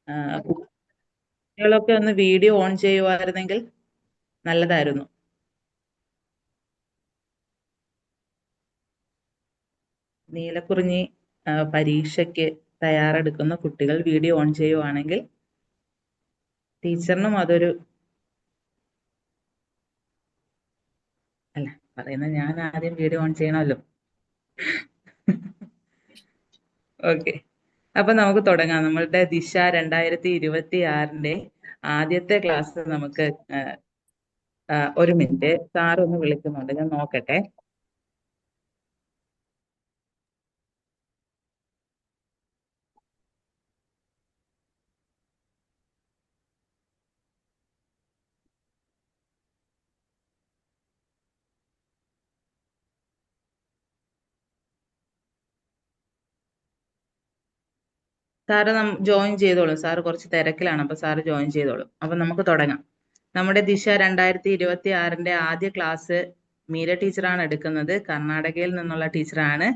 കുട്ടികളൊക്കെ ഒന്ന് video on ചെയ്യുമായിരുന്നെങ്കിൽ നല്ലതായിരുന്നു. നീലക്കുറിഞ്ഞി പരീക്ഷയ്ക്ക് തയ്യാറെടുക്കുന്ന കുട്ടികൾ വീഡിയോ ഓൺ ചെയ്യുവാണെങ്കിൽ ടീച്ചറിനും അതൊരു അല്ല പറയുന്നത് ഞാൻ ആദ്യം വീഡിയോ ഓൺ ചെയ്യണമല്ലോ. ഓക്കെ, അപ്പൊ നമുക്ക് തുടങ്ങാം. നമ്മളുടെ ദിശ 2026 ആദ്യത്തെ ക്ലാസ് നമുക്ക് ഒരു മിനിറ്റ്, സാർ ഒന്ന് വിളിക്കുന്നുണ്ട്, ഞാൻ നോക്കട്ടെ. സാറ് ജോയിൻ ചെയ്തോളൂ. സാറ് കുറച്ച് തിരക്കിലാണ്, അപ്പൊ സാറ് ജോയിൻ ചെയ്തോളൂ. അപ്പൊ നമുക്ക് തുടങ്ങാം. നമ്മുടെ ദിശ 2026 ആദ്യ ക്ലാസ് മീര ടീച്ചറാണ് എടുക്കുന്നത്. കർണാടകയിൽ നിന്നുള്ള ടീച്ചറാണ്.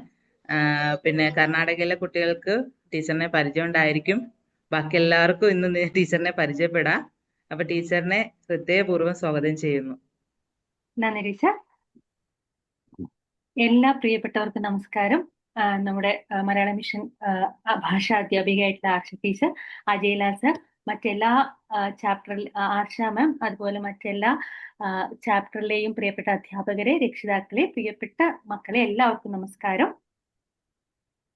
പിന്നെ കർണാടകയിലെ കുട്ടികൾക്ക് ടീച്ചറിനെ പരിചയം ഉണ്ടായിരിക്കും. ബാക്കി എല്ലാവർക്കും ഇന്ന് ടീച്ചറിനെ പരിചയപ്പെടാം. അപ്പൊ ടീച്ചറിനെ ഹൃദയപൂർവ്വം സ്വാഗതം ചെയ്യുന്നു. നന്ദി ടീച്ചർ. എല്ലാ പ്രിയപ്പെട്ടവർക്കും നമസ്കാരം. നമ്മുടെ മലയാള മിഷൻ ഭാഷാ അധ്യാപികയായിട്ടുള്ള ആർഷ ടീച്ചർ, അജയ്ല സർ, മറ്റെല്ലാ ചാപ്റ്ററിൽ ആർഷ മാം, അതുപോലെ മറ്റെല്ലാ ചാപ്റ്ററിലെയും പ്രിയപ്പെട്ട അധ്യാപകരെ, രക്ഷിതാക്കളെ, പ്രിയപ്പെട്ട മക്കളെ, എല്ലാവർക്കും നമസ്കാരം.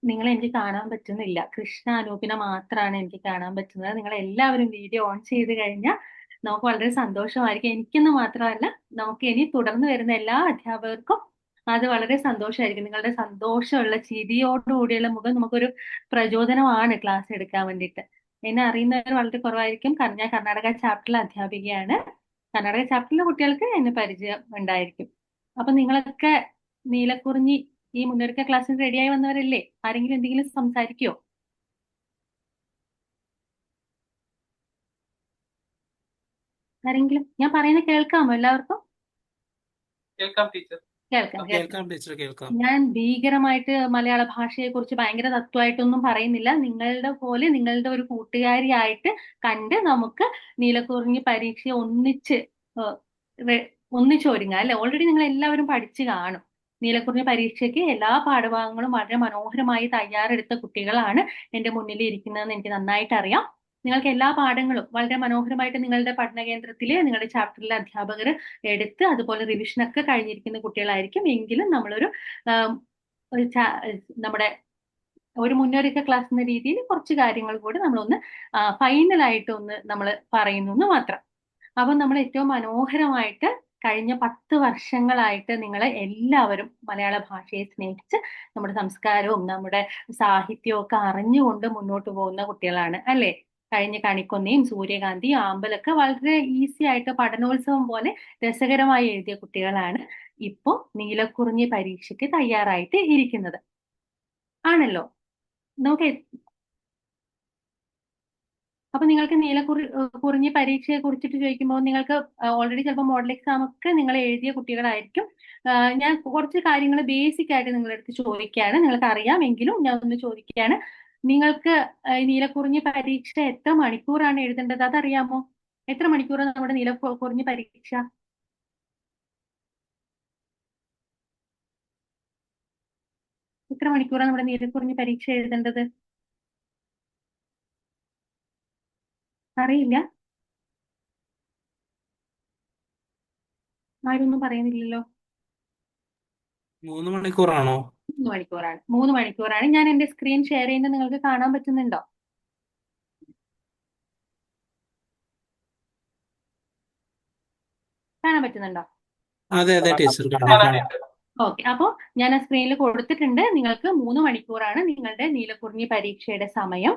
നിങ്ങളെ എനിക്ക് കാണാൻ പറ്റുന്നില്ല. കൃഷ്ണ അനൂപിന മാത്രമാണ് എനിക്ക് കാണാൻ പറ്റുന്നത്. നിങ്ങൾ എല്ലാവരും വീഡിയോ ഓൺ ചെയ്ത് കഴിഞ്ഞാൽ നമുക്ക് വളരെ സന്തോഷമായിരിക്കും. എനിക്കെന്ന് മാത്രമല്ല, നമുക്ക് ഇനി തുടർന്ന് വരുന്ന എല്ലാ അധ്യാപകർക്കും അത് വളരെ സന്തോഷമായിരിക്കും. നിങ്ങളുടെ സന്തോഷമുള്ള ചിരിയോടുകൂടിയുള്ള മുഖം നമുക്കൊരു പ്രചോദനമാണ് ക്ലാസ് എടുക്കാൻ വേണ്ടിയിട്ട്. എന്നെ അറിയുന്നവർ വളരെ കുറവായിരിക്കും. കാരണം ഞാൻ കർണാടക ചാപ്റ്ററിലെ അധ്യാപികയാണ്. കർണാടക ചാപ്റ്ററിലെ കുട്ടികൾക്ക് എന്നെ പരിചയം ഉണ്ടായിരിക്കും. അപ്പൊ നിങ്ങളൊക്കെ നീലക്കുറിഞ്ഞി ഈ മുന്നൊരുക്ക ക്ലാസ്സിൽ റെഡിയായി വന്നവരല്ലേ? ആരെങ്കിലും എന്തെങ്കിലും സംസാരിക്കോ? ആരെങ്കിലും? ഞാൻ പറയുന്നത് കേൾക്കാമോ എല്ലാവർക്കും? കേൾക്കാം ടീച്ചർ. കേൾക്കാം. ഞാൻ ഭീകരമായിട്ട് മലയാള ഭാഷയെ കുറിച്ച് ഭയങ്കര തത്വമായിട്ടൊന്നും പറയുന്നില്ല. നിങ്ങളുടെ പോലെ നിങ്ങളുടെ ഒരു കൂട്ടുകാരിയായിട്ട് കണ്ട് നമുക്ക് നീലക്കുറിഞ്ഞി പരീക്ഷ ഒന്നിച്ച് ഒരുങ്ങാം അല്ലെ? ഓൾറെഡി നിങ്ങൾ എല്ലാവരും പഠിച്ചു കാണും. നീലക്കുറിഞ്ഞി പരീക്ഷയ്ക്ക് എല്ലാ പാഠഭാഗങ്ങളും വളരെ മനോഹരമായി തയ്യാറെടുത്ത കുട്ടികളാണ് എന്റെ മുന്നിൽ ഇരിക്കുന്നതെന്ന് എനിക്ക് നന്നായിട്ട് അറിയാം. നിങ്ങൾക്ക് എല്ലാ പാഠങ്ങളും വളരെ മനോഹരമായിട്ട് നിങ്ങളുടെ പഠന കേന്ദ്രത്തിലെ നിങ്ങളുടെ ചാപ്റ്ററിലെ അധ്യാപകർ എടുത്ത് അതുപോലെ റിവിഷനൊക്കെ കഴിഞ്ഞിരിക്കുന്ന കുട്ടികളായിരിക്കും. എങ്കിലും നമ്മളൊരു നമ്മുടെ ഒരു മുന്നൊരുക്ക ക്ലാസ് എന്ന രീതിയിൽ കുറച്ച് കാര്യങ്ങൾ കൂടി നമ്മളൊന്ന് ഫൈനലായിട്ട് ഒന്ന് നമ്മൾ പറയുന്നു എന്ന് മാത്രം. അപ്പൊ നമ്മൾ ഏറ്റവും മനോഹരമായിട്ട് കഴിഞ്ഞ 10 വർഷങ്ങളായിട്ട് നിങ്ങൾ എല്ലാവരും മലയാള ഭാഷയെ സ്നേഹിച്ച് നമ്മുടെ സംസ്കാരവും നമ്മുടെ സാഹിത്യവും ഒക്കെ അറിഞ്ഞുകൊണ്ട് മുന്നോട്ട് പോകുന്ന കുട്ടികളാണ് അല്ലെ? കഴിഞ്ഞ കണിക്കൊന്നയും സൂര്യകാന്തിയും ആമ്പലൊക്കെ വളരെ ഈസി ആയിട്ട് പഠനോത്സവം പോലെ രസകരമായി എഴുതിയ കുട്ടികളാണ് ഇപ്പോ നീലക്കുറിഞ്ഞി പരീക്ഷയ്ക്ക് തയ്യാറായിട്ട് ഇരിക്കുന്നത്. ആണല്ലോ? നമുക്ക് അപ്പൊ നിങ്ങൾക്ക് കുറിഞ്ഞി പരീക്ഷയെ കുറിച്ചിട്ട് ചോദിക്കുമ്പോൾ നിങ്ങൾക്ക് ഓൾറെഡി ചിലപ്പോൾ മോഡൽ എക്സാം ഒക്കെ നിങ്ങൾ എഴുതിയ കുട്ടികളായിരിക്കും. ഞാൻ കുറച്ച് കാര്യങ്ങൾ ബേസിക് ആയിട്ട് നിങ്ങളുടെ അടുത്ത് ചോദിക്കുകയാണ്. നിങ്ങൾക്ക് അറിയാമെങ്കിലും ഞാൻ ഒന്ന് ചോദിക്കുകയാണ്. നിങ്ങൾക്ക് നീലക്കുറിഞ്ഞി പരീക്ഷ എത്ര മണിക്കൂറാണ് എഴുതേണ്ടത് അതറിയാമോ? എത്ര മണിക്കൂറാണ് നമ്മുടെ നീലക്കുറിഞ്ഞി പരീക്ഷ? എത്ര മണിക്കൂറാണ് നമ്മുടെ നീലക്കുറിഞ്ഞി പരീക്ഷ എഴുതേണ്ടത്? അറിയില്ല? ആരൊന്നും പറയുന്നില്ലല്ലോ. 3 മണിക്കൂറാണോ? 3 മണിക്കൂറാണ്. 3 മണിക്കൂറാണ്. ഞാൻ എന്റെ സ്ക്രീൻ ഷെയർ ചെയ്യുന്നത് നിങ്ങൾക്ക് കാണാൻ പറ്റുന്നുണ്ടോ? കാണാൻ പറ്റുന്നുണ്ടോ? അതെ ടീച്ചർ. ഓക്കെ, അപ്പോ ഞാൻ ആ സ്ക്രീനിൽ കൊടുത്തിട്ടുണ്ട്. നിങ്ങൾക്ക് 3 മണിക്കൂറാണ് നിങ്ങളുടെ നീലക്കുറിഞ്ഞി പരീക്ഷയുടെ സമയം.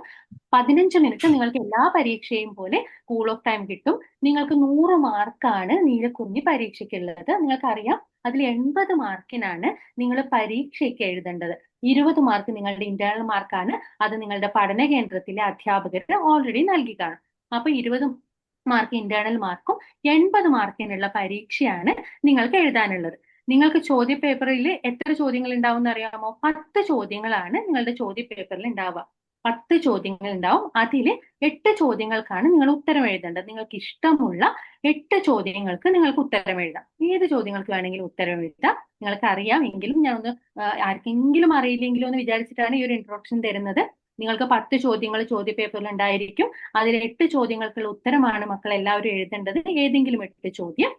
15 മിനിറ്റ് നിങ്ങൾക്ക് എല്ലാ പരീക്ഷയും പോലെ കൂൾ ഓഫ് ടൈം കിട്ടും. നിങ്ങൾക്ക് 100 മാർക്കാണ് നീലക്കുറിഞ്ഞി പരീക്ഷയ്ക്കുള്ളത്. നിങ്ങൾക്കറിയാം, അതിൽ 80 മാർക്കിനാണ് നിങ്ങൾ പരീക്ഷയ്ക്ക് എഴുതേണ്ടത്. 20 മാർക്ക് നിങ്ങളുടെ ഇന്റേണൽ മാർക്കാണ്. അത് നിങ്ങളുടെ പഠന കേന്ദ്രത്തിലെ അധ്യാപകർ ഓൾറെഡി നൽകി കാണും. അപ്പൊ 20 മാർക്ക് ഇന്റേണൽ മാർക്കും 80 മാർക്കിനുള്ള പരീക്ഷയാണ് നിങ്ങൾക്ക് എഴുതാനുള്ളത്. നിങ്ങൾക്ക് ചോദ്യ പേപ്പറിൽ എത്ര ചോദ്യങ്ങൾ ഉണ്ടാവും എന്ന് അറിയാമോ? 10 ചോദ്യങ്ങളാണ് നിങ്ങളുടെ ചോദ്യ പേപ്പറിൽ ഉണ്ടാവുക. 10 ചോദ്യങ്ങൾ ഉണ്ടാവും. അതിൽ 8 ചോദ്യങ്ങൾക്കാണ് നിങ്ങൾ ഉത്തരം എഴുതേണ്ടത്. നിങ്ങൾക്ക് ഇഷ്ടമുള്ള 8 ചോദ്യങ്ങൾക്ക് നിങ്ങൾക്ക് ഉത്തരം എഴുതാം. ഏത് ചോദ്യങ്ങൾക്ക് വേണമെങ്കിലും ഉത്തരം എഴുതാം. നിങ്ങൾക്ക് അറിയാമെങ്കിലും ഞാനൊന്ന് ആർക്കെങ്കിലും അറിയില്ലെങ്കിലും എന്ന് വിചാരിച്ചിട്ടാണ് ഈ ഒരു ഇൻട്രൊഡക്ഷൻ തരുന്നത്. നിങ്ങൾക്ക് 10 ചോദ്യങ്ങൾ ചോദ്യ പേപ്പറിൽ ഉണ്ടായിരിക്കും. അതിൽ 8 ചോദ്യങ്ങൾക്കുള്ള ഉത്തരമാണ് മക്കൾ എല്ലാവരും എഴുതേണ്ടത്. ഏതെങ്കിലും 8 ചോദ്യം.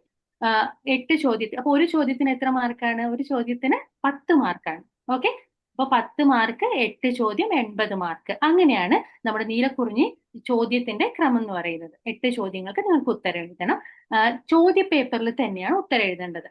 8 ചോദ്യത്തിന് അപ്പൊ ഒരു ചോദ്യത്തിന് എത്ര മാർക്കാണ്? ഒരു ചോദ്യത്തിന് 10 മാർക്കാണ്. ഓക്കെ, അപ്പൊ 10 മാർക്ക്, 8 ചോദ്യം, 80 മാർക്ക്. അങ്ങനെയാണ് നമ്മുടെ നീലക്കുറിഞ്ഞി ചോദ്യത്തിന്റെ ക്രമം എന്ന് പറയുന്നത്. 8 ചോദ്യങ്ങൾക്ക് നിങ്ങൾക്ക് ഉത്തരം എഴുതണം. ചോദ്യ പേപ്പറിൽ തന്നെയാണ് ഉത്തരം എഴുതേണ്ടത്.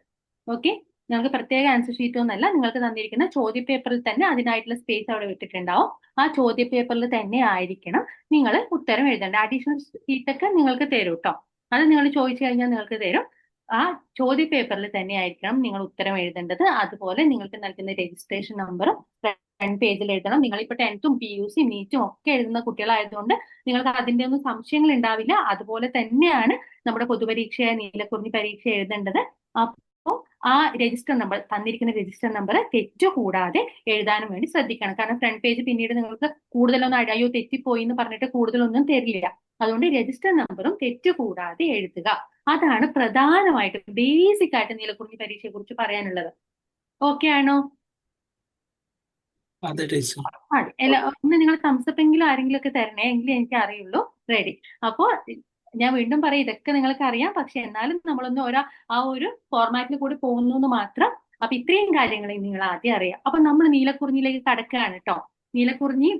ഓക്കെ, നിങ്ങൾക്ക് പ്രത്യേക ആൻസർ ഷീറ്റ് ഒന്നല്ല, നിങ്ങൾക്ക് തന്നിരിക്കുന്ന ചോദ്യ പേപ്പറിൽ തന്നെ അതിനായിട്ടുള്ള സ്പേസ് അവിടെ വിട്ടിട്ടുണ്ടാവും. ആ ചോദ്യ പേപ്പറിൽ തന്നെ ആയിരിക്കണം നിങ്ങൾ ഉത്തരം എഴുതേണ്ടത്. അഡീഷണൽ ഷീറ്റൊക്കെ നിങ്ങൾക്ക് തരും കേട്ടോ. അത് നിങ്ങൾ ചോദിച്ചു കഴിഞ്ഞാൽ നിങ്ങൾക്ക് തരും. ആ ചോദ്യ പേപ്പറിൽ തന്നെ ആയിരിക്കണം നിങ്ങൾ ഉത്തരം എഴുതേണ്ടത്. അതുപോലെ നിങ്ങൾക്ക് നൽകുന്ന രജിസ്ട്രേഷൻ നമ്പറും ഫ്രണ്ട് പേജിൽ എഴുതണം. നിങ്ങളിപ്പോ 10th PUC നീറ്റും ഒക്കെ എഴുതുന്ന കുട്ടികളായതുകൊണ്ട് നിങ്ങൾക്ക് അതിന്റെ ഒന്നും സംശയങ്ങൾ ഉണ്ടാവില്ല. അതുപോലെ തന്നെയാണ് നമ്മുടെ പൊതുപരീക്ഷയായ നീലക്കുറിഞ്ഞി പരീക്ഷ എഴുതേണ്ടത്. അപ്പോൾ ആ രജിസ്റ്റർ നമ്പർ, തന്നിരിക്കുന്ന രജിസ്റ്റർ നമ്പർ തെറ്റുകൂടാതെ എഴുതാനും വേണ്ടി ശ്രദ്ധിക്കണം. കാരണം ഫ്രണ്ട് പേജ് പിന്നീട് നിങ്ങൾക്ക് കൂടുതലൊന്നും അയ്യോ തെറ്റിപ്പോയി എന്ന് പറഞ്ഞിട്ട് കൂടുതലൊന്നും തരില്ല. അതുകൊണ്ട് രജിസ്റ്റർ നമ്പറും തെറ്റുകൂടാതെ എഴുതുക. അതാണ് പ്രധാനമായിട്ട് ബേസിക് ആയിട്ട് നീലക്കുറിഞ്ഞി പരീക്ഷയെ കുറിച്ച് പറയാനുള്ളത്. ഓക്കെ ആണോ? അതെ ടീച്ചർ. അതെ, ഒന്ന് നിങ്ങൾ തംസപ്പ് എങ്കിലും ആരെങ്കിലും ഒക്കെ തരണേ, എങ്കിലും എനിക്ക് അറിയുള്ളൂ. റെഡി. അപ്പോ ഞാൻ വീണ്ടും പറയും, ഇതൊക്കെ നിങ്ങൾക്ക് അറിയാം, പക്ഷെ എന്നാലും നമ്മളൊന്ന് ആ ഒരു ഫോർമാറ്റിൽ കൂടി പോകുന്നു എന്ന് മാത്രം. അപ്പൊ ഇത്രയും കാര്യങ്ങൾ നിങ്ങൾ ആദ്യം അറിയാം. അപ്പൊ നമ്മൾ നീലക്കുറിഞ്ഞിലേക്ക് കടക്കുകയാണ് കേട്ടോ. നീലക്കുറിഞ്ഞി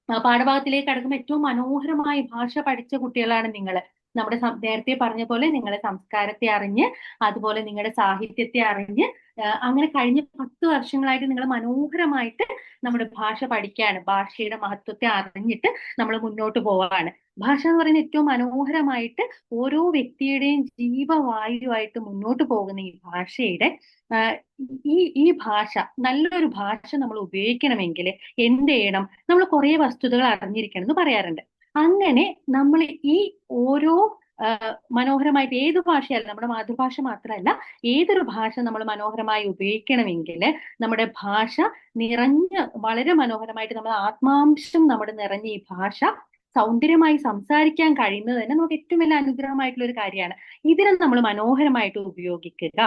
പാഠഭാഗത്തിലേക്ക് കടക്കുമ്പോൾ ഏറ്റവും മനോഹരമായ ഭാഷ പഠിച്ച കുട്ടികളാണ് നിങ്ങൾ. നമ്മുടെ നേരത്തെ പറഞ്ഞ പോലെ നിങ്ങളുടെ സംസ്കാരത്തെ അറിഞ്ഞ്, അതുപോലെ നിങ്ങളുടെ സാഹിത്യത്തെ അറിഞ്ഞ്, അങ്ങനെ കഴിഞ്ഞ 10 വർഷങ്ങളായിട്ട് നിങ്ങൾ മനോഹരമായിട്ട് നമ്മുടെ ഭാഷ പഠിക്കുകയാണ്. ഭാഷയുടെ മഹത്വത്തെ അറിഞ്ഞിട്ട് നമ്മൾ മുന്നോട്ട് പോവാണ്. ഭാഷ എന്ന് പറയുന്നത് ഏറ്റവും മനോഹരമായിട്ട് ഓരോ വ്യക്തിയുടെയും ജീവവായുവായിട്ട് മുന്നോട്ട് പോകുന്ന ഈ ഭാഷയുടെ ഈ ഭാഷ, നല്ലൊരു ഭാഷ നമ്മൾ ഉപയോഗിക്കണമെങ്കിൽ എന്ത് ചെയ്യണം? നമ്മൾ കുറെ വസ്തുതകൾ അറിഞ്ഞിരിക്കണം എന്ന് പറയാറുണ്ട്. അങ്ങനെ നമ്മൾ ഈ ഓരോ മനോഹരമായിട്ട് ഏത് ഭാഷയല്ല, നമ്മുടെ മാതൃഭാഷ മാത്രമല്ല, ഏതൊരു ഭാഷ നമ്മൾ മനോഹരമായി ഉപയോഗിക്കണമെങ്കിൽ നമ്മുടെ ഭാഷ വളരെ മനോഹരമായിട്ട്, നമ്മുടെ ആത്മാംശം നമ്മുടെ നിറഞ്ഞ ഈ ഭാഷ സൗന്ദര്യമായി സംസാരിക്കാൻ കഴിയുന്നത് തന്നെ നമുക്ക് ഏറ്റവും വലിയ അനുഗ്രഹമായിട്ടുള്ള ഒരു കാര്യമാണ്. ഇതിനെ നമ്മൾ മനോഹരമായിട്ട് ഉപയോഗിക്കുക,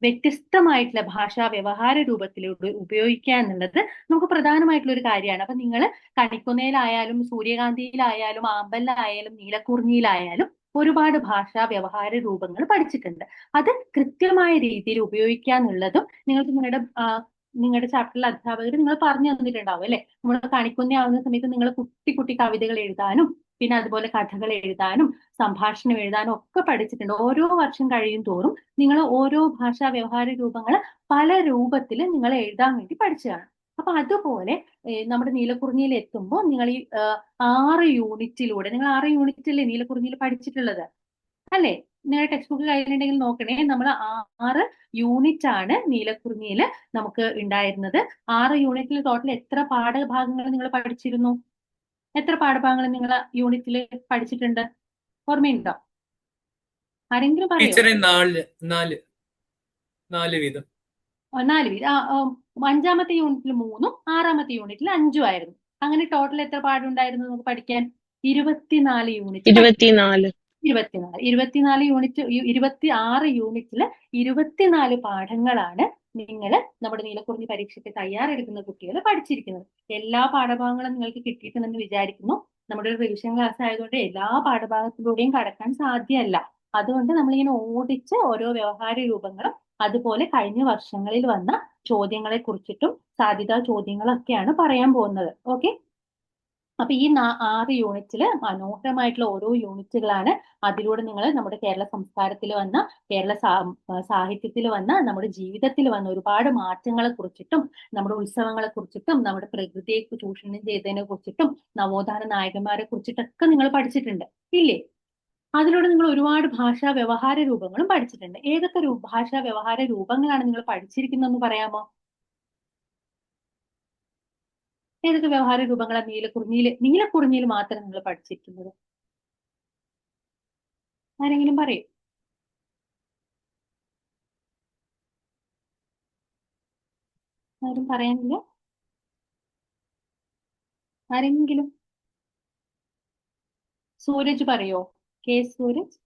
വ്യത്യസ്തമായിട്ടുള്ള ഭാഷാ വ്യവഹാര രൂപത്തിലൂടെ ഉപയോഗിക്കുക എന്നുള്ളത് നമുക്ക് പ്രധാനമായിട്ടുള്ള ഒരു കാര്യമാണ്. അപ്പൊ നിങ്ങൾ കണിക്കൊന്നയിലായാലും സൂര്യകാന്തിയിലായാലും ആമ്പലിലായാലും നീലക്കുറിഞ്ഞിയിലായാലും ഒരുപാട് ഭാഷാ വ്യവഹാര രൂപങ്ങൾ പഠിച്ചിട്ടുണ്ട്. അത് കൃത്യമായ രീതിയിൽ ഉപയോഗിക്കുക എന്നുള്ളതും നിങ്ങൾക്ക് നിങ്ങളുടെ ചാപ്റ്ററിലെ അധ്യാപകർ നിങ്ങൾ പറഞ്ഞു തന്നിട്ടുണ്ടാവും അല്ലെ. നമ്മൾ കണിക്കൊന്നയാവുന്ന സമയത്ത് നിങ്ങൾ കുട്ടി കുട്ടി കവിതകൾ എഴുതാനും പിന്നെ അതുപോലെ കഥകൾ എഴുതാനും സംഭാഷണം എഴുതാനും ഒക്കെ പഠിച്ചിട്ടുണ്ട്. ഓരോ വർഷം കഴിയും തോറും നിങ്ങൾ ഓരോ ഭാഷാ വ്യവഹാര രൂപങ്ങൾ പല രൂപത്തിൽ നിങ്ങൾ എഴുതാൻ വേണ്ടി പഠിച്ചതാണ്. അപ്പൊ അതുപോലെ നമ്മുടെ നീലക്കുറിഞ്ഞിയിൽ എത്തുമ്പോൾ നിങ്ങൾ ഈ 6 യൂണിറ്റിലൂടെ, നിങ്ങൾ 6 യൂണിറ്റല്ലേ നീലക്കുറിഞ്ഞിയിൽ പഠിച്ചിട്ടുള്ളത് അല്ലേ? നിങ്ങളുടെ ടെക്സ്റ്റ് ബുക്ക് കയ്യിലുണ്ടെങ്കിൽ നോക്കണേ. നമ്മൾ 6 യൂണിറ്റ് ആണ് നീലക്കുറിഞ്ഞിയിൽ നമുക്ക് ഉണ്ടായിരുന്നത്. 6 യൂണിറ്റിൽ ടോട്ടൽ എത്ര പാഠഭാഗങ്ങൾ നിങ്ങൾ പഠിച്ചിരുന്നു? എത്ര പാഠഭാഗങ്ങൾ നിങ്ങൾ യൂണിറ്റിൽ പഠിച്ചിട്ടുണ്ട്? ഓർമ്മയുണ്ടോ? ആരെങ്കിലും പറയോ? ടീച്ചറെ 4 വീതം. 4 വീതം. 5ാമത്തെ യൂണിറ്റിൽ 3ഉം 6ാമത്തെ യൂണിറ്റിൽ 5ഉം ആയിരുന്നു. അങ്ങനെ ടോട്ടൽ എത്ര പാഠമുണ്ടായിരുന്നു നമുക്ക് പഠിക്കാൻ? 24 യൂണിറ്റ്. 24 യൂണിറ്റ്, 26 യൂണിറ്റില് 24 പാഠങ്ങളാണ് നിങ്ങൾ നമ്മുടെ നീലക്കുറിഞ്ഞി പരീക്ഷയ്ക്ക് തയ്യാറെടുക്കുന്ന കുട്ടികൾ പഠിച്ചിരിക്കുന്നത്. എല്ലാ പാഠഭാഗങ്ങളും നിങ്ങൾക്ക് കിട്ടിയിട്ടുണ്ടെന്ന് വിചാരിക്കുന്നു. നമ്മുടെ ഒരു റിവിഷൻ ക്ലാസ് ആയതുകൊണ്ട് എല്ലാ പാഠഭാഗത്തിലൂടെയും കടക്കാൻ സാധ്യമല്ല. അതുകൊണ്ട് നമ്മളിങ്ങനെ ഓടിച്ച് ഓരോ വ്യവഹാര രൂപങ്ങളും അതുപോലെ കഴിഞ്ഞ വർഷങ്ങളിൽ വന്ന ചോദ്യങ്ങളെ കുറിച്ചിട്ടും സാധ്യതാ ചോദ്യങ്ങളൊക്കെയാണ് പറയാൻ പോകുന്നത്. ഓക്കെ, അപ്പൊ ഈ 6 യൂണിറ്റില് മനോഹരമായിട്ടുള്ള ഓരോ യൂണിറ്റുകളാണ്. അതിലൂടെ നിങ്ങൾ നമ്മുടെ കേരള സംസ്കാരത്തിൽ വന്ന, കേരള സാഹിത്യത്തിൽ വന്ന, നമ്മുടെ ജീവിതത്തിൽ വന്ന ഒരുപാട് മാറ്റങ്ങളെ കുറിച്ചിട്ടും നമ്മുടെ ഉത്സവങ്ങളെ കുറിച്ചിട്ടും നമ്മുടെ പ്രകൃതിയെ ചൂഷണം ചെയ്തതിനെ കുറിച്ചിട്ടും നവോത്ഥാന നായകന്മാരെ കുറിച്ചിട്ടൊക്കെ നിങ്ങൾ പഠിച്ചിട്ടുണ്ട് ഇല്ലേ? അതിലൂടെ നിങ്ങൾ ഒരുപാട് ഭാഷാ വ്യവഹാര രൂപങ്ങളും പഠിച്ചിട്ടുണ്ട്. ഏതൊക്കെ ഭാഷാ വ്യവഹാര രൂപങ്ങളാണ് നിങ്ങൾ പഠിച്ചിരിക്കുന്നതെന്ന് പറയാമോ? ഏതൊക്കെ വ്യവഹാര രൂപങ്ങളാണ് നീലക്കുറിഞ്ഞിയിൽ മാത്രം നിങ്ങൾ പഠിച്ചിരിക്കുന്നത്? ആരെങ്കിലും പറയൂ. ആരും പറയാനില്ല? ആരെങ്കിലും? സൂരജ് പറയോ? കെ സൂരജ്.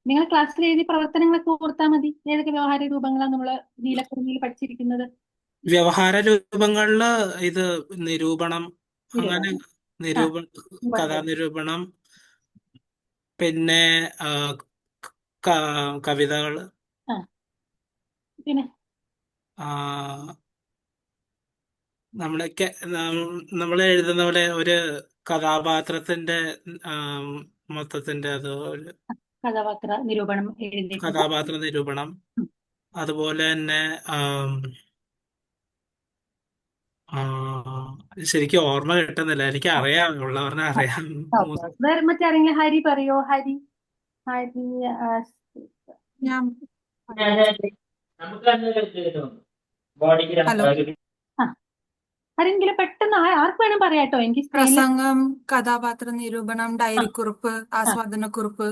നിങ്ങൾ ക്ലാസ്സിൽ എഴുതിയ പ്രവർത്തനങ്ങളൊക്കെ ഓർത്താൽ മതി. ഏതൊക്കെ വ്യവഹാര രൂപങ്ങളാണ് നമ്മൾ നീലക്കുറിഞ്ഞിയിൽ പഠിച്ചിരിക്കുന്നത്? വ്യവഹാര രൂപങ്ങളില് ഇത് നിരൂപണം, അങ്ങനെ നിരൂപണം. ആ, കഥാനിരൂപണം, പിന്നെ കവിതകള്, ആ. പിന്നെ നമ്മൾ എഴുതുന്ന പോലെ ഒരു കഥാപാത്രത്തിന്റെ മൊത്തത്തിന്റെ അത് ഒരു കഥാപാത്ര നിരൂപണം എഴുതിയിട്ടുണ്ട്. കഥാപാത്ര നിരൂപണം. അതുപോലെ തന്നെ ശരിക്കും ഓർമ്മ കിട്ടുന്നില്ല. എനിക്ക് അറിയാം, ഉള്ളവരെ അറിയാം. വേറെ മറ്റാരെങ്കിലും? ഹരി പറയോ? ഹരി ഞാൻ ഹലോ, ആരെങ്കിലും പെട്ടെന്ന് ആർക്ക് വേണം പറയാട്ടോ. എനിക്ക് സ്ക്രീനിൽ പ്രസംഗം, കഥാപാത്ര നിരൂപണം, ഡയറിക്കുറിപ്പ്, ആസ്വാദനക്കുറിപ്പ്,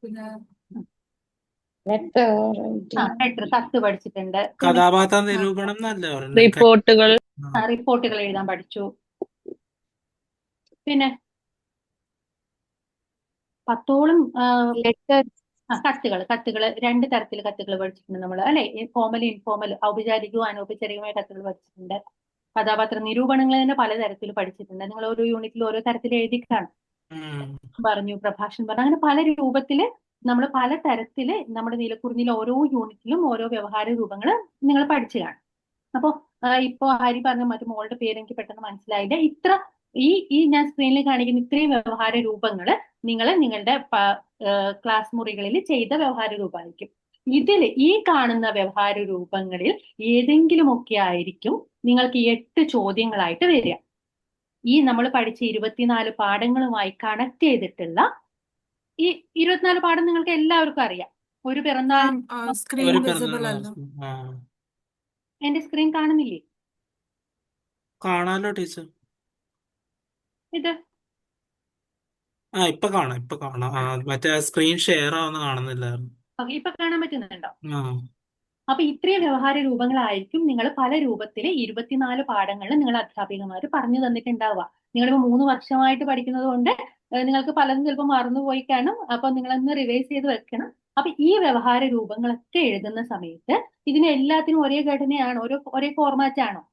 പിന്നെ ലെറ്റർ, കത്ത് പഠിച്ചിട്ടുണ്ട്. കഥാപാത്ര നിരൂപണം എന്നല്ല പറഞ്ഞത്. റിപ്പോർട്ടുകൾ എഴുതാൻ പഠിച്ചു. പിന്നെ 10ഓളം കത്തുകൾ 2 തരത്തിൽ കത്തുകൾ പഠിച്ചിട്ടുണ്ട് നമ്മൾ, അല്ലെ? ഫോർമൽ, ഇൻഫോർമൽ, ഔപചാരികവും അനൗപചാരികമായ കത്തുകൾ പഠിച്ചിട്ടുണ്ട്. കഥാപാത്ര നിരൂപണങ്ങൾ തന്നെ പലതരത്തിൽ പഠിച്ചിട്ടുണ്ട്. നിങ്ങൾ ഓരോ യൂണിറ്റിൽ ഓരോ തരത്തിൽ എഴുതി കാണും. പറഞ്ഞു, പ്രഭാഷണം പറഞ്ഞു, അങ്ങനെ പല രൂപത്തില് നമ്മൾ പല തരത്തില് നമ്മുടെ നീലക്കുറിഞ്ഞിയിൽ ഓരോ യൂണിറ്റിലും ഓരോ വ്യവഹാര രൂപങ്ങൾ നിങ്ങൾ പഠിച്ചു കാണും. അപ്പൊ ഇപ്പൊ ഹരി പറഞ്ഞ മറ്റു മോളുടെ പേര് എനിക്ക് പെട്ടെന്ന് മനസ്സിലായില്ല. ഈ ഞാൻ സ്ക്രീനിൽ കാണിക്കുന്ന ഇത്രയും വ്യവഹാര രൂപങ്ങൾ നിങ്ങൾ നിങ്ങളുടെ ക്ലാസ് മുറികളിൽ ചെയ്ത വ്യവഹാര രൂപമായിരിക്കും. ഈ കാണുന്ന വ്യവഹാര രൂപങ്ങളിൽ ഏതെങ്കിലുമൊക്കെ ആയിരിക്കും നിങ്ങൾക്ക് 8 ചോദ്യങ്ങളായിട്ട് വരിക. ഈ നമ്മൾ പഠിച്ച 24 പാഠങ്ങളുമായി കണക്ട് ചെയ്തിട്ടുള്ള ഈ 24 പാഠം നിങ്ങൾക്ക് എല്ലാവർക്കും അറിയാം. ഒരു പിറന്നാൾ. സ്ക്രീൻ വിസിബിൾ അല്ല. എന്റെ സ്ക്രീൻ കാണുന്നില്ലേ? കാണാലോ ടീച്ചർ. ഇത് ഇപ്പൊ കാണാം. മറ്റേ സ്ക്രീൻ ഷെയർ ആവുന്ന കാണുന്നില്ലായിരുന്നു. ഇപ്പൊ കാണാൻ പറ്റുന്നുണ്ടോ? അപ്പൊ ഇത്രയും വ്യവഹാര രൂപങ്ങളായിരിക്കും നിങ്ങൾ പല രൂപത്തില് 24 പാഠങ്ങളിൽ നിങ്ങൾ അധ്യാപികമാര് പറഞ്ഞു തന്നിട്ടുണ്ടാവുക. നിങ്ങളിപ്പോ 3 വർഷമായിട്ട് പഠിക്കുന്നത് കൊണ്ട് നിങ്ങൾക്ക് പലതും ചിലപ്പോൾ മറന്നുപോയി കാണും. അപ്പൊ നിങ്ങളൊന്ന് റിവൈസ് ചെയ്ത് വെക്കണം. അപ്പൊ ഈ വ്യവഹാര രൂപങ്ങളൊക്കെ എഴുതുന്ന സമയത്ത് ഇതിന് എല്ലാത്തിനും ഒരേ ഘടനയാണോ, ഒരേ ഫോർമാറ്റ് ആണോ?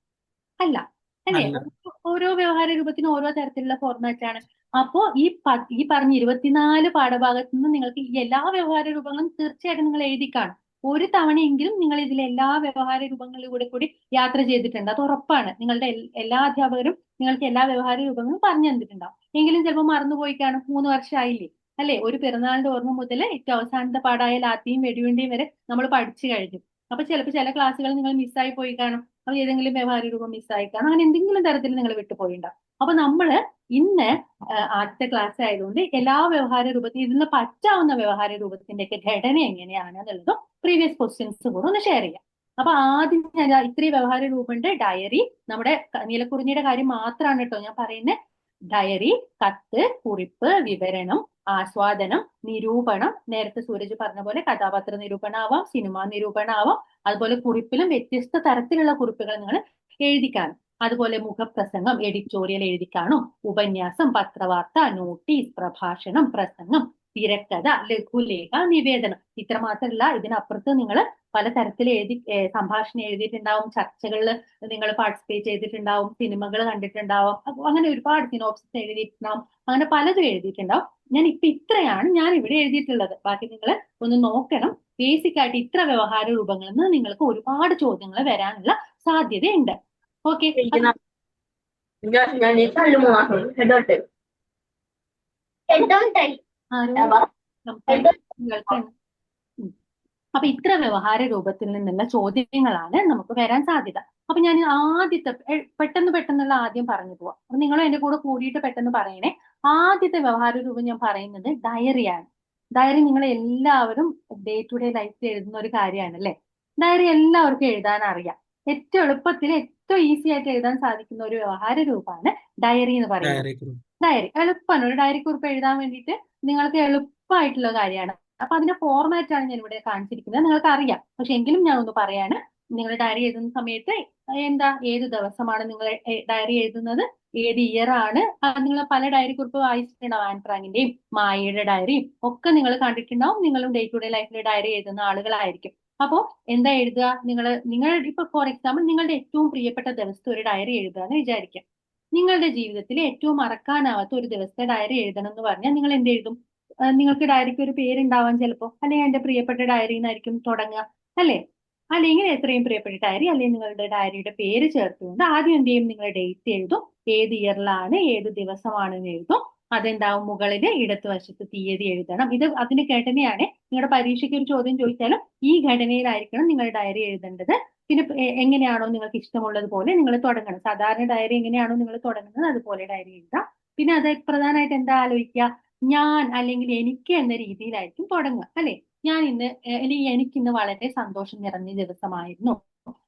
അല്ല, അല്ലേ? ഓരോ വ്യവഹാര രൂപത്തിനും ഓരോ തരത്തിലുള്ള ഫോർമാറ്റ് ആണ്. അപ്പോ ഈ പറഞ്ഞ 24 പാഠഭാഗത്തു നിന്ന് നിങ്ങൾക്ക് ഈ എല്ലാ വ്യവഹാര രൂപങ്ങളും തീർച്ചയായിട്ടും നിങ്ങൾ എഴുതി കാണും. ഒരു തവണയെങ്കിലും നിങ്ങൾ ഇതിലെ എല്ലാ വ്യവഹാര രൂപങ്ങളിലൂടെ കൂടി യാത്ര ചെയ്തിട്ടുണ്ട്. അത് ഉറപ്പാണ്. നിങ്ങളുടെ എല്ലാ അധ്യാപകരും നിങ്ങൾക്ക് എല്ലാ വ്യവഹാര രൂപങ്ങളും പറഞ്ഞു തന്നിട്ടുണ്ടാവും. എങ്കിലും ചിലപ്പോൾ മറന്നുപോയി കാണും. 3 വർഷമായില്ലേ, അല്ലെ? ഒരു പിറന്നാളിന്റെ ഓർമ്മ മുതൽ ഏറ്റവും അവസാനത്തെ പാഠമായ ലാത്തിയും വെടിയുണ്ടിയും വരെ നമ്മൾ പഠിച്ചു കഴിഞ്ഞു. അപ്പൊ ചിലപ്പോൾ ചില ക്ലാസ്സുകൾ നിങ്ങൾ മിസ്സായി പോയി കാണും. അപ്പൊ ഏതെങ്കിലും വ്യവഹാര രൂപം മിസ്സായി കാണും. അങ്ങനെ എന്തെങ്കിലും തരത്തിൽ നിങ്ങൾ വിട്ടുപോയിണ്ടാവും. അപ്പൊ നമ്മള് ഇന്ന് ആദ്യത്തെ ക്ലാസ് ആയതുകൊണ്ട് എല്ലാ വ്യവഹാര രൂപത്തിൽ ഇതിന് പറ്റാവുന്ന വ്യവഹാര രൂപത്തിന്റെ ഒക്കെ ഘടന എങ്ങനെയാണ് എന്നുള്ളതും പ്രീവിയസ് ക്വസ്റ്റ്യൻസ് കൂടെ ഒന്ന് ഷെയർ ചെയ്യാം. അപ്പൊ ആദ്യം ഞാൻ ഇത്രയും വ്യവഹാര രൂപമുണ്ട്. ഡയറി, നമ്മുടെ നീലക്കുറിഞ്ഞിയുടെ കാര്യം മാത്രമാണ് കേട്ടോ ഞാൻ പറയുന്നത്. ഡയറി, കത്ത്, കുറിപ്പ്, വിവരണം, ആസ്വാദനം, നിരൂപണം. നേരത്തെ സൂരജ് പറഞ്ഞ പോലെ കഥാപാത്ര നിരൂപണമാവാം, സിനിമാ നിരൂപണമാവാം. അതുപോലെ കുറിപ്പിലും വ്യത്യസ്ത തരത്തിലുള്ള കുറിപ്പുകൾ നിങ്ങൾ എഴുതിക്കാണും. അതുപോലെ മുഖപ്രസംഗം, എഡിറ്റോറിയൽ എഴുതിക്കാണും. ഉപന്യാസം, പത്രവാർത്ത, നോട്ടീസ്, പ്രഭാഷണം, പ്രസംഗം, തിരക്കഥ, ലഘുലേഖ, നിവേദനം. ഇത്ര മാത്രമല്ല, ഇതിനപ്പുറത്ത് നിങ്ങൾ പലതരത്തിൽ സംഭാഷണം എഴുതിയിട്ടുണ്ടാവും, ചർച്ചകളിൽ നിങ്ങൾ പാർട്ടിസിപ്പേറ്റ് ചെയ്തിട്ടുണ്ടാവും, സിനിമകൾ കണ്ടിട്ടുണ്ടാവും, അങ്ങനെ ഒരുപാട് സിനോപ്സിസ് എഴുതിയിട്ടുണ്ടാവും, അങ്ങനെ പലതും എഴുതിയിട്ടുണ്ടാവും. ഞാൻ ഇത്രയാണ് ഞാൻ ഇവിടെ എഴുതിയിട്ടുള്ളത്. ബാക്കി നിങ്ങൾ ഒന്ന് നോക്കണം. ബേസിക് ആയിട്ട് ഇത്ര വ്യവഹാര രൂപങ്ങളിൽ നിന്ന് നിങ്ങൾക്ക് ഒരുപാട് ചോദ്യങ്ങൾ വരാനുള്ള സാധ്യതയുണ്ട്. ഓക്കെ, അപ്പൊ ഇത്ര വ്യവഹാര രൂപത്തിൽ നിന്നുള്ള ചോദ്യങ്ങളാണ് നമുക്ക് വരാൻ സാധ്യത. അപ്പൊ ഞാൻ ആദ്യത്തെ പെട്ടെന്നുള്ള ആദ്യം പറഞ്ഞു പോവാം. അപ്പൊ നിങ്ങളും എന്റെ കൂടെ കൂടിയിട്ട് പെട്ടെന്ന് പറയണേ. ആദ്യത്തെ വ്യവഹാര രൂപം ഞാൻ പറയുന്നത് ഡയറിയാണ്. ഡയറി നിങ്ങൾ എല്ലാവരും ഡേ ടു ഡേ ലൈഫിൽ എഴുതുന്ന ഒരു കാര്യമാണ്, അല്ലെ? ഡയറി എല്ലാവർക്കും എഴുതാൻ അറിയാം. ഏറ്റവും എളുപ്പത്തിൽ ഏറ്റവും ഈസി ആയിട്ട് എഴുതാൻ സാധിക്കുന്ന ഒരു വ്യവഹാര രൂപമാണ് ഡയറി എന്ന് പറയുന്നത്. ഡയറി എളുപ്പമാണ്. ഒരു ഡയറി കുറിപ്പ് എഴുതാൻ വേണ്ടിയിട്ട് നിങ്ങൾക്ക് എളുപ്പമായിട്ടുള്ള കാര്യമാണ്. അപ്പൊ അതിന്റെ ഫോർമാറ്റ് ആണ് ഞാൻ ഇവിടെ കാണിച്ചിരിക്കുന്നത്. നിങ്ങൾക്ക് അറിയാം, പക്ഷെ എങ്കിലും ഞാൻ ഒന്ന് പറയാണ്. നിങ്ങൾ ഡയറി എഴുതുന്ന സമയത്ത് എന്താ ഏത് ദിവസമാണ് നിങ്ങൾ ഡയറി എഴുതുന്നത്, ഏത് ഇയർ ആണ്. നിങ്ങൾ പല ഡയറി കുറിപ്പ് വായിച്ചിട്ടുണ്ടാവും. ആൻ ഫ്രാങ്കിന്റെയും മായയുടെ ഡയറിയും ഒക്കെ നിങ്ങൾ കണ്ടിട്ടുണ്ടാവും. നിങ്ങളും ഡേ ടു ഡേ ലൈഫിൽ ഡയറി എഴുതുന്ന ആളുകളായിരിക്കും. അപ്പോ എന്താ എഴുതുക? നിങ്ങൾ ഇപ്പൊ ഫോർ എക്സാമ്പിൾ നിങ്ങളുടെ ഏറ്റവും പ്രിയപ്പെട്ട ദിവസത്തെ ഒരു ഡയറി എഴുതുക എന്ന് വിചാരിക്കാം. നിങ്ങളുടെ ജീവിതത്തിൽ ഏറ്റവും മറക്കാനാവാത്ത ഒരു ദിവസത്തെ ഡയറി എഴുതണം എന്ന് പറഞ്ഞാൽ നിങ്ങൾ എന്ത് എഴുതും? നിങ്ങൾക്ക് ഡയറിക്ക് ഒരു പേരുണ്ടാവാൻ ചിലപ്പോ, അല്ലെങ്കിൽ എന്റെ പ്രിയപ്പെട്ട ഡയറി എന്നായിരിക്കും തുടങ്ങുക, അല്ലെ? അല്ലെങ്കിൽ എത്രയും പ്രിയപ്പെട്ട ഡയറി, അല്ലെങ്കിൽ നിങ്ങളുടെ ഡയറിയുടെ പേര് ചേർത്തുകൊണ്ട് ആദ്യം എന്ത് ചെയ്യും? നിങ്ങൾ ഡേറ്റ് എഴുതും, ഏത് ഇയറിലാണ്, ഏത് ദിവസമാണെന്ന് എഴുതും. അതെന്താവും? മുകളിൽ ഇടതുവശത്ത് തീയതി എഴുതണം. ഇത് അതിന്റെ ഘടനയാണ്. നിങ്ങളുടെ പരീക്ഷയ്ക്ക് ഒരു ചോദ്യം ചോദിച്ചാലും ഈ ഘടനയിലായിരിക്കണം നിങ്ങൾ ഡയറി എഴുതേണ്ടത്. പിന്നെ എങ്ങനെയാണോ നിങ്ങൾക്ക് ഇഷ്ടമുള്ളതുപോലെ നിങ്ങൾ തുടങ്ങണം. സാധാരണ ഡയറി എങ്ങനെയാണോ നിങ്ങൾ തുടങ്ങുന്നത് അതുപോലെ ഡയറി എഴുതാം. പിന്നെ അത് പ്രധാനമായിട്ട് എന്താ ആലോചിക്കുക? ഞാൻ അല്ലെങ്കിൽ എനിക്ക് എന്ന രീതിയിലായിരിക്കും തുടങ്ങുക, അല്ലെ? ഞാൻ ഇന്ന് അല്ലെങ്കിൽ എനിക്കിന്ന് വളരെ സന്തോഷം നിറഞ്ഞ ദിവസമായിരുന്നു,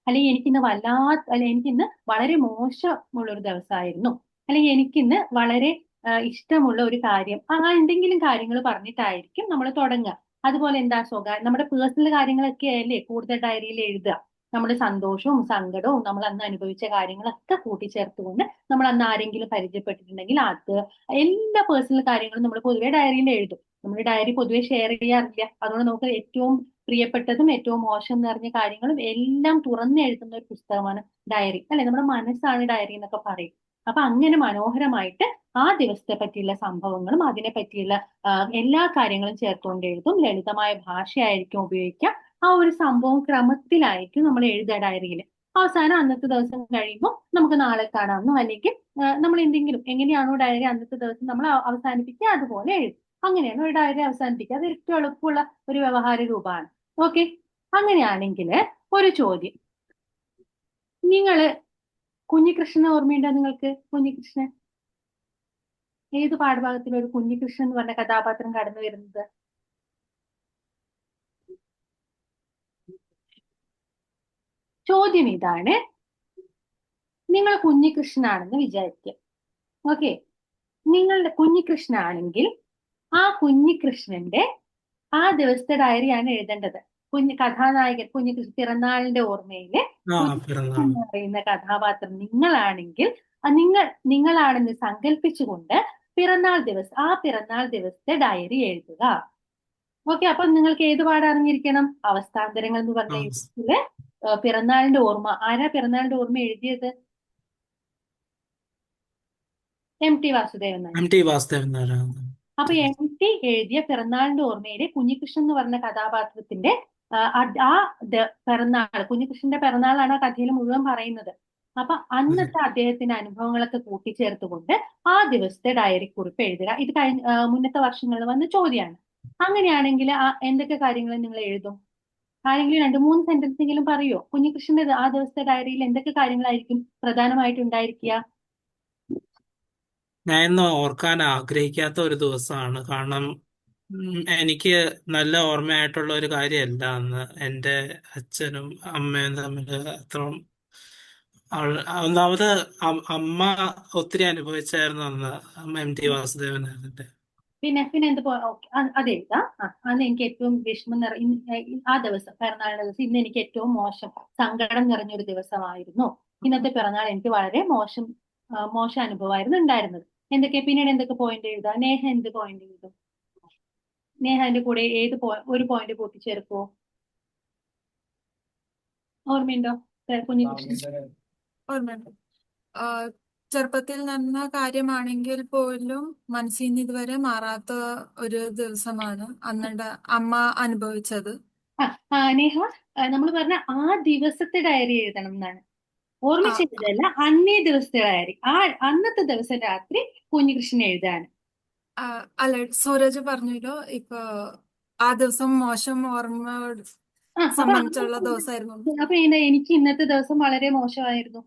അല്ലെങ്കിൽ എനിക്കിന്ന് വളരെ മോശമുള്ള ഒരു ദിവസമായിരുന്നു, അല്ലെങ്കിൽ എനിക്കിന്ന് വളരെ ഇഷ്ടമുള്ള ഒരു കാര്യം, എന്തെങ്കിലും കാര്യങ്ങൾ പറഞ്ഞിട്ടായിരിക്കും നമ്മൾ തുടങ്ങുക. അതുപോലെ എന്താ നമ്മുടെ പേഴ്സണൽ കാര്യങ്ങളൊക്കെ അല്ലേ കൂടുതൽ ഡയറിയിൽ എഴുതുക. നമ്മുടെ സന്തോഷവും സങ്കടവും നമ്മൾ അന്ന് അനുഭവിച്ച കാര്യങ്ങളൊക്കെ കൂട്ടിച്ചേർത്തുകൊണ്ട് നമ്മൾ അന്ന് ആരെങ്കിലും പരിചയപ്പെട്ടിട്ടുണ്ടെങ്കിൽ അത് എല്ലാ പേഴ്സണൽ കാര്യങ്ങളും നമ്മൾ പൊതുവെ ഡയറിയിൽ എഴുതും. നമ്മൾ ഡയറി പൊതുവെ ഷെയർ ചെയ്യാറില്ല. അതുകൊണ്ട് നമുക്ക് ഏറ്റവും പ്രിയപ്പെട്ടതും ഏറ്റവും മോശം നിറഞ്ഞ കാര്യങ്ങളും എല്ലാം തുറന്ന് എഴുതുന്ന ഒരു പുസ്തകമാണ് ഡയറി, അല്ലെ? നമ്മുടെ മനസ്സാണ് ഡയറി എന്നൊക്കെ പറയും. അപ്പൊ അങ്ങനെ മനോഹരമായിട്ട് ആ ദിവസത്തെ പറ്റിയുള്ള സംഭവങ്ങളും അതിനെ പറ്റിയുള്ള എല്ലാ കാര്യങ്ങളും ചേർത്തുകൊണ്ട് എഴുതും. ലളിതമായ ഭാഷയായിരിക്കും ഉപയോഗിക്കുക. ആ ഒരു സംഭവം ക്രമത്തിലായിരിക്കും നമ്മൾ എഴുതുക ഡയറിയിൽ. അവസാനം അന്നത്തെ ദിവസം കഴിയുമ്പോൾ നമുക്ക് നാളെ കാണാമെന്നോ, അല്ലെങ്കിൽ നമ്മൾ എന്തെങ്കിലും എങ്ങനെയാണോ ഡയറി അന്നത്തെ ദിവസം നമ്മൾ അവസാനിപ്പിക്കുക അതുപോലെ എഴുതും. അങ്ങനെയാണ് ഒരു ഡയറി അവസാനിപ്പിക്കുക. അത് ഏറ്റവും എളുപ്പമുള്ള ഒരു വ്യവഹാര രൂപമാണ്. ഓക്കെ, അങ്ങനെയാണെങ്കിൽ ഒരു ചോദ്യം. നിങ്ങള് കുഞ്ഞികൃഷ്ണനെ ഓർമ്മയുണ്ടോ നിങ്ങൾക്ക്? കുഞ്ഞികൃഷ്ണൻ ഏത് പാഠഭാഗത്തിൽ ഒരു കുഞ്ഞികൃഷ്ണൻ എന്ന് പറഞ്ഞ കഥാപാത്രം കടന്നു വരുന്നത്? ചോദ്യം ഇതാണ്. നിങ്ങൾ കുഞ്ഞികൃഷ്ണനാണെന്ന് വിചാരിക്കുക. ഓക്കെ, നിങ്ങളുടെ കുഞ്ഞികൃഷ്ണനാണെങ്കിൽ ആ കുഞ്ഞികൃഷ്ണന്റെ ആ ദിവസത്തെ ഡയറിയാണ് എഴുതേണ്ടത്. കഥാനായകൻ കുഞ്ഞികൃഷ്ണൻ പിറന്നാളിന്റെ ഓർമ്മയില് കുഞ്ഞികൃഷ്ണൻ എന്ന് പറയുന്ന കഥാപാത്രം നിങ്ങളാണെങ്കിൽ നിങ്ങളാണെന്ന് സങ്കല്പിച്ചുകൊണ്ട് പിറന്നാൾ ദിവസത്തെ ഡയറി എഴുതുക. ഓക്കെ, അപ്പൊ നിങ്ങൾക്ക് ഏത് പാഠം അറിഞ്ഞിരിക്കണം? അവസ്ഥാന്തരങ്ങൾ എന്ന് പറഞ്ഞ യൂണിറ്റില് പിറന്നാളിന്റെ ഓർമ്മ. ആരാ പിറന്നാളിന്റെ ഓർമ്മ എഴുതിയത്? MT വാസുദേവൻ നായർ. അപ്പൊ MT എഴുതിയ പിറന്നാളിന്റെ ഓർമ്മയിലെ കുഞ്ഞികൃഷ്ണൻ എന്ന് പറഞ്ഞ കഥാപാത്രത്തിന്റെ പിറന്നാൾ, കുഞ്ഞികൃഷ്ണന്റെ പിറന്നാളാണ് ആ കഥയിൽ മുഴുവൻ പറയുന്നത്. അപ്പൊ അന്നത്തെ അദ്ദേഹത്തിന്റെ അനുഭവങ്ങളൊക്കെ കൂട്ടിച്ചേർത്തുകൊണ്ട് ആ ദിവസത്തെ ഡയറി കുറിപ്പ് എഴുതുക. ഇത് മുന്നത്തെ വർഷങ്ങളിൽ വന്ന ചോദ്യമാണ്. അങ്ങനെയാണെങ്കിൽ എന്തൊക്കെ കാര്യങ്ങൾ നിങ്ങൾ എഴുതും? ആരെങ്കിലും 2-3 സെന്റൻസ് എങ്കിലും പറയോ? കുഞ്ഞികൃഷ്ണന്റെ ആ ദിവസത്തെ ഡയറിയിൽ എന്തൊക്കെ കാര്യങ്ങളായിരിക്കും പ്രധാനമായിട്ട് ഉണ്ടായിരിക്കുക? ഞാൻ ഇന്ന് ഓർക്കാൻ ആഗ്രഹിക്കാത്ത ഒരു ദിവസമാണ്. കാരണം എനിക്ക് നല്ല ഓർമ്മയായിട്ടുള്ള ഒരു കാര്യമല്ല അന്ന് എൻ്റെ അച്ഛനും അമ്മയും തമ്മിൽ അത്രയും. ഒന്നാമത് അമ്മ ഒത്തിരി അനുഭവിച്ചായിരുന്നു അന്ന്. MT വാസുദേവൻ നായരുടെ. പിന്നെ എന്ത് അതെഴുതാം. അന്ന് എനിക്ക് ഏറ്റവും വിഷമം ആ ദിവസം, പിറന്നാളിന്റെ ദിവസം, ഇന്ന് എനിക്ക് ഏറ്റവും മോശം സങ്കടം നിറഞ്ഞൊരു ദിവസമായിരുന്നു. ഇന്നത്തെ പിറന്നാൾ എനിക്ക് വളരെ മോശം അനുഭവമായിരുന്നു ഉണ്ടായിരുന്നത്. പിന്നീട് എന്തൊക്കെ പോയിന്റ് എഴുതാം? നേഹ എന്ത് പോയിന്റ് എഴുതും? നേഹ അതിന്റെ കൂടെ ഒരു പോയിന്റ് കൂട്ടിച്ചേർക്കുവോ? ഓർമ്മയുണ്ടോ കുഞ്ഞികൃഷ്ണൻ? ഓർമ്മയുണ്ട്. ചെറുപ്പത്തിൽ നടന്ന കാര്യമാണെങ്കിൽ പോലും മനസ്സിൽ നിന്ന് ഇതുവരെ മാറാത്ത ഒരു ദിവസമാണ് അന്ന് അമ്മ അനുഭവിച്ചത്. നേഹ, നമ്മൾ പറഞ്ഞ ആ ദിവസത്തെ ഡയറി എഴുതണം എന്നാണ്. ഓർമ്മിച്ചതല്ല, അന്നേ ദിവസത്തെ ഡയറി. അന്നത്തെ ദിവസം രാത്രി കുഞ്ഞികൃഷ്ണൻ എഴുതാണ്. അല്ല, സൂരജ് പറഞ്ഞല്ലോ ഇപ്പൊ ആ ദിവസം മോശം ഓർമ്മ സംബന്ധിച്ചുള്ള ദിവസമായിരുന്നു. അപ്പൊ എനിക്ക് ഇന്നത്തെ ദിവസം വളരെ മോശമായിരുന്നു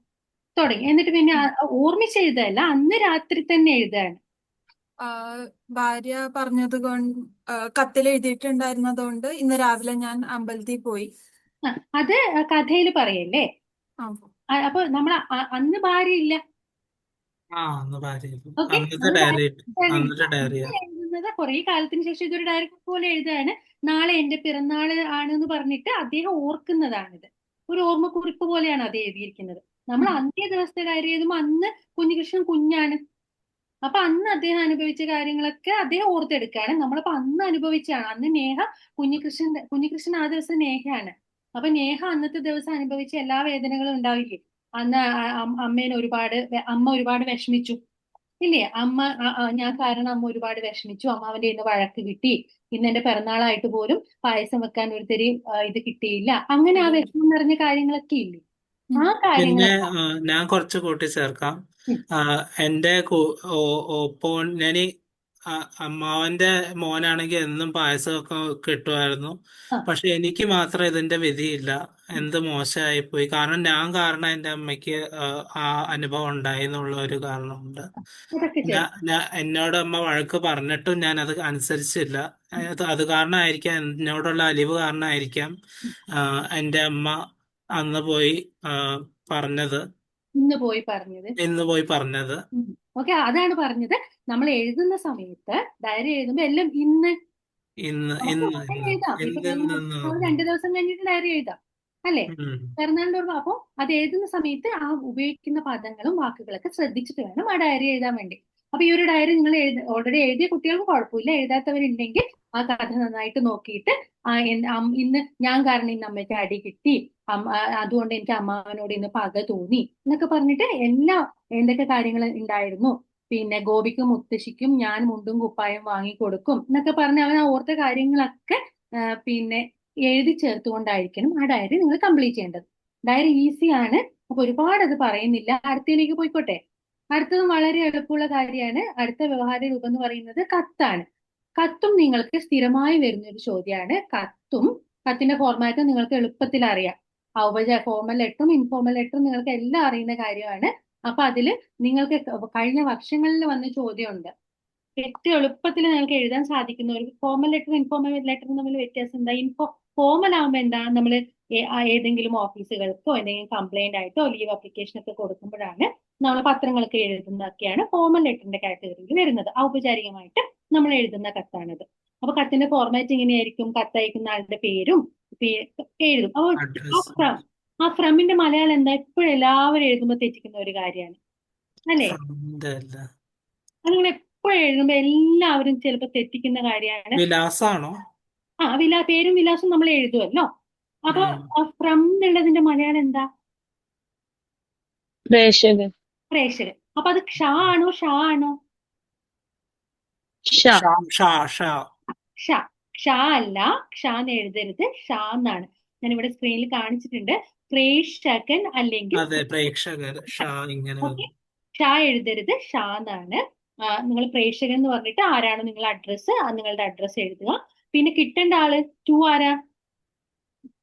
തുടങ്ങി. എന്നിട്ട് പിന്നെ ഓർമ്മിച്ചെഴുതല്ല, അന്ന് രാത്രി തന്നെ എഴുതാണ്. ഭാര്യ പറഞ്ഞത് കൊണ്ട് കത്തിൽ എഴുതിയിട്ടുണ്ടായിരുന്നതുകൊണ്ട് ഇന്ന് രാവിലെ ഞാൻ അമ്പലത്തിൽ പോയി. അത് കഥയിൽ പറയല്ലേ? അപ്പൊ നമ്മൾ അന്ന് ഭാര്യ ഇല്ല. എഴുതുന്നത് കുറെ കാലത്തിന് ശേഷം ഇതൊരു ഡയറി പോലെ എഴുതാണ്. നാളെ എന്റെ പിറന്നാള് ആണെന്ന് പറഞ്ഞിട്ട് അദ്ദേഹം ഓർക്കുന്നതാണിത്. ഒരു ഓർമ്മക്കുറിപ്പ് പോലെയാണ് അത് എഴുതിയിരിക്കുന്നത്. നമ്മൾ അന്നേ ദിവസത്തെ കാര്യം എഴുതുമ്പോൾ അന്ന് കുഞ്ഞികൃഷ്ണൻ കുഞ്ഞാണ്. അപ്പൊ അന്ന് അദ്ദേഹം അനുഭവിച്ച കാര്യങ്ങളൊക്കെ അദ്ദേഹം ഓർത്തെടുക്കുകയാണ്. നമ്മളപ്പോ അന്ന് അനുഭവിച്ചാണ്. അന്ന് നേഹ കുഞ്ഞികൃഷ്ണൻ ആ ദിവസം നേഹയാണ്. അപ്പൊ നേഹ അന്നത്തെ ദിവസം അനുഭവിച്ച എല്ലാ വേദനകളും ഉണ്ടാവില്ലേ? അന്ന് അമ്മ ഒരുപാട് വിഷമിച്ചു ഇല്ലേ? ഞാൻ കാരണം അമ്മ ഒരുപാട് വിഷമിച്ചു. അമ്മാവന്റെ ഇന്ന് വഴക്ക് കിട്ടി. ഇന്ന് എന്റെ പിറന്നാളായിട്ട് പോലും പായസം വെക്കാൻ ഒരു തരി ഇത് കിട്ടിയില്ല. അങ്ങനെ ആ വിഷമം നിറഞ്ഞ കാര്യങ്ങളൊക്കെ ഇല്ലേ? ആ പിന്നെ കാര്യങ്ങളൊക്കെ. ഞാൻ കുറച്ച് കൂട്ടിച്ചേർക്കാം. ഉം. എന്റെ ഞാനീ അമ്മാവന്റെ മോനാണെങ്കിൽ എന്നും പായസമൊക്കെ കിട്ടുമായിരുന്നു. ആ, പക്ഷെ എനിക്ക് മാത്രം ഇതിന്റെ വിധിയില്ല. എന്ത് മോശമായി പോയി. കാരണം ഞാൻ കാരണം എന്റെ അമ്മയ്ക്ക് ആ അനുഭവം ഉണ്ടായി എന്നുള്ള ഒരു കാരണമുണ്ട്. അതൊക്കെ ചേർത്ത്. എന്നോട് അമ്മ വഴക്ക് പറഞ്ഞിട്ടും ഞാൻ അത് അനുസരിച്ചില്ല. അത് കാരണമായിരിക്കാം, എന്നോടുള്ള അലിവ് കാരണമായിരിക്കാം എന്റെ അമ്മ അന്ന് പോയി പറഞ്ഞത് ഇന്ന് പോയി പറഞ്ഞത്. ഓക്കെ, അതാണ് പറഞ്ഞത്. നമ്മൾ എഴുതുന്ന സമയത്ത് ഡയറി എഴുതുമ്പോ എല്ലാം ഇന്ന് ഇന്ന് എഴുതാം. ഇപ്പൊ നമ്മൾ 2 ദിവസം കഴിഞ്ഞിട്ട് ഡയറി എഴുതാം അല്ലേ? പിറന്നാളിന്റെ ഓർമ്മ. അപ്പൊ അത് എഴുതുന്ന സമയത്ത് ആ ഉപയോഗിക്കുന്ന പദങ്ങളും വാക്കുകളൊക്കെ ശ്രദ്ധിച്ചിട്ട് വേണം ആ ഡയറി എഴുതാൻ വേണ്ടി. അപ്പൊ ഈ ഒരു ഡയറി നിങ്ങൾ ഓൾറെഡി എഴുതിയ കുട്ടികൾക്ക് കുഴപ്പമില്ല. എഴുതാത്തവരുണ്ടെങ്കിൽ ആ കഥ നന്നായിട്ട് നോക്കിയിട്ട് ഇന്ന് ഞാൻ കാരണം ഇന്ന് അമ്മയ്ക്ക് അടി കിട്ടി, അതുകൊണ്ട് എനിക്ക് അമ്മാവനോട് ഇന്ന് പക തോന്നി എന്നൊക്കെ പറഞ്ഞിട്ട് എന്തൊക്കെ കാര്യങ്ങൾ ഉണ്ടായിരുന്നു, പിന്നെ ഗോപിക്കും മുത്തശ്ശിക്കും ഞാൻ മുണ്ടും കുപ്പായം വാങ്ങിക്കൊടുക്കും എന്നൊക്കെ പറഞ്ഞ് അവൻ ഓർത്ത കാര്യങ്ങളൊക്കെ പിന്നെ എഴുതി ചേർത്തുകൊണ്ടായിരിക്കണം ആ ഡയറി നിങ്ങൾ കംപ്ലീറ്റ് ചെയ്യേണ്ടത്. ഡയറി ഈസിയാണ്. അപ്പൊ ഒരുപാട് അത് പറയുന്നില്ല. അടുത്തതിലേക്ക് പോയിക്കോട്ടെ. അടുത്തതും വളരെ എളുപ്പമുള്ള കാര്യമാണ്. അടുത്ത വ്യവഹാര രൂപം എന്ന് പറയുന്നത് കത്താണ്. കത്തും നിങ്ങൾക്ക് സ്ഥിരമായി വരുന്ന ഒരു ചോദ്യമാണ്. കത്തിന്റെ ഫോർമാറ്റ് നിങ്ങൾക്ക് എളുപ്പത്തിൽ അറിയാം. ഫോർമൽ ലെറ്ററും ഇൻഫോർമൽ ലെറ്ററും നിങ്ങൾക്ക് എല്ലാം അറിയുന്ന കാര്യമാണ്. അപ്പൊ അതില് നിങ്ങൾക്ക് കഴിഞ്ഞ വർഷങ്ങളിൽ വന്ന ചോദ്യമുണ്ട്. ഏറ്റവും എളുപ്പത്തിൽ നിങ്ങൾക്ക് എഴുതാൻ സാധിക്കുന്ന ഒരു ഫോർമൽ ലെറ്ററും ഇൻഫോർമൽ ലെറ്ററും തമ്മിൽ വ്യത്യാസം എന്താ? ഫോർമൽ ആകുമ്പോൾ എന്താ, നമ്മൾ ഏതെങ്കിലും ഓഫീസുകൾക്കോ എന്തെങ്കിലും കംപ്ലൈന്റ് ആയിട്ടോ ലീവ് അപ്ലിക്കേഷൻ ഒക്കെ കൊടുക്കുമ്പോഴാണ് നമ്മൾ പത്രങ്ങളൊക്കെ എഴുതുന്നതൊക്കെയാണ് ഫോർമൽ ലെറ്ററിന്റെ കാറ്റഗറിയിൽ വരുന്നത്. ഔപചാരികമായിട്ട് നമ്മൾ എഴുതുന്ന കത്താണിത്. അപ്പൊ കത്തിന്റെ ഫോർമാറ്റ് എങ്ങനെയായിരിക്കും? കത്തയക്കുന്ന ആളുടെ പേരും എഴുതും. അപ്പൊ ആ ഫ്രമിന്റെ മലയാളം എന്താ? എപ്പോഴും എല്ലാവരും എഴുതുമ്പോൾ തെറ്റിക്കുന്ന ഒരു കാര്യമാണ് അല്ലേ? അതിങ്ങനെ എപ്പോഴും എഴുതുമ്പോ എല്ലാവരും ചിലപ്പോ തെറ്റിക്കുന്ന കാര്യമാണ്. വിലാസാണോ? പേരും വിലാസം നമ്മൾ എഴുതുമല്ലോ. അപ്പൊ ഫ്രം എന്നുള്ളതിന്റെ മലയാളം എന്താ? പ്രേക്ഷകൻ. അപ്പൊ അത് ക്ഷ ആണോ ഷ ആണോ? ക്ഷ അല്ല. ക്ഷ എന്ന് എഴുതരുത്, ഷ എന്നാണ്. ഞാൻ ഇവിടെ സ്ക്രീനിൽ കാണിച്ചിട്ടുണ്ട്. പ്രേക്ഷകൻ അല്ലെങ്കിൽ ക്ഷ എഴുതരുത്, ഷ എന്നാണ്. നിങ്ങൾ പ്രേക്ഷകൻ എന്ന് പറഞ്ഞിട്ട് ആരാണോ നിങ്ങളുടെ അഡ്രസ്സ്, നിങ്ങളുടെ അഡ്രസ്സ് എഴുതുക. പിന്നെ കിട്ടേണ്ട ആള് ആരാ?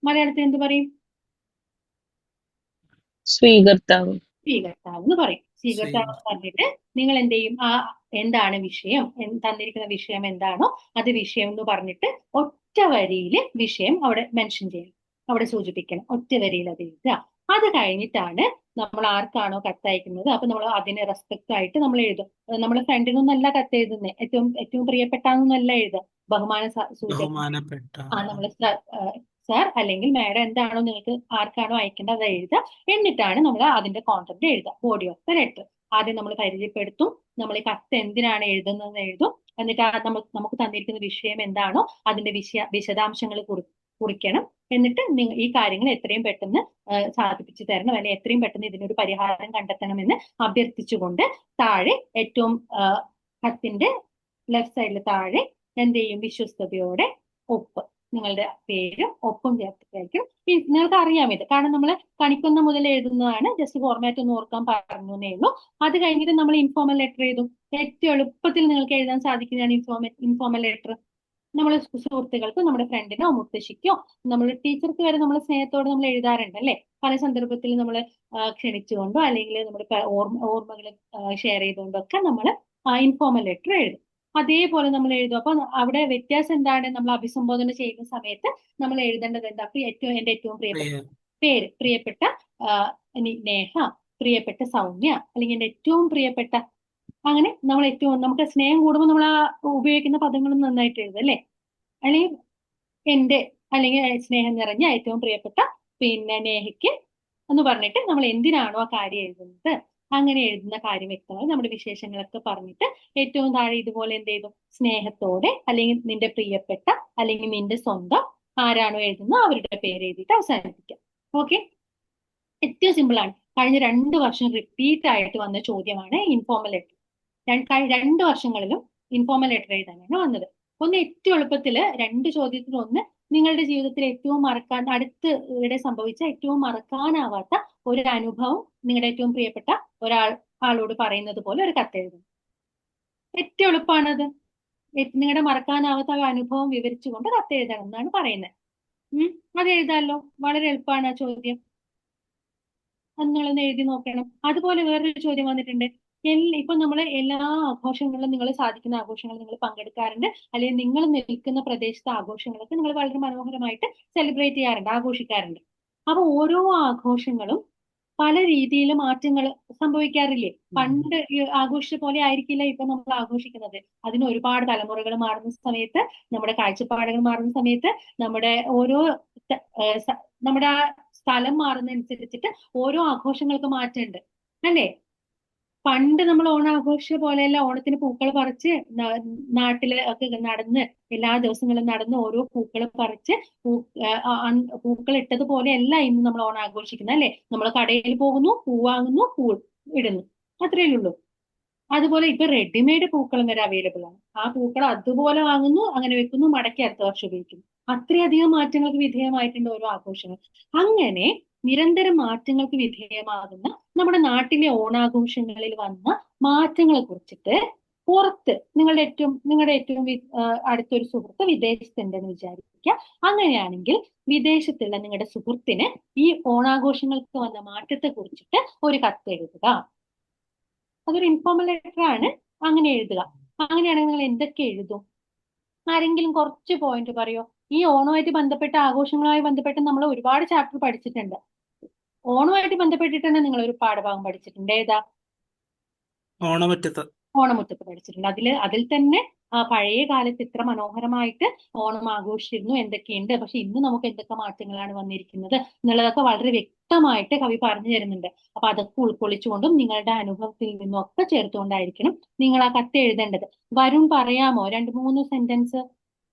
മലയാളത്തിൽ എന്ത് പറയും? സ്വീകർത്താവ് എന്ന് പറയും. സ്വീകർത്താവ് എന്ന് പറഞ്ഞിട്ട് നിങ്ങൾ എന്ത് ചെയ്യും? എന്താണ് വിഷയം, തന്നിരിക്കുന്ന വിഷയം എന്താണോ അത് വിഷയം എന്ന് പറഞ്ഞിട്ട് ഒറ്റ വരിയിൽ വിഷയം അവിടെ മെൻഷൻ ചെയ്യണം, അവിടെ സൂചിപ്പിക്കണം. ഒറ്റ വരിയിൽ അത് എഴുതുക. അത് കഴിഞ്ഞിട്ടാണ് നമ്മൾ ആർക്കാണോ കത്തയക്കുന്നത് അപ്പൊ നമ്മൾ അതിന് റെസ്പെക്ട് ആയിട്ട് നമ്മൾ എഴുതും. നമ്മളെ ഫ്രണ്ടിനൊന്നല്ല കത്ത് എഴുതുന്നത്, ഏറ്റവും പ്രിയപ്പെട്ടാന്നല്ല എഴുതുക. ബഹുമാനപ്പെട്ട നമ്മൾ സാർ അല്ലെങ്കിൽ മാഡം എന്താണോ നിങ്ങൾക്ക് ആർക്കാണോ അയക്കേണ്ടത് അത് എഴുതുക. എന്നിട്ടാണ് നമ്മൾ അതിന്റെ കോണ്ടന്റ് എഴുതുക. ബോഡി ഓഫ് ദ ലെറ്റർ ആദ്യം നമ്മൾ പരിചയപ്പെടുത്തും. നമ്മൾ ഈ കത്ത് എന്തിനാണ് എഴുതുന്നത് എഴുതും. എന്നിട്ട് നമുക്ക് തന്നിരിക്കുന്ന വിഷയം എന്താണോ അതിന്റെ വിശദാംശങ്ങൾ കുറിക്കണം. എന്നിട്ട് ഈ കാര്യങ്ങൾ എത്രയും പെട്ടെന്ന് സാധിപ്പിച്ചു തരണം, അല്ലെങ്കിൽ എത്രയും പെട്ടെന്ന് ഇതിനൊരു പരിഹാരം കണ്ടെത്തണമെന്ന് അഭ്യർത്ഥിച്ചുകൊണ്ട് താഴെ ഏറ്റവും കത്തിന്റെ ലെഫ്റ്റ് സൈഡിൽ താഴെ എന്ത് ചെയ്യും? വിശ്വസ്തയോടെ ഒപ്പ്, നിങ്ങളുടെ പേരും ഒപ്പും ചേർത്തിട്ടായിരിക്കും. നിങ്ങൾക്ക് അറിയാം ഇത്, കാരണം നമ്മൾ കണിക്കൊന്ന മുതൽ എഴുതുന്നതാണ്. ജസ്റ്റ് ഫോർമാറ്റ് ഒന്ന് ഓർക്കാൻ പറഞ്ഞു എന്നേ ഉള്ളൂ. അത് കഴിഞ്ഞിട്ട് നമ്മൾ ഇൻഫോർമൽ ലെറ്റർ എഴുതും. ഏറ്റവും എളുപ്പത്തിൽ നിങ്ങൾക്ക് എഴുതാൻ സാധിക്കുന്നതാണ് ഇൻഫോർമൽ ലെറ്റർ. നമ്മളെ സുഹൃത്തുക്കൾക്കോ നമ്മുടെ ഫ്രണ്ടിനോ മുത്തശ്ശിക്കോ നമ്മുടെ ടീച്ചർക്ക് വരെ നമ്മൾ സ്നേഹത്തോടെ നമ്മൾ എഴുതാറുണ്ട് അല്ലെ? പല സന്ദർഭത്തിൽ നമ്മൾ ക്ഷണിച്ചുകൊണ്ടോ അല്ലെങ്കിൽ നമ്മുടെ ഓർമ്മകൾ ഷെയർ ചെയ്തുകൊണ്ടോ ഒക്കെ നമ്മൾ ഇൻഫോർമൽ ലെറ്റർ എഴുതും. അതേപോലെ നമ്മൾ എഴുതും. അപ്പൊ അവിടെ വ്യത്യാസം എന്താണ്? നമ്മൾ അഭിസംബോധന ചെയ്യുന്ന സമയത്ത് നമ്മൾ എഴുതേണ്ടത് എന്താ? എന്റെ ഏറ്റവും പ്രിയപ്പെട്ട പേര്, പ്രിയപ്പെട്ട നേഹ, പ്രിയപ്പെട്ട സൗമ്യ, അല്ലെങ്കിൽ എന്റെ ഏറ്റവും പ്രിയപ്പെട്ട, അങ്ങനെ നമ്മൾ നമുക്ക് സ്നേഹം കൂടുമ്പോൾ നമ്മൾ ആ ഉപയോഗിക്കുന്ന പദങ്ങളും നന്നായിട്ട് എഴുതും അല്ലെ? അല്ലെങ്കിൽ എന്റെ, അല്ലെങ്കിൽ സ്നേഹം നിറഞ്ഞ ഏറ്റവും പ്രിയപ്പെട്ട പിന്നെ നേഹയ്ക്ക് എന്ന് പറഞ്ഞിട്ട് നമ്മൾ എന്തിനാണോ ആ കാര്യം എഴുതുന്നത് അങ്ങനെ എഴുതുന്ന കാര്യം വ്യക്തമായി നമ്മുടെ വിശേഷങ്ങളൊക്കെ പറഞ്ഞിട്ട് ഏറ്റവും താഴെ ഇതുപോലെ എന്ത് ചെയ്തു, സ്നേഹത്തോടെ അല്ലെങ്കിൽ നിന്റെ പ്രിയപ്പെട്ട അല്ലെങ്കിൽ നിന്റെ സ്വന്തം ആരാണോ എഴുതുന്നത് അവരുടെ പേര് എഴുതിയിട്ട് അവസാനിപ്പിക്കാം. ഓക്കെ, ഏറ്റവും സിമ്പിൾ ആണ്. കഴിഞ്ഞ 2 വർഷം റിപ്പീറ്റ് ആയിട്ട് വന്ന ചോദ്യമാണ് ഇൻഫോർമൽ ലെറ്റർ. 2 വർഷങ്ങളിലും ഇൻഫോർമൽ ലെറ്റർ എഴുതാനാണ് വന്നത്. ഒന്ന് ഏറ്റവും എളുപ്പത്തില് 2 ചോദ്യത്തിൽ ഒന്ന് നിങ്ങളുടെ ജീവിതത്തിൽ ഏറ്റവും അടുത്ത് ഇവിടെ സംഭവിച്ച ഏറ്റവും മറക്കാനാവാത്ത ഒരു അനുഭവം നിങ്ങളുടെ ഏറ്റവും പ്രിയപ്പെട്ട ആളോട് പറയുന്നത് പോലെ ഒരു കത്തെഴുതും. ഏറ്റവും എളുപ്പമാണത്. നിങ്ങളുടെ മറക്കാനാവാത്ത ആ അനുഭവം വിവരിച്ചുകൊണ്ട് കത്തെഴുതണം എന്നാണ് പറയുന്നത്. അത് എഴുതാമല്ലോ, വളരെ എളുപ്പമാണ് ആ ചോദ്യം. അത് നിങ്ങളൊന്ന് എഴുതി നോക്കണം. അതുപോലെ വേറൊരു ചോദ്യം വന്നിട്ടുണ്ട്. ഇപ്പൊ നമ്മൾ എല്ലാ ആഘോഷങ്ങളിലും നിങ്ങൾ സാധിക്കുന്ന ആഘോഷങ്ങൾ നിങ്ങൾ പങ്കെടുക്കാറുണ്ട്, അല്ലെങ്കിൽ നിങ്ങൾ നിൽക്കുന്ന പ്രദേശത്തെ ആഘോഷങ്ങളൊക്കെ നിങ്ങൾ വളരെ മനോഹരമായിട്ട് സെലിബ്രേറ്റ് ചെയ്യാറുണ്ട്, ആഘോഷിക്കാറുണ്ട്. അപ്പൊ ഓരോ ആഘോഷങ്ങളും പല രീതിയിൽ മാറ്റങ്ങൾ സംഭവിക്കാറില്ലേ? പണ്ട് ആഘോഷിച്ച പോലെ ആയിരിക്കില്ല ഇപ്പൊ നമ്മൾ ആഘോഷിക്കുന്നത്. അതിന് ഒരുപാട് തലമുറകൾ മാറുന്ന സമയത്ത്, നമ്മുടെ കാഴ്ചപ്പാടുകൾ മാറുന്ന സമയത്ത്, നമ്മുടെ ഓരോ നമ്മുടെ ആ സ്ഥലം മാറുന്നതനുസരിച്ചിട്ട് ഓരോ ആഘോഷങ്ങൾക്ക് മാറ്റമുണ്ട് അല്ലേ? പണ്ട് നമ്മൾ ഓണം ആഘോഷിച്ച പോലെയല്ല ഓണത്തിന് പൂക്കൾ പറിച്ച് നാട്ടില് ഒക്കെ നടന്ന് എല്ലാ ദിവസങ്ങളും നടന്ന് ഓരോ പൂക്കൾ പറിച്ച് പൂക്കൾ ഇട്ടതുപോലെയല്ല ഇന്ന് നമ്മൾ ഓണം ആഘോഷിക്കുന്നത് അല്ലേ? നമ്മൾ കടയിൽ പോകുന്നു, പൂ വാങ്ങുന്നു, പൂ ഇടുന്നു, അത്രയേ ഉള്ളൂ. അതുപോലെ ഇപ്പൊ റെഡിമെയ്ഡ് പൂക്കളും വരെ അവൈലബിൾ ആണ്. ആ പൂക്കൾ അതുപോലെ വാങ്ങുന്നു, അങ്ങനെ വെക്കുന്നു, മടക്കി അടുത്ത വർഷം ഉപയോഗിക്കുന്നു. അത്രയധികം മാറ്റങ്ങൾക്ക് വിധേയമായിട്ടുണ്ട് ഓരോ ആഘോഷങ്ങൾ. അങ്ങനെ നിരന്തരം മാറ്റങ്ങൾക്ക് വിധേയമാകുന്ന നമ്മുടെ നാട്ടിലെ ഓണാഘോഷങ്ങളിൽ വന്ന മാറ്റങ്ങളെ കുറിച്ചിട്ട് പുറത്ത് നിങ്ങളുടെ ഏറ്റവും അടുത്തൊരു സുഹൃത്ത് വിദേശത്തുണ്ടെന്ന് വിചാരിക്കുക. അങ്ങനെയാണെങ്കിൽ വിദേശത്തുള്ള നിങ്ങളുടെ സുഹൃത്തിന് ഈ ഓണാഘോഷങ്ങൾക്ക് വന്ന മാറ്റത്തെ കുറിച്ചിട്ട് ഒരു കത്ത് എഴുതുക. അതൊരു ഇൻഫോർമൽ ലെറ്റർ ആണ്, അങ്ങനെ എഴുതുക. അങ്ങനെയാണെങ്കിൽ നിങ്ങൾ എന്തൊക്കെ എഴുതും? ആരെങ്കിലും കുറച്ച് പോയിന്റ് പറയോ? ഈ ഓണവുമായിട്ട് ബന്ധപ്പെട്ട ആഘോഷങ്ങളുമായി ബന്ധപ്പെട്ട് നമ്മൾ ഒരുപാട് ചാപ്റ്റർ പഠിച്ചിട്ടുണ്ട്. ഓണവുമായിട്ട് ബന്ധപ്പെട്ടിട്ട് തന്നെ നിങ്ങൾ ഒരു പാഠഭാഗം പഠിച്ചിട്ടുണ്ട്. ഏതാ? ഓണമുറ്റത്ത് പഠിച്ചിട്ടുണ്ട്. അതിൽ തന്നെ പഴയ കാലത്ത് ഇത്ര മനോഹരമായിട്ട് ഓണം ആഘോഷിച്ചിരുന്നു, എന്തൊക്കെയുണ്ട്, പക്ഷെ ഇന്ന് നമുക്ക് എന്തൊക്കെ മാറ്റങ്ങളാണ് വന്നിരിക്കുന്നത് എന്നുള്ളതൊക്കെ വളരെ വ്യക്തമായിട്ട് കവി പറഞ്ഞു തരുന്നുണ്ട്. അപ്പൊ അതൊക്കെ ഉൾക്കൊള്ളിച്ചുകൊണ്ടും നിങ്ങളുടെ അനുഭവത്തിൽ നിന്നും ഒക്കെ ചേർത്തുകൊണ്ടായിരിക്കണം നിങ്ങൾ ആ കത്ത് എഴുതേണ്ടത്. വരുൺ പറയാമോ 2-3 സെന്റൻസ്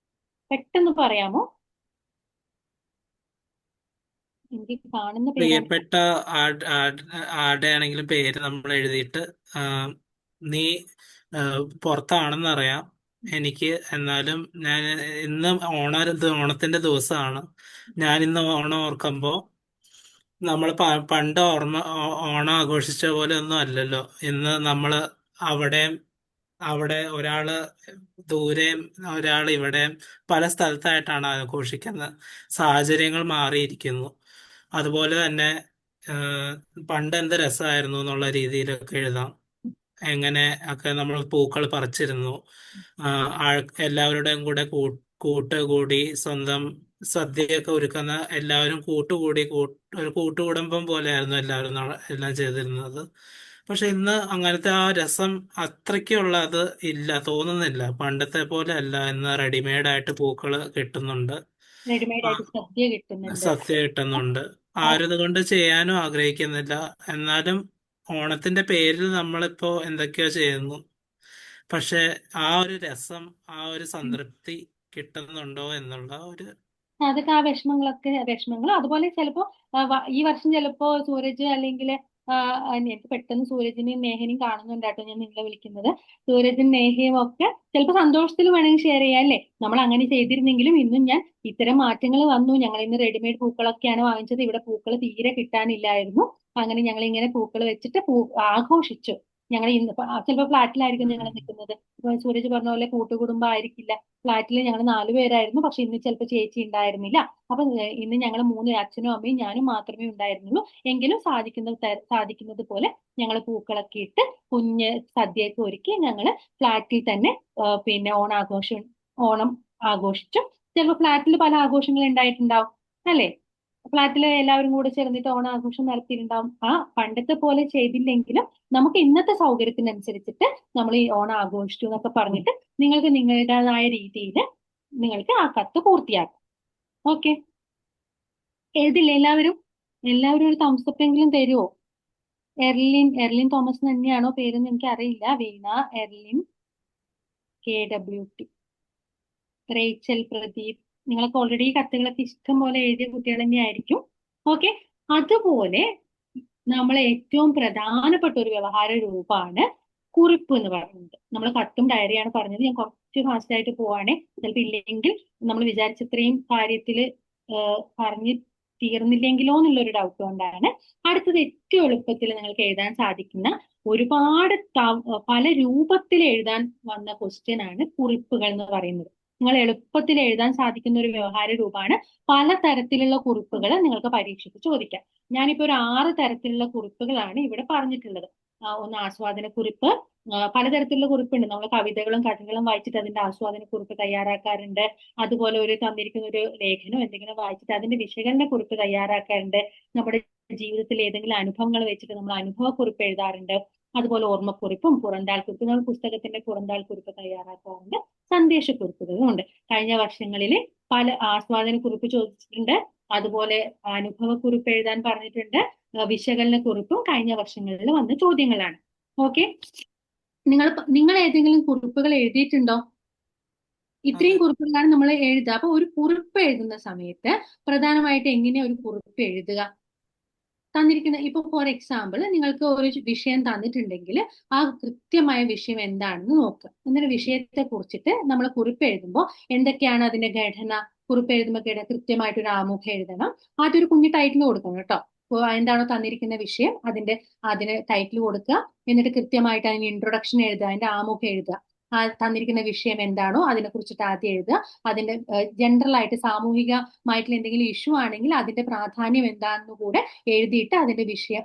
പെട്ടെന്ന് പറയാമോ? എനിക്ക് കാണുന്ന പേരാണ്. പ്രിയപ്പെട്ട ആരുടെ ആണെങ്കിലും പേര് നമ്മൾ എഴുതിയിട്ട് നീ പുറത്താണെന്നറിയാം എനിക്ക്, എന്നാലും ഞാൻ ഇന്ന് ഓണത്തിന്റെ ദിവസമാണ്. ഞാൻ ഇന്ന് ഓണം ഓർക്കുമ്പോ നമ്മൾ പണ്ട് ഓണം ആഘോഷിച്ച പോലെ ഒന്നും അല്ലല്ലോ ഇന്ന്. നമ്മള് അവിടെ ഒരാള് ദൂരെയും ഒരാൾ ഇവിടെ, പല സ്ഥലത്തായിട്ടാണ് ആഘോഷിക്കുന്നത്. സാഹചര്യങ്ങൾ മാറിയിരിക്കുന്നു. അതുപോലെ തന്നെ പണ്ട് എന്ത് രസമായിരുന്നു എന്നുള്ള രീതിയിലൊക്കെ എഴുതാം. എങ്ങനെ ഒക്കെ നമ്മൾ പൂക്കൾ പറിച്ചിരുന്നു, എല്ലാവരുടെയും കൂടെ കൂട്ടുകൂടി സ്വന്തം സദ്യയൊക്കെ ഒരുക്കുന്ന എല്ലാവരും കൂട്ടുകൂടി ഒരു കൂട്ടുകുടുംബം പോലെയായിരുന്നു എല്ലാവരും എല്ലാം ചെയ്തിരുന്നത്. പക്ഷെ ഇന്ന് അങ്ങനത്തെ ആ രസം അത്രയ്ക്കുള്ളത് ഇല്ല, തോന്നുന്നില്ല. പണ്ടത്തെ പോലെ അല്ല. ഇന്ന് റെഡിമെയ്ഡ് ആയിട്ട് പൂക്കള് കിട്ടുന്നുണ്ട്, റെഡിമെയ്ഡ് ആയിട്ട് സദ്യ കിട്ടുന്നുണ്ട്. സദ്യ കിട്ടുന്നുണ്ട്. ആരും ഇതുകൊണ്ട് ചെയ്യാനും ആഗ്രഹിക്കുന്നില്ല. എന്നാലും ഓണത്തിന്റെ പേരിൽ നമ്മളിപ്പോ എന്തൊക്കെയോ ചെയ്യുന്നു. പക്ഷെ ആ ഒരു രസം, ആ ഒരു സംതൃപ്തി കിട്ടുന്നുണ്ടോ എന്നുള്ള ഒരു അതൊക്കെ ആ വിഷമങ്ങൾ. അതുപോലെ ചിലപ്പോ ഈ വർഷം ചിലപ്പോ സൂരജ് അല്ലെങ്കിൽ എനിക്ക് പെട്ടെന്ന് സൂരജിനെയും നേഹനെയും കാണുന്നുണ്ടാട്ടോ ഞാൻ നിങ്ങളെ വിളിക്കുന്നത്. സൂരജും നേഹയും ഒക്കെ ചിലപ്പോൾ സന്തോഷത്തിൽ വേണമെങ്കിൽ ഷെയർ ചെയ്യാം അല്ലേ? നമ്മൾ അങ്ങനെ ചെയ്തിരുന്നെങ്കിലും ഇന്നും ഞാൻ ഇത്തരം മാറ്റങ്ങൾ വന്നു. ഞങ്ങൾ ഇന്ന് റെഡിമെയ്ഡ് പൂക്കളൊക്കെയാണ് വാങ്ങിച്ചത്, ഇവിടെ പൂക്കൾ തീരെ കിട്ടാനില്ലായിരുന്നു. അങ്ങനെ ഞങ്ങൾ ഇങ്ങനെ പൂക്കൾ വെച്ചിട്ട് ആഘോഷിച്ചു. ഞങ്ങൾ ഇന്ന് ചിലപ്പോൾ ഫ്ലാറ്റിലായിരിക്കും ഞങ്ങൾ നിൽക്കുന്നത്. സൂരജ് പറഞ്ഞ പോലെ കൂട്ടുകുടുംബം ആയിരിക്കില്ല. ഫ്ലാറ്റിൽ ഞങ്ങൾ 4 പേരായിരുന്നു, പക്ഷെ ഇന്ന് ചിലപ്പോൾ ചേച്ചി ഉണ്ടായിരുന്നില്ല. അപ്പൊ ഇന്ന് ഞങ്ങൾ 3 അച്ഛനും അമ്മയും ഞാനും മാത്രമേ ഉണ്ടായിരുന്നുള്ളൂ. എങ്കിലും സാധിക്കുന്നത് പോലെ ഞങ്ങൾ പൂക്കളൊക്കെ ഇട്ട് കുഞ്ഞ് സദ്യയൊക്കെ ഒരുക്കി ഞങ്ങൾ ഫ്ലാറ്റിൽ തന്നെ പിന്നെ ഓണം ആഘോഷിച്ചു. ചിലപ്പോൾ ഫ്ലാറ്റിൽ പല ആഘോഷങ്ങൾ ഉണ്ടായിട്ടുണ്ടാവും അല്ലെ? ഫ്ലാറ്റിൽ എല്ലാവരും കൂടെ ചേർന്നിട്ട് ഓണാഘോഷം നടത്തിയിട്ടുണ്ടാവും. പണ്ടത്തെ പോലെ ചെയ്തില്ലെങ്കിലും നമുക്ക് ഇന്നത്തെ സൗകര്യത്തിനനുസരിച്ചിട്ട് നമ്മൾ ഈ ഓണം ആഘോഷിച്ചു എന്നൊക്കെ പറഞ്ഞിട്ട് നിങ്ങൾക്ക് നിങ്ങളുടേതായ രീതിയിൽ നിങ്ങൾക്ക് ആ കത്ത് പൂർത്തിയാക്കാം. ഓക്കെ. എഴുതില്ല എല്ലാവരും? എല്ലാവരും ഒരു തംസ് അപ്പ് എങ്കിലും തരുമോ? എർലിൻ തോമസ് തന്നെയാണോ പേരെന്ന് എനിക്ക് അറിയില്ല. വീണ, എർലിൻ, KWT, റേച്ചൽ, പ്രദീപ്, നിങ്ങളൊക്കെ ഓൾറെഡി കത്തുകളൊക്കെ ഇഷ്ടം പോലെ എഴുതിയ കുട്ടികൾ തന്നെയായിരിക്കും. ഓക്കെ, അതുപോലെ നമ്മളെ ഏറ്റവും പ്രധാനപ്പെട്ട ഒരു വ്യവഹാര രൂപമാണ് കുറിപ്പ് എന്ന് പറയുന്നത്. നമ്മൾ കത്തും ഡയറിയാണ് പറഞ്ഞത്. ഞാൻ കുറച്ച് ഫാസ്റ്റ് ആയിട്ട് പോവാണേ, ചിലപ്പോൾ ഇല്ലെങ്കിൽ നമ്മൾ വിചാരിച്ചത്രയും കാര്യത്തിൽ പറഞ്ഞ് തീർന്നില്ലെങ്കിലോ എന്നുള്ളൊരു ഡൗട്ട് കൊണ്ടാണ്. അടുത്തത് ഏറ്റവും എളുപ്പത്തിൽ നിങ്ങൾക്ക് എഴുതാൻ സാധിക്കുന്ന ഒരുപാട് പല രൂപത്തിൽ എഴുതാൻ വന്ന ക്വസ്റ്റ്യൻ ആണ് കുറിപ്പുകൾ എന്ന് പറയുന്നത്. നിങ്ങൾ എളുപ്പത്തിൽ എഴുതാൻ സാധിക്കുന്ന ഒരു വ്യവഹാര രൂപമാണ്. പല തരത്തിലുള്ള കുറിപ്പുകൾ നിങ്ങൾക്ക് പരീക്ഷയ്ക്ക് ചോദിക്കാം. ഞാനിപ്പോ ഒരു 6 തരത്തിലുള്ള കുറിപ്പുകളാണ് ഇവിടെ പറഞ്ഞിട്ടുള്ളത്. ഒന്ന് ആസ്വാദന കുറിപ്പ്, പലതരത്തിലുള്ള കുറിപ്പുണ്ട്. നമ്മൾ കവിതകളും കഥകളും വായിച്ചിട്ട് അതിന്റെ ആസ്വാദന കുറിപ്പ് തയ്യാറാക്കാറുണ്ട്. അതുപോലെ ഒരു തന്നിരിക്കുന്ന ഒരു ലേഖനം എന്തെങ്കിലും വായിച്ചിട്ട് അതിന്റെ വിശകലന കുറിപ്പ് തയ്യാറാക്കാറുണ്ട്. നമ്മുടെ ജീവിതത്തിൽ ഏതെങ്കിലും അനുഭവങ്ങൾ വെച്ചിട്ട് നമ്മൾ അനുഭവക്കുറിപ്പ് എഴുതാറുണ്ട്. അതുപോലെ ഓർമ്മക്കുറിപ്പും പുറന്താൾ കുറിപ്പ്, നമ്മൾ പുസ്തകത്തിന്റെ പുറന്താൾ കുറിപ്പ് തയ്യാറാക്കാറുണ്ട്. സന്ദേശക്കുറിപ്പുകളും ഉണ്ട്. കഴിഞ്ഞ വർഷങ്ങളിൽ പല ആസ്വാദന കുറിപ്പ് ചോദിച്ചിട്ടുണ്ട്. അതുപോലെ അനുഭവക്കുറിപ്പ് എഴുതാൻ പറഞ്ഞിട്ടുണ്ട്. വിശകലന കുറിപ്പും കഴിഞ്ഞ വർഷങ്ങളിൽ വന്ന ചോദ്യങ്ങളാണ്. ഓക്കെ, നിങ്ങൾ ഏതെങ്കിലും കുറിപ്പുകൾ എഴുതിയിട്ടുണ്ടോ? ഇത്രയും അതെ. കുറിപ്പുകളാണ് നമ്മൾ എഴുതുക. അപ്പൊ ഒരു കുറിപ്പ് എഴുതുന്ന സമയത്ത് പ്രധാനമായിട്ട് എങ്ങനെയാ ഒരു കുറിപ്പ് എഴുതുക? തന്നിരിക്കുന്ന ഇപ്പൊ ഫോർ എക്സാമ്പിൾ നിങ്ങൾക്ക് ഒരു വിഷയം തന്നിട്ടുണ്ടെങ്കിൽ ആ കൃത്യമായ വിഷയം എന്താണെന്ന് നോക്കുക. എന്നിട്ട് വിഷയത്തെ കുറിച്ചിട്ട് നമ്മൾ കുറിപ്പ് എഴുതുമ്പോൾ എന്തൊക്കെയാണ് അതിന്റെ ഘടന, കുറിപ്പ് എഴുതുമ്പോൾ കൃത്യമായിട്ടൊരു ആമുഖം എഴുതണം. ആദ്യം ഒരു കുഞ്ഞു ടൈറ്റിൽ കൊടുക്കണം കേട്ടോ. എന്താണോ തന്നിരിക്കുന്ന വിഷയം അതിന് ടൈറ്റിൽ കൊടുക്കുക. എന്നിട്ട് കൃത്യമായിട്ട് അതിന് ഇൻട്രൊഡക്ഷൻ എഴുതുക, അതിന്റെ ആമുഖം എഴുതുക. തന്നിരിക്കുന്ന വിഷയം എന്താണോ അതിനെ കുറിച്ചിട്ട് ആദ്യം എഴുതുക. അതിന്റെ ജനറൽ ആയിട്ട് സാമൂഹികമായിട്ടുള്ള എന്തെങ്കിലും ഇഷ്യൂ ആണെങ്കിൽ അതിന്റെ പ്രാധാന്യം എന്താണെന്ന് കൂടെ എഴുതിയിട്ട്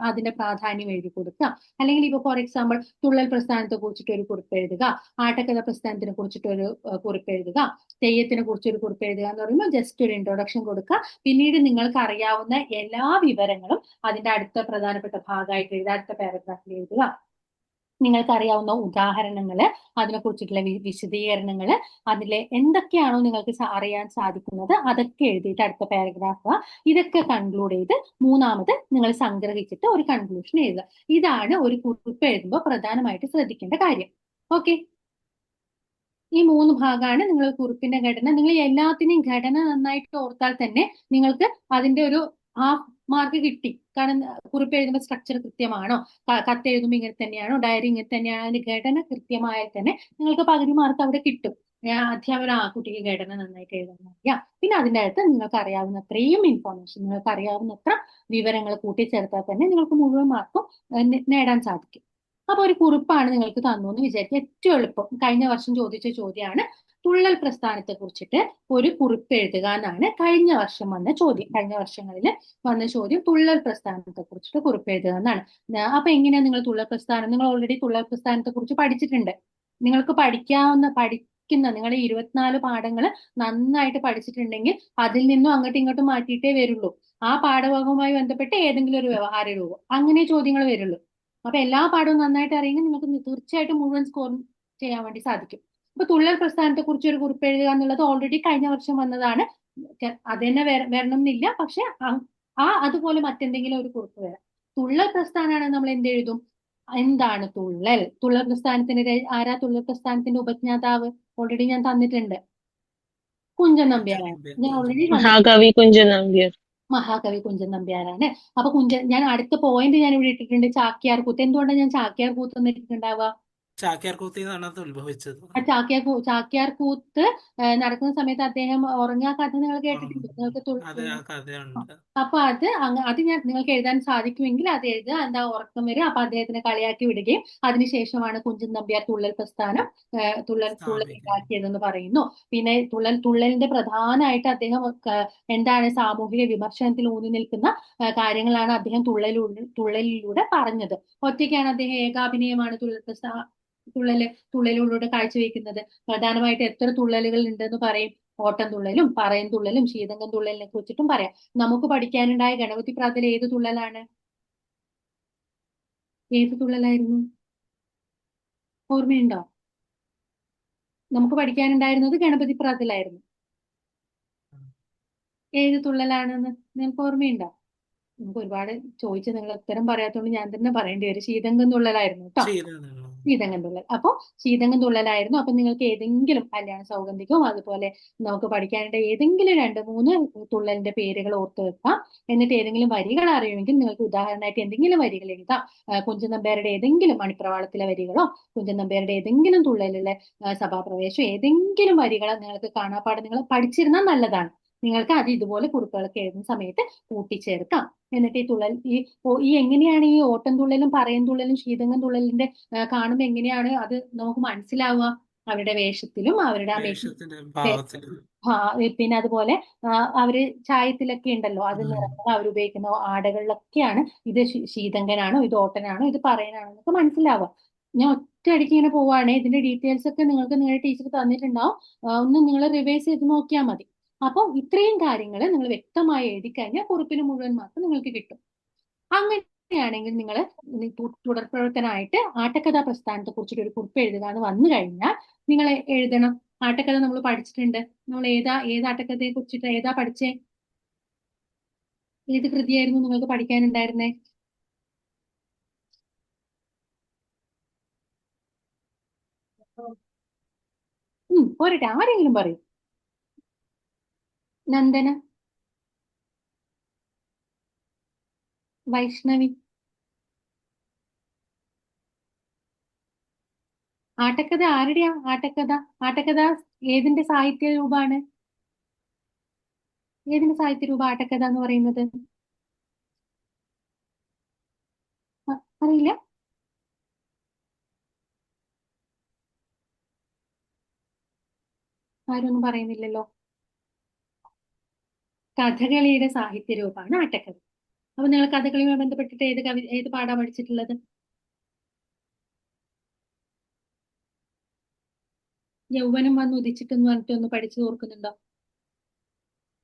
അതിന്റെ പ്രാധാന്യം എഴുതി കൊടുക്കുക. അല്ലെങ്കിൽ ഇപ്പൊ ഫോർ എക്സാമ്പിൾ തുള്ളൽ പ്രസ്ഥാനത്തെ കുറിച്ചിട്ട് ഒരു കുറിപ്പ് എഴുതുക, ആട്ടക്കഥ പ്രസ്ഥാനത്തിനെ കുറിച്ചിട്ട് ഒരു കുറിപ്പ് എഴുതുക, തെയ്യത്തിനെ കുറിച്ച് ഒരു കുറിപ്പ് എഴുതുക എന്ന് പറയുമ്പോൾ ജസ്റ്റ് ഒരു ഇൻട്രൊഡക്ഷൻ കൊടുക്കുക. പിന്നീട് നിങ്ങൾക്ക് അറിയാവുന്ന എല്ലാ വിവരങ്ങളും അതിന്റെ അടുത്ത പ്രധാനപ്പെട്ട ഭാഗമായിട്ട് എഴുതുക, അടുത്ത പാരഗ്രാഫിൽ എഴുതുക. നിങ്ങൾക്കറിയാവുന്ന ഉദാഹരണങ്ങള്, അതിനെ കുറിച്ചിട്ടുള്ള വിശദീകരണങ്ങള്, അതിലെ എന്തൊക്കെയാണോ നിങ്ങൾക്ക് അറിയാൻ സാധിക്കുന്നത് അതൊക്കെ എഴുതിയിട്ട് അടുത്ത പാരഗ്രാഫ് ഇതൊക്കെ കൺക്ലൂഡ് ചെയ്ത് മൂന്നാമത് നിങ്ങൾ സംഗ്രഹിച്ചിട്ട് ഒരു കൺക്ലൂഷൻ എഴുതുക. ഇതാണ് ഒരു കുറിപ്പ് എഴുതുമ്പോൾ പ്രധാനമായിട്ട് ശ്രദ്ധിക്കേണ്ട കാര്യം. ഓക്കെ, ഈ 3 ഭാഗമാണ് നിങ്ങൾ കുറിപ്പിന്റെ ഘടന. നിങ്ങൾ എല്ലാത്തിനെയും ഘടന നന്നായിട്ട് ഓർത്താൽ തന്നെ നിങ്ങൾക്ക് അതിന്റെ ഒരു ഹാഫ് മാർക്ക് കിട്ടി. കാരണം കുറിപ്പ് എഴുതുമ്പോൾ സ്ട്രക്ചർ കൃത്യമാണോ, കത്ത് എഴുതുമ്പോൾ ഇങ്ങനെ തന്നെയാണോ, ഡയറി ഇങ്ങനെ തന്നെയാണോ, അതിന്റെ ഘടന കൃത്യമായാൽ തന്നെ നിങ്ങൾക്ക് പകുതി മാർക്ക് അവിടെ കിട്ടും. അധ്യാപകർ ആ കുട്ടിക്ക് ഘടന നന്നായിട്ട് എഴുതാൻ അറിയാം. പിന്നെ അതിൻ്റെ അകത്ത് നിങ്ങൾക്ക് അറിയാവുന്ന അത്രയും ഇൻഫോർമേഷൻ, നിങ്ങൾക്ക് അറിയാവുന്നത്ര വിവരങ്ങൾ കൂട്ടിച്ചേർത്താൽ തന്നെ നിങ്ങൾക്ക് മുഴുവൻ മാർക്കും നേടാൻ സാധിക്കും. അപ്പൊ ഒരു കുറിപ്പാണ് നിങ്ങൾക്ക് തന്നു എന്ന് വിചാരിക്കുക. ഏറ്റവും എളുപ്പം കഴിഞ്ഞ വർഷം ചോദിച്ച ചോദ്യമാണ് തുള്ളൽ പ്രസ്ഥാനത്തെ കുറിച്ചിട്ട് ഒരു കുറിപ്പ് എഴുതുക എന്നാണ് കഴിഞ്ഞ വർഷം വന്ന ചോദ്യം. കഴിഞ്ഞ വർഷങ്ങളിൽ വന്ന ചോദ്യം തുള്ളൽ പ്രസ്ഥാനത്തെ കുറിച്ചിട്ട് കുറിപ്പ് എഴുതുക എന്നാണ്. അപ്പൊ എങ്ങനെയാ നിങ്ങൾ തുള്ളൽ പ്രസ്ഥാനം, നിങ്ങൾ ഓൾറെഡി തുള്ളൽ പ്രസ്ഥാനത്തെ കുറിച്ച് പഠിച്ചിട്ടുണ്ട്. നിങ്ങൾക്ക് പഠിക്കുന്ന നിങ്ങൾ 24 പാഠങ്ങൾ നന്നായിട്ട് പഠിച്ചിട്ടുണ്ടെങ്കിൽ അതിൽ നിന്നും അങ്ങോട്ടും ഇങ്ങോട്ടും മാറ്റിയിട്ടേ വരുള്ളൂ. ആ പാഠഭാഗവുമായി ബന്ധപ്പെട്ട് ഏതെങ്കിലും ഒരു വ്യവഹാര രൂപം, അങ്ങനെ ചോദ്യങ്ങൾ വരുള്ളൂ. അപ്പൊ എല്ലാ പാഠവും നന്നായിട്ട് അറിയെങ്കിൽ നിങ്ങൾക്ക് തീർച്ചയായിട്ടും മുഴുവൻ സ്കോർ ചെയ്യാൻ വേണ്ടി സാധിക്കും. അപ്പൊ തുള്ളൽ പ്രസ്ഥാനത്തെ കുറിച്ച് ഒരു കുറിപ്പ് എഴുതുക എന്നുള്ളത് ഓൾറെഡി കഴിഞ്ഞ വർഷം വന്നതാണ്. അത് തന്നെ വരണം എന്നില്ല, പക്ഷെ അതുപോലെ മറ്റെന്തെങ്കിലും ഒരു കുറിപ്പ് വരാം. തുള്ളൽ പ്രസ്ഥാനമാണ് നമ്മൾ എന്തെഴുതും? എന്താണ് തുള്ളൽ? തുള്ളൽ പ്രസ്ഥാനത്തിന്റെ ആരാ തുള്ളൽ പ്രസ്ഥാനത്തിന്റെ ഉപജ്ഞാതാവ്? ഓൾറെഡി ഞാൻ തന്നിട്ടുണ്ട്, കുഞ്ചൻ നമ്പ്യാരാണ്. ഞാൻ ഓൾറെഡി മഹാകവി കുഞ്ചൻ നമ്പ്യാർ. മഹാകവി കുഞ്ചൻ നമ്പ്യാരാണ്. അപ്പൊ ഞാൻ അടുത്ത പോയിന്റ് ഞാൻ ഇവിടെ ഇട്ടിട്ടുണ്ട്, ചാക്യാർ കൂത്ത്. എന്തുകൊണ്ടാണ് ഞാൻ ചാക്യാർ കൂത്ത് എന്ന് ഇട്ടിട്ടുണ്ടാവുക? ചാക്യാർകൂത്തിൽ നിന്നാണ് അത് ഉത്ഭവിച്ചത്. ആ ചാക്യാർ കൂത്ത് നടക്കുന്ന സമയത്ത് അദ്ദേഹം ഉറങ്ങാ കഥ നിങ്ങൾ കേട്ടിട്ടുണ്ട്. അതെ, ആ കഥയുണ്ട്. അപ്പൊ അത് ഞാൻ നിങ്ങൾക്ക് എഴുതാൻ സാധിക്കുമെങ്കിൽ അത് എഴുതുക. എന്താ ഉറക്കം വരും. അപ്പൊ അദ്ദേഹത്തിനെ കളിയാക്കി വിടുകയും അതിനുശേഷമാണ് കുഞ്ചൻ നമ്പ്യാർ തുള്ളൽ പ്രസ്ഥാനം തുള്ളൽ ഉണ്ടാക്കിയതെന്ന് പറയുന്നു. പിന്നെ തുള്ളലിന്റെ പ്രധാനമായിട്ട് അദ്ദേഹം എന്താണ് സാമൂഹിക വിമർശനത്തിൽ ഊന്നി നിൽക്കുന്ന കാര്യങ്ങളാണ് അദ്ദേഹം തുള്ളലിലൂടെ പറഞ്ഞത്. ഒറ്റയ്ക്കാണ് അദ്ദേഹം, ഏകാഭിനയമാണ് തുള്ളലിലൂടെ കാഴ്ചവെക്കുന്നത്. പ്രധാനമായിട്ട് എത്ര തുള്ളലുകൾ ഉണ്ടെന്ന് പറയും. ഓട്ടം തുള്ളലും പറയൻ തുള്ളലും ശീതങ്കം തുള്ളലിനെ കുറിച്ചിട്ടും പറയാം. നമുക്ക് പഠിക്കാനുണ്ടായ ഗണപതി പ്രാർത്ഥന ഏത് തുള്ളലാണ്? ഏത് തുള്ളലായിരുന്നു? ഓർമ്മയുണ്ടോ? നമുക്ക് പഠിക്കാനുണ്ടായിരുന്നത് ഗണപതി പ്രാർത്ഥനയായിരുന്നു. ഏത് തുള്ളലാണെന്ന് നിങ്ങൾക്ക് ഓർമ്മയുണ്ടോ? നമുക്ക് ഒരുപാട് ചോദിച്ച് നിങ്ങൾ ഉത്തരം പറയാത്തതുകൊണ്ട് ഞാൻ തന്നെ പറയേണ്ടി വരും. ശീതങ്കം തുള്ളലായിരുന്നു കേട്ടോ. ചെയ്തതാണോ? ശീതങ്കം തുള്ളൽ. അപ്പോൾ ശീതങ്കം തുള്ളലായിരുന്നു. അപ്പൊ നിങ്ങൾക്ക് ഏതെങ്കിലും കല്യാണ സൗഗന്ധികവും അതുപോലെ നമുക്ക് പഠിക്കാനായിട്ട് ഏതെങ്കിലും 2-3 തുള്ളലിന്റെ പേരുകൾ ഓർത്ത് വെക്കാം. എന്നിട്ട് ഏതെങ്കിലും വരികൾ അറിയുമെങ്കിൽ നിങ്ങൾക്ക് ഉദാഹരണമായിട്ട് എന്തെങ്കിലും വരികൾ എഴുതാം. കുഞ്ചൻ നമ്പ്യാരുടെ ഏതെങ്കിലും മണിപ്രവാളത്തിലെ വരികളോ കുഞ്ചൻ നമ്പ്യാരുടെ ഏതെങ്കിലും തുള്ളലിലെ സഭാപ്രവേശം ഏതെങ്കിലും വരികൾ നിങ്ങൾക്ക് കാണാപ്പാഠം നിങ്ങൾ പഠിച്ചിരുന്നാൽ നല്ലതാണ്. നിങ്ങൾക്ക് അത് ഇതുപോലെ കുറിപ്പുകളൊക്കെ എഴുതുന്ന സമയത്ത് കൂട്ടിച്ചേർക്കാം. എന്നിട്ട് ഈ എങ്ങനെയാണ് ഈ ഓട്ടം തുള്ളലും പറയം തുള്ളലും ശീതങ്കം തുള്ളലിന്റെ കാണുമ്പോൾ എങ്ങനെയാണ് അത് നമുക്ക് മനസ്സിലാവുക? അവരുടെ വേഷത്തിലും അവരുടെ ആ വേഷത്തിന്റെ ഭാവത്തിലും. പിന്നെ അതുപോലെ അവര് ചായത്തിലൊക്കെ ഉണ്ടല്ലോ അത് നിറങ്ങൾ അവരുപയോഗിക്കുന്ന ആടകളിലൊക്കെയാണ് ഇത് ശീതങ്കനാണോ ഇത് ഓട്ടനാണോ ഇത് പറയനാണോ എന്നൊക്കെ മനസ്സിലാവുക. ഞാൻ ഒറ്റയടിക്ക് ഇങ്ങനെ പോവാണ്. ഇതിന്റെ ഡീറ്റെയിൽസ് ഒക്കെ നിങ്ങൾക്ക് നിങ്ങളുടെ ടീച്ചർ തന്നിട്ടുണ്ടാവും. ഒന്ന് നിങ്ങൾ റിവൈസ് ചെയ്ത് നോക്കിയാൽ മതി. അപ്പോൾ ഇത്രയും കാര്യങ്ങൾ നിങ്ങൾ വ്യക്തമായി എഴുതി കഴിഞ്ഞാൽ കുറിപ്പിന് മുഴുവൻ മാർക്ക് നിങ്ങൾക്ക് കിട്ടും. അങ്ങനെയാണെങ്കിൽ നിങ്ങൾ തുടർ പ്രവർത്തനമായിട്ട് ആട്ടക്കഥാ പ്രസ്ഥാനത്തെ കുറിച്ചിട്ട് ഒരു കുറിപ്പ് എഴുതുക എന്ന് വന്നു കഴിഞ്ഞാൽ നിങ്ങൾ എഴുതണം. ആട്ടക്കഥ നമ്മൾ പഠിച്ചിട്ടുണ്ട്. നമ്മൾ ഏത് ആട്ടക്കഥയെ കുറിച്ചിട്ട് ഏതാ പഠിച്ചേ? ഏത് കൃതിയായിരുന്നു നിങ്ങൾക്ക് പഠിക്കാനുണ്ടായിരുന്നേ? പോരട്ടെ, ആരെങ്കിലും പറയും. നന്ദന, വൈഷ്ണവി. ആട്ടക്കഥ ആരുടെയാ? ആട്ടക്കഥ ഏതിന്റെ സാഹിത്യ രൂപമാണ്? ഏതിന്റെ സാഹിത്യ രൂപ ആട്ടക്കഥ എന്ന് പറയുന്നത്? അറിയില്ല. ആരൊന്നും പറയുന്നില്ലല്ലോ. കഥകളിയുടെ സാഹിത്യ രൂപമാണ് ആട്ടക്കഥ. അപ്പൊ നിങ്ങൾ കഥകളിയുമായി ബന്ധപ്പെട്ടിട്ട് ഏത് പാഠാ പഠിച്ചിട്ടുള്ളത്? യൗവനം വന്ന് ഉദിച്ചിട്ടെന്ന് പറഞ്ഞിട്ട് ഒന്ന് പഠിച്ചു ഓർക്കുന്നുണ്ടോ?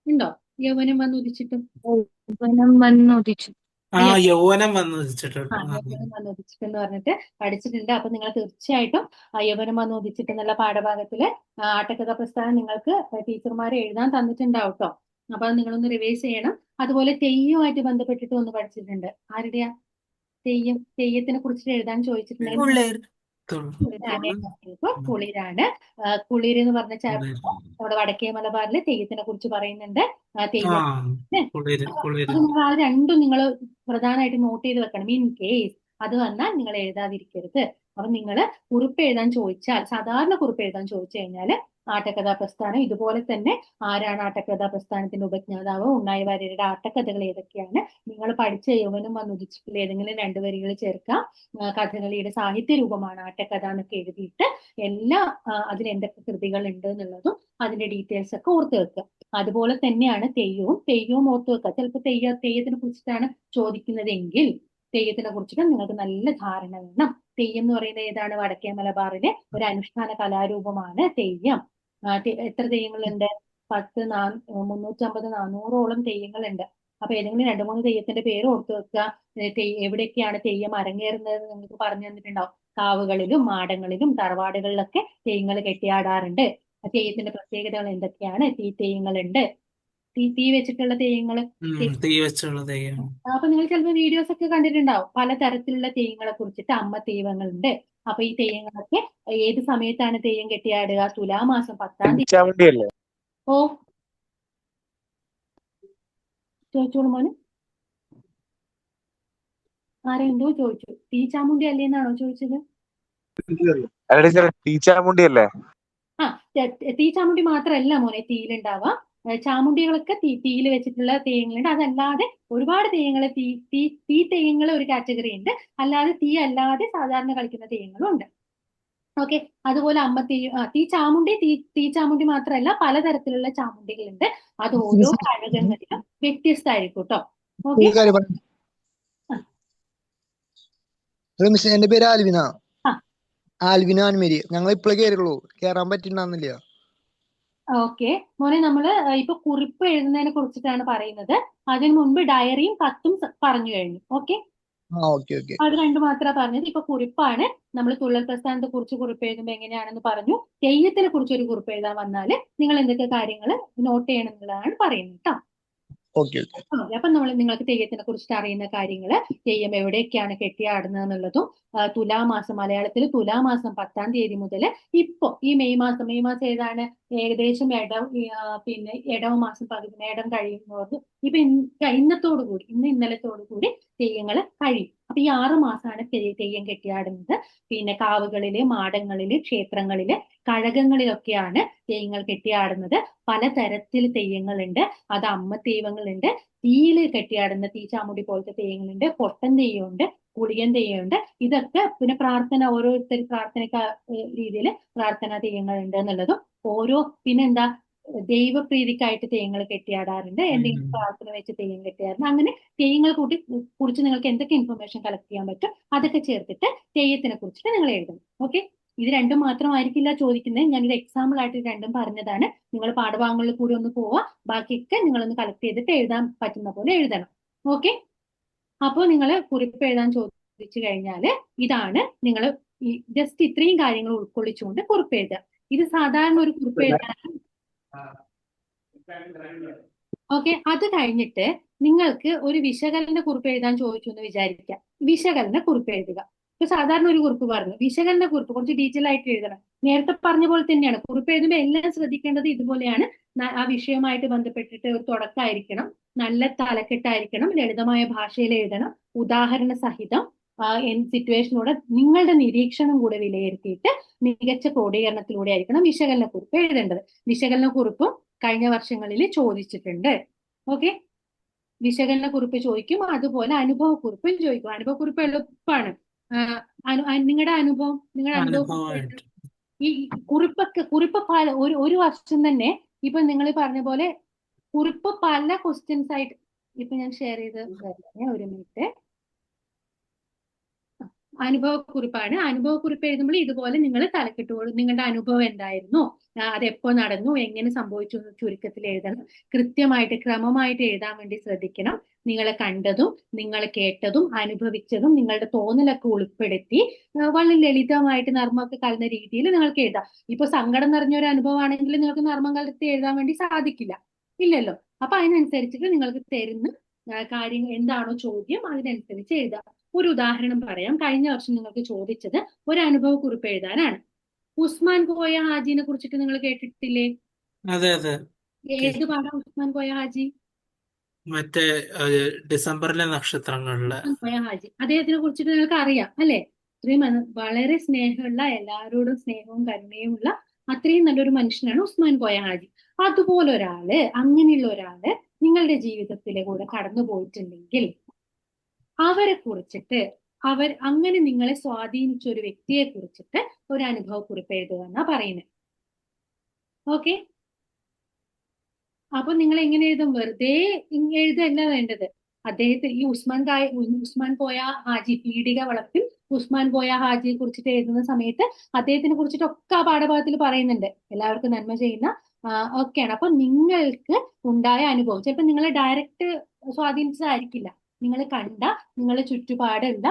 ഉണ്ടോ? യൗവനം വന്ന് ഉദിച്ചിട്ടും യൗവനം വന്ന് ഉദിച്ചിട്ടുണ്ട്. യൗവനം വന്ന് ഉദിച്ചിട്ടെന്ന് പറഞ്ഞിട്ട് പഠിച്ചിട്ടുണ്ട്. അപ്പൊ നിങ്ങൾ തീർച്ചയായിട്ടും യൗവനം വന്ന് ഉദിച്ചിട്ട് എന്നുള്ള പാഠഭാഗത്തില് ആട്ടക്കഥ പ്രസ്ഥാനം നിങ്ങൾക്ക് ടീച്ചർമാരെ എഴുതാൻ തന്നിട്ടുണ്ടാവും കേട്ടോ. അപ്പൊ അത് നിങ്ങളൊന്ന് റിവൈസ് ചെയ്യണം. അതുപോലെ തെയ്യവുമായിട്ട് ബന്ധപ്പെട്ടിട്ട് ഒന്ന് പഠിച്ചിട്ടുണ്ട്. ആരുടെയാ? തെയ്യത്തിനെ കുറിച്ചിട്ട് എഴുതാൻ ചോദിച്ചിട്ടുണ്ടെങ്കിൽ കുളിരാണ്. കുളിര് എന്ന് പറഞ്ഞ നമ്മുടെ വടക്കേ മലബാറിലെ തെയ്യത്തിനെ കുറിച്ച് പറയുന്നുണ്ട്. അത് രണ്ടും നിങ്ങൾ പ്രധാനമായിട്ട് നോട്ട് ചെയ്ത് വെക്കണം. ഇൻ കേസ് അത് വന്നാൽ നിങ്ങൾ എഴുതാതിരിക്കരുത്. അപ്പൊ നിങ്ങൾ കുറിപ്പ് എഴുതാൻ ചോദിച്ചാൽ, സാധാരണ കുറിപ്പ് എഴുതാൻ ചോദിച്ചു കഴിഞ്ഞാല് ആട്ടക്കഥാ പ്രസ്ഥാനം ഇതുപോലെ തന്നെ ആരാണ് ആട്ടക്കഥാ പ്രസ്ഥാനത്തിന്റെ ഉപജ്ഞാതാവ്, ഉണ്ണായി വാര്യരുടെ ആട്ടക്കഥകൾ ഏതൊക്കെയാണ്, നിങ്ങൾ പഠിച്ച യൗവനം വന്ന് ഉദിച്ചിട്ടുള്ള ഏതെങ്കിലും 2 വരികൾ ചേർക്കാം. കഥകളിയുടെ സാഹിത്യ രൂപമാണ് ആട്ടക്കഥ എന്നൊക്കെ എഴുതിയിട്ട് അതിൽ എന്തൊക്കെ കൃതികൾ ഉണ്ട് എന്നുള്ളതും അതിന്റെ ഡീറ്റെയിൽസ് ഒക്കെ ഓർത്ത് വെക്കുക. അതുപോലെ തന്നെയാണ് തെയ്യവും ഓർത്ത് വെക്കുക. ചിലപ്പോൾ തെയ്യത്തിനെ കുറിച്ചിട്ടാണ് ചോദിക്കുന്നതെങ്കിൽ തെയ്യത്തിനെ കുറിച്ചിട്ട് നിങ്ങൾക്ക് നല്ല ധാരണ വേണം. തെയ്യം എന്ന് പറയുന്നത് ഏതാണ്? വടക്കേ മലബാറിലെ ഒരു അനുഷ്ഠാന കലാരൂപമാണ് തെയ്യം. എത്ര തെയ്യങ്ങളുണ്ട്? 350-400ഓളം തെയ്യങ്ങളുണ്ട്. അപ്പൊ ഏതെങ്കിലും 2-3 തെയ്യത്തിന്റെ പേര് ഓർത്ത് വെക്കുക. എവിടെയൊക്കെയാണ് തെയ്യം അരങ്ങേറുന്നത് നിങ്ങൾക്ക് പറഞ്ഞു തന്നിട്ടുണ്ടാവും. കാവുകളിലും മാടങ്ങളിലും തറവാടുകളിലൊക്കെ തെയ്യങ്ങൾ കെട്ടിയാടാറുണ്ട്. തെയ്യത്തിന്റെ പ്രത്യേകതകൾ എന്തൊക്കെയാണ്? തെയ്യങ്ങളുണ്ട്. തീ വെച്ചിട്ടുള്ള തെയ്യങ്ങള്. അപ്പൊ നിങ്ങൾ ചിലപ്പോൾ വീഡിയോസ് ഒക്കെ കണ്ടിട്ടുണ്ടാവും. പലതരത്തിലുള്ള തെയ്യങ്ങളെ കുറിച്ചിട്ട്. അമ്മ തെയ്യങ്ങളുണ്ട്. അപ്പൊ ഈ തെയ്യങ്ങളൊക്കെ ഏത് സമയത്താണ് തെയ്യം കെട്ടിയാടുക? തുലാമാസം 10-ാം തീയതി. ഓ, ചോദിച്ചോളൂ മോന്. ആരെന്തോ ചോദിച്ചു. തീച്ചാമുണ്ടി അല്ലേന്നാണോ ചോദിച്ചത്? തീച്ചാമുണ്ടി മാത്രമല്ല മോനെ തീയിലുണ്ടാവുക. ചാമുണ്ടികളൊക്കെ തീയിൽ വെച്ചിട്ടുള്ള തെയ്യങ്ങളുണ്ട്. അതല്ലാതെ ഒരുപാട് തെയ്യങ്ങൾ, തീ തെയ്യങ്ങൾ ഒരു കാറ്റഗറി ഉണ്ട്. അല്ലാതെ തീ അല്ലാതെ സാധാരണ കളിക്കുന്ന തെയ്യങ്ങളും ഉണ്ട്. ഓക്കെ. അതുപോലെ തീ ചാമുണ്ടി മാത്രമല്ല പലതരത്തിലുള്ള ചാമുണ്ടികളുണ്ട്. അത് ഓരോ കഴകങ്ങളിലും വ്യത്യസ്തമായിരിക്കും കേട്ടോ. ഓക്കെ. എന്റെ പേര് ആൽവിന ആൻമേരി. ഞങ്ങൾ ഇപ്പോഴേ കയറുള്ളൂ, കേറാൻ പറ്റിണ്ടാവുന്നില്ല. ഓക്കെ മോനെ, നമ്മള് ഇപ്പൊ കുറിപ്പ് എഴുതുന്നതിനെ കുറിച്ചിട്ടാണ് പറയുന്നത്. അതിനു മുൻപ് ഡയറിയും കത്തും പറഞ്ഞു കഴിഞ്ഞു. ഓക്കെ, അത് 2 മാത്രമാണ് പറഞ്ഞത്. ഇപ്പൊ കുറിപ്പാണ്. നമ്മൾ തുള്ളൽ പ്രസ്ഥാനത്തെ കുറിച്ച് കുറിപ്പ് എഴുതുമ്പോൾ എങ്ങനെയാണെന്ന് പറഞ്ഞു. തെയ്യത്തിനെ കുറിച്ച് ഒരു കുറിപ്പ് എഴുതാൻ വന്നാല് നിങ്ങൾ എന്തൊക്കെ കാര്യങ്ങൾ നോട്ട് ചെയ്യണം എന്നുള്ളതാണ് പറയുന്നത് കേട്ടോ. Okay okay. അപ്പൊ നിങ്ങൾക്ക് തെയ്യത്തിനെ കുറിച്ചിട്ട് അറിയുന്ന കാര്യങ്ങള്, തെയ്യം എവിടെയൊക്കെയാണ് കെട്ടിയാടുന്നത് എന്നുള്ളതും, തുലാമാസം, മലയാളത്തിൽ തുലാമാസം 10-ാം തീയതി മുതൽ ഇപ്പൊ ഈ മെയ് മാസം ഏതാണ്, ഏകദേശം പിന്നെ ഇടവ മാസം പകുതി മേടം കഴിയുന്നത് ഇപ്പൊ ഇന്നലത്തോടു കൂടി തെയ്യങ്ങൾ കഴിയും. അപ്പൊ ഈ 6 മാസമാണ് തെയ്യം കെട്ടിയാടുന്നത്. പിന്നെ കാവുകളില്, മാടങ്ങളില്, ക്ഷേത്രങ്ങളില്, കഴകങ്ങളിലൊക്കെയാണ് തെയ്യങ്ങൾ കെട്ടിയാടുന്നത്. പലതരത്തിൽ തെയ്യങ്ങളുണ്ട്. അത് അമ്മ തെയ്യങ്ങളുണ്ട്, തീയില് കെട്ടിയാടുന്ന തീച്ചാമുടി പോലത്തെ തെയ്യങ്ങളുണ്ട്, പൊട്ടൻ തെയ്യമുണ്ട്, ഗുളികൻ തെയ്യമുണ്ട്. ഇതൊക്കെ പിന്നെ പ്രാർത്ഥന, ഓരോരുത്തർ പ്രാർത്ഥനയ്ക്ക് രീതിയിൽ പ്രാർത്ഥനാ തെയ്യങ്ങളുണ്ട് എന്നുള്ളതും, പിന്നെന്താ, ദൈവപ്രീതിക്കായിട്ട് തെയ്യങ്ങൾ കെട്ടിയാടാറുണ്ട്, എന്തെങ്കിലും പ്രാർത്ഥന വെച്ച് തെയ്യം കെട്ടിയാറുണ്ട്. അങ്ങനെ തെയ്യങ്ങളെ കുറിച്ച് നിങ്ങൾക്ക് എന്തൊക്കെ ഇൻഫർമേഷൻ കളക്ട് ചെയ്യാൻ പറ്റും അതൊക്കെ ചേർത്തിട്ട് തെയ്യത്തിനെ കുറിച്ചിട്ട് നിങ്ങൾ എഴുതണം. ഓക്കെ, ഇത് രണ്ടും മാത്രമായിരിക്കില്ല ചോദിക്കുന്നത്. ഞാനൊരു എക്സാമ്പിൾ ആയിട്ട് രണ്ടും പറഞ്ഞതാണ്. നിങ്ങൾ പാഠഭാഗങ്ങളിൽ കൂടി ഒന്ന് പോവാ, ബാക്കിയൊക്കെ നിങ്ങളൊന്ന് കളക്ട് ചെയ്തിട്ട് എഴുതാൻ പറ്റുന്ന പോലെ എഴുതണം. ഓക്കെ, അപ്പോൾ നിങ്ങൾ കുറിപ്പ് എഴുതാൻ ചോദിച്ചു കഴിഞ്ഞാൽ ഇതാണ് നിങ്ങൾ ജസ്റ്റ് ഇത്രയും കാര്യങ്ങൾ ഉൾക്കൊള്ളിച്ചുകൊണ്ട് കുറിപ്പ് എഴുതുക. ഇത് സാധാരണ ഒരു കുറിപ്പ് എഴുതാൻ. ഓക്കെ, അത് കഴിഞ്ഞിട്ട് നിങ്ങൾക്ക് ഒരു വിശകലന കുറിപ്പ് എഴുതാൻ ചോദിച്ചു എന്ന് വിചാരിക്കാം. വിശകലന കുറിപ്പ് എഴുതുക. ഇപ്പൊ സാധാരണ ഒരു കുറിപ്പ് പറഞ്ഞു, വിശകലന കുറിപ്പ് കുറച്ച് ഡീറ്റെയിൽ ആയിട്ട് എഴുതണം. നേരത്തെ പറഞ്ഞ പോലെ തന്നെയാണ്. കുറിപ്പ് എഴുതുമ്പോൾ എല്ലാം ശ്രദ്ധിക്കേണ്ടത് ഇതുപോലെയാണ്. ആ വിഷയവുമായിട്ട് ബന്ധപ്പെട്ടിട്ട് ഒരു തുടക്കമായിരിക്കണം, നല്ല തലക്കെട്ടായിരിക്കണം, ലളിതമായ ഭാഷയിൽ എഴുതണം, ഉദാഹരണ സഹിതം, സിറ്റുവേഷനോടെ നിങ്ങളുടെ നിരീക്ഷണം കൂടെ വിലയിരുത്തിയിട്ട് മികച്ച ക്രോഡീകരണത്തിലൂടെ ആയിരിക്കണം വിശകലന കുറിപ്പ് എഴുതേണ്ടത്. വിശകലന കുറിപ്പും കഴിഞ്ഞ വർഷങ്ങളിൽ ചോദിച്ചിട്ടുണ്ട്. ഓക്കെ, വിശകലന കുറിപ്പ് ചോദിക്കും, അതുപോലെ അനുഭവ കുറിപ്പും ചോദിക്കും. അനുഭവ കുറിപ്പ് എളുപ്പമാണ്. നിങ്ങളുടെ അനുഭവം ഈ കുറിപ്പ് ഒരു വർഷം തന്നെ ഇപ്പൊ നിങ്ങൾ പറഞ്ഞ പോലെ കുറിപ്പ് പല ക്വസ്റ്റ്യൻസ് ആയിട്ട് ഇപ്പൊ ഞാൻ ഷെയർ ചെയ്ത് ഒരു മിനിറ്റ്. അനുഭവക്കുറിപ്പാണ്. അനുഭവക്കുറിപ്പ് എഴുതുമ്പോൾ ഇതുപോലെ നിങ്ങൾ തലക്കെട്ടുകൊള്ളും. നിങ്ങളുടെ അനുഭവം എന്തായിരുന്നു, അതെപ്പോ നടന്നു, എങ്ങനെ സംഭവിച്ചു എന്ന് ചുരുക്കത്തിൽ എഴുതണം. കൃത്യമായിട്ട് ക്രമമായിട്ട് എഴുതാൻ വേണ്ടി ശ്രദ്ധിക്കണം. നിങ്ങൾ കണ്ടതും നിങ്ങൾ കേട്ടതും അനുഭവിച്ചതും നിങ്ങളുടെ തോന്നലൊക്കെ ഉൾപ്പെടുത്തി വളരെ ലളിതമായിട്ട് നർമ്മമൊക്കെ കലർന്ന രീതിയിൽ നിങ്ങൾക്ക് എഴുതാം. ഇപ്പൊ സങ്കടം നിറഞ്ഞ ഒരു അനുഭവമാണെങ്കിൽ നിങ്ങൾക്ക് നർമ്മം കലർത്തി എഴുതാൻ വേണ്ടി സാധിക്കില്ല, ഇല്ലല്ലോ. അപ്പൊ അതിനനുസരിച്ചിട്ട് നിങ്ങൾക്ക് തരുന്ന കാര്യം എന്താണോ ചോദ്യം അതിനനുസരിച്ച് എഴുതാം. ഒരു ഉദാഹരണം പറയാം. കഴിഞ്ഞ വർഷം നിങ്ങൾക്ക് ചോദിച്ചത് ഒരു അനുഭവ കുറിപ്പ് എഴുതാനാണ്. ഉസ്മാൻ കോയ ഹാജിനെ കുറിച്ചിട്ട് നിങ്ങൾ കേട്ടിട്ടില്ലേ? അതെ അതെ. ഏത് പാഠം ഉസ്മാൻ കോയ ഹാജി? മറ്റേ ഡിസംബറിലെ നക്ഷത്രങ്ങളിലെ കോയ ഹാജി. അദ്ദേഹത്തിനെ കുറിച്ചിട്ട് നിങ്ങൾക്ക് അറിയാം അല്ലെ? അത്രയും വളരെ സ്നേഹമുള്ള, എല്ലാവരോടും സ്നേഹവും കരുണയും ഉള്ള അത്രയും നല്ലൊരു മനുഷ്യനാണ് ഉസ്മാൻ കോയ ഹാജി. അതുപോലെ ഒരാള്, അങ്ങനെയുള്ള ഒരാള് നിങ്ങളുടെ ജീവിതത്തിലെ കൂടെ കടന്നു പോയിട്ടുണ്ടെങ്കിൽ അവരെ കുറിച്ചിട്ട്, അങ്ങനെ നിങ്ങളെ സ്വാധീനിച്ച ഒരു വ്യക്തിയെ കുറിച്ചിട്ട് ഒരു അനുഭവ കുറിപ്പ് എഴുതുക എന്നാ പറയുന്നത്. ഓക്കെ, അപ്പൊ നിങ്ങൾ എങ്ങനെ എഴുതും? വെറുതെ എഴുതല്ല വേണ്ടത്. അദ്ദേഹത്തിന് ഈ ഉസ്മാൻ കോയ ഹാജി, പീഡിക വളപ്പിൽ ഉസ്മാൻ കോയ ഹാജിയെ കുറിച്ചിട്ട് എഴുതുന്ന സമയത്ത് അദ്ദേഹത്തിനെ കുറിച്ചിട്ടൊക്കെ ആ പാഠഭാഗത്തിൽ പറയുന്നുണ്ട്. എല്ലാവർക്കും നന്മ ചെയ്യുന്ന ഒക്കെയാണ്. അപ്പൊ നിങ്ങൾക്ക് ഉണ്ടായ അനുഭവം ചിലപ്പോൾ നിങ്ങളെ ഡയറക്റ്റ് സ്വാധീനിച്ചതായിരിക്കില്ല. നിങ്ങൾ കണ്ട, നിങ്ങളെ ചുറ്റുപാടുള്ള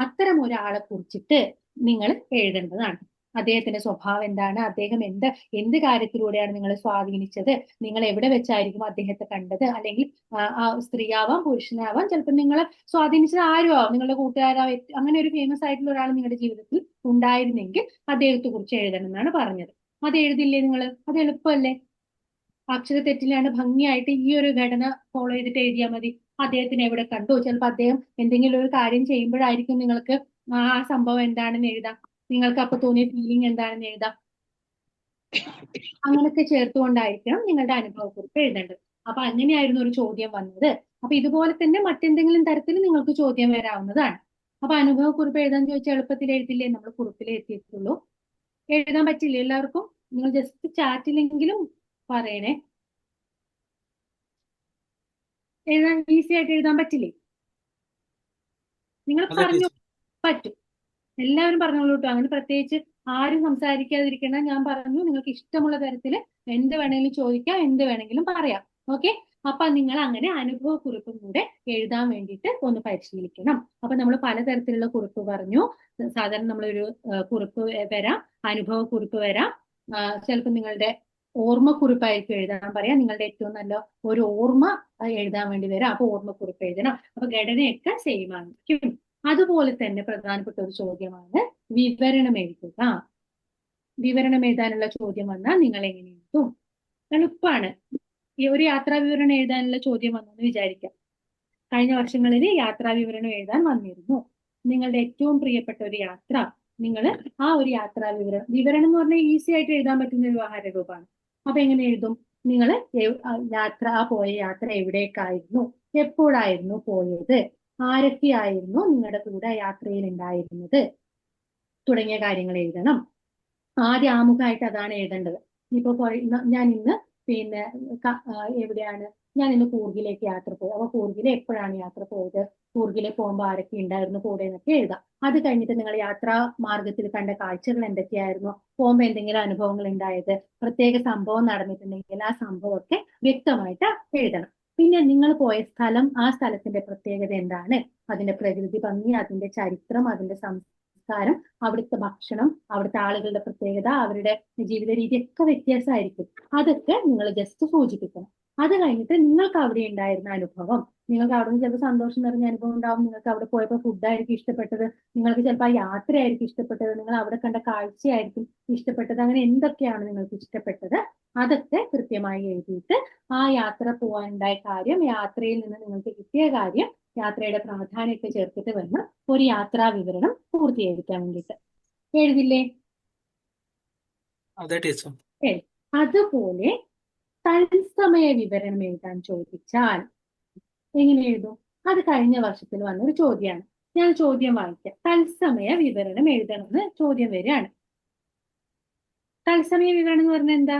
അത്തരം ഒരാളെ കുറിച്ചിട്ട് നിങ്ങൾ എഴുതേണ്ടതാണ്. അദ്ദേഹത്തിന്റെ സ്വഭാവം എന്താണ്, അദ്ദേഹം എന്ത് കാര്യത്തിലൂടെയാണ് നിങ്ങളെ സ്വാധീനിച്ചത്, നിങ്ങൾ എവിടെ വെച്ചായിരിക്കും അദ്ദേഹത്തെ കണ്ടത്, അല്ലെങ്കിൽ സ്ത്രീയാവാം പുരുഷനാവാം, ചിലപ്പോൾ നിങ്ങളെ സ്വാധീനിച്ചത് ആരും ആവാം, നിങ്ങളുടെ കൂട്ടുകാരാവാം. അങ്ങനെ ഒരു ഫേമസ് ആയിട്ടുള്ള ഒരാൾ നിങ്ങളുടെ ജീവിതത്തിൽ ഉണ്ടായിരുന്നെങ്കിൽ അദ്ദേഹത്തെ കുറിച്ച് എഴുതണം എന്നാണ് പറഞ്ഞത്. അത് എഴുതില്ലേ നിങ്ങൾ? അത് എളുപ്പമല്ലേ? അക്ഷരത്തെറ്റിലാണ് ഭംഗിയായിട്ട് ഈ ഒരു ഘടന ഫോളോ ചെയ്തിട്ട് എഴുതിയാൽ മതി. അദ്ദേഹത്തിന് എവിടെ കണ്ടു, ചിലപ്പോൾ അദ്ദേഹം എന്തെങ്കിലും ഒരു കാര്യം ചെയ്യുമ്പോഴായിരിക്കും നിങ്ങൾക്ക് ആ സംഭവം എന്താണെന്ന് എഴുതാം, നിങ്ങൾക്ക് അപ്പൊ തോന്നിയ ഫീലിംഗ് എന്താണെന്ന് എഴുതാം. അങ്ങനൊക്കെ ചേർത്തുകൊണ്ടായിരിക്കണം നിങ്ങളുടെ അനുഭവക്കുറിപ്പ് എഴുതേണ്ടത്. അപ്പൊ അങ്ങനെയായിരുന്നു ഒരു ചോദ്യം വന്നത്. അപ്പൊ ഇതുപോലെ തന്നെ മറ്റെന്തെങ്കിലും തരത്തിൽ നിങ്ങൾക്ക് ചോദ്യം വരാവുന്നതാണ്. അപ്പൊ അനുഭവക്കുറിപ്പ് എഴുതാൻ ചോദിച്ചാൽ എളുപ്പത്തിൽ എഴുതില്ലേ? നമ്മൾ കുറിപ്പിലേ എത്തിയിട്ടുള്ളൂ. എഴുതാൻ പറ്റില്ലേ എല്ലാവർക്കും? നിങ്ങൾ ജസ്റ്റ് ചാറ്റിലെങ്കിലും പറയണേ. എഴുതാൻ ഈസി ആയിട്ട് എഴുതാൻ പറ്റില്ലേ? നിങ്ങൾ പറഞ്ഞു. പറ്റും, എല്ലാവരും പറഞ്ഞോളൂ കേട്ടോ. അങ്ങനെ പ്രത്യേകിച്ച് ആരും സംസാരിക്കാതിരിക്കണം. ഞാൻ പറഞ്ഞു, നിങ്ങൾക്ക് ഇഷ്ടമുള്ള തരത്തിൽ എന്ത് വേണമെങ്കിലും ചോദിക്കാം, എന്ത് വേണമെങ്കിലും പറയാം. ഓക്കെ, അപ്പൊ നിങ്ങൾ അങ്ങനെ അനുഭവ കുറിപ്പും കൂടെ എഴുതാൻ വേണ്ടിയിട്ട് ഒന്ന് പരിശീലിക്കണം. അപ്പൊ നമ്മൾ പലതരത്തിലുള്ള കുറിപ്പ് പറഞ്ഞു. സാധാരണ നമ്മളൊരു കുറിപ്പ് വരാം, അനുഭവ കുറിപ്പ് വരാം, ചിലപ്പോൾ നിങ്ങളുടെ ഓർമ്മക്കുറിപ്പായിരിക്കും എഴുതാൻ പറയാം. നിങ്ങളുടെ ഏറ്റവും നല്ല ഒരു ഓർമ്മ എഴുതാൻ വേണ്ടി വരാം. അപ്പൊ ഓർമ്മക്കുറിപ്പ് എഴുതണം. അപ്പൊ ഘടനയൊക്കെ സെയിം ആയിരിക്കും. അതുപോലെ തന്നെ പ്രധാനപ്പെട്ട ഒരു ചോദ്യമാണ് വിവരണം എഴുതുക. വിവരണം എഴുതാനുള്ള ചോദ്യം വന്നാൽ നിങ്ങൾ എങ്ങനെ എഴുതും? എളുപ്പമാണ്. ഈ ഒരു യാത്രാ വിവരണം എഴുതാനുള്ള ചോദ്യം വന്നെന്ന് വിചാരിക്കാം. കഴിഞ്ഞ വർഷങ്ങളിൽ യാത്രാ വിവരണം എഴുതാൻ വന്നിരുന്നു. നിങ്ങളുടെ ഏറ്റവും പ്രിയപ്പെട്ട ഒരു യാത്ര, നിങ്ങൾ ആ ഒരു യാത്രാ വിവരണം എന്ന് പറഞ്ഞാൽ ഈസി ആയിട്ട് എഴുതാൻ പറ്റുന്ന ഒരു വ്യവഹാര രൂപമാണ്. അപ്പൊ എങ്ങനെ എഴുതും? നിങ്ങൾ പോയ യാത്ര എവിടേക്കായിരുന്നു, എപ്പോഴായിരുന്നു പോയത്, ആരൊക്കെയായിരുന്നു നിങ്ങളുടെ കൂടെ യാത്രയിൽ ഉണ്ടായിരുന്നത് തുടങ്ങിയ കാര്യങ്ങൾ എഴുതണം. ആദ്യം ആമുഖമായിട്ട് അതാണ് എഴുതേണ്ടത്. ഇപ്പൊ ഞാൻ ഇന്ന് പിന്നെ എവിടെയാണ്, ഞാൻ ഇന്ന് കൂർഗിലേക്ക് യാത്ര പോയി. അപ്പൊ കൂർഗിൽ എപ്പോഴാണ് യാത്ര പോയത്, കൂർഗിലെ പോകുമ്പോൾ ആരൊക്കെ ഉണ്ടായിരുന്നു കൂടെ എന്നൊക്കെ എഴുതാം. അത് കഴിഞ്ഞിട്ട് നിങ്ങൾ യാത്രാ മാർഗത്തിൽ കണ്ട കാഴ്ചകൾ എന്തൊക്കെയായിരുന്നു, പോകുമ്പോൾ എന്തെങ്കിലും അനുഭവങ്ങൾ ഉണ്ടായത്, പ്രത്യേക സംഭവം നടന്നിട്ടുണ്ടെങ്കിൽ ആ സംഭവമൊക്കെ വ്യക്തമായിട്ട് എഴുതണം. പിന്നെ നിങ്ങൾ പോയ സ്ഥലം, ആ സ്ഥലത്തിന്റെ പ്രത്യേകത എന്താണ്, അതിന്റെ പ്രകൃതി ഭംഗി, അതിന്റെ ചരിത്രം, അതിന്റെ സംസ്കാരം, അവിടുത്തെ ഭക്ഷണം, അവിടുത്തെ ആളുകളുടെ പ്രത്യേകത, അവരുടെ ജീവിത രീതി ഒക്കെ വ്യത്യാസമായിരിക്കും. അതൊക്കെ നിങ്ങൾ ജസ്റ്റ് സൂചിപ്പിക്കണം. അത് കഴിഞ്ഞിട്ട് നിങ്ങൾക്ക് അവിടെ ഉണ്ടായിരുന്ന അനുഭവം, നിങ്ങൾക്ക് അവിടെ നിന്ന് ചിലപ്പോൾ സന്തോഷം നിറഞ്ഞ അനുഭവം ഉണ്ടാവും, നിങ്ങൾക്ക് അവിടെ പോയപ്പോൾ ഫുഡായിരിക്കും ഇഷ്ടപ്പെട്ടത്, നിങ്ങൾക്ക് ചിലപ്പോൾ ആ യാത്രയായിരിക്കും ഇഷ്ടപ്പെട്ടത്, നിങ്ങൾ അവിടെ കണ്ട കാഴ്ചയായിരിക്കും ഇഷ്ടപ്പെട്ടത്, അങ്ങനെ എന്തൊക്കെയാണ് നിങ്ങൾക്ക് ഇഷ്ടപ്പെട്ടത് അതൊക്കെ കൃത്യമായി എഴുതിയിട്ട് ആ യാത്ര പോകാനുണ്ടായ കാര്യം, യാത്രയിൽ നിന്ന് നിങ്ങൾക്ക് കിട്ടിയ കാര്യം, യാത്രയുടെ പ്രാധാന്യമൊക്കെ ചേർത്തിട്ട് വേണം ഒരു യാത്രാ വിവരണം പൂർത്തീകരിക്കാൻ വേണ്ടിയിട്ട്. എഴുതില്ലേ? അതെ ടീച്ചർ. അതുപോലെ തത്സമയ വിവരണം എഴുതാൻ ചോദിച്ചാൽ എങ്ങനെ എഴുതും? അത് കഴിഞ്ഞ വർഷത്തിൽ വന്നൊരു ചോദ്യമാണ്. ഞാൻ ചോദ്യം വായിക്കാം. തത്സമയ വിവരണം എഴുതണമെന്ന് ചോദ്യം വരികയാണ്. തത്സമയ വിവരണം എന്ന് പറഞ്ഞാൽ എന്താ?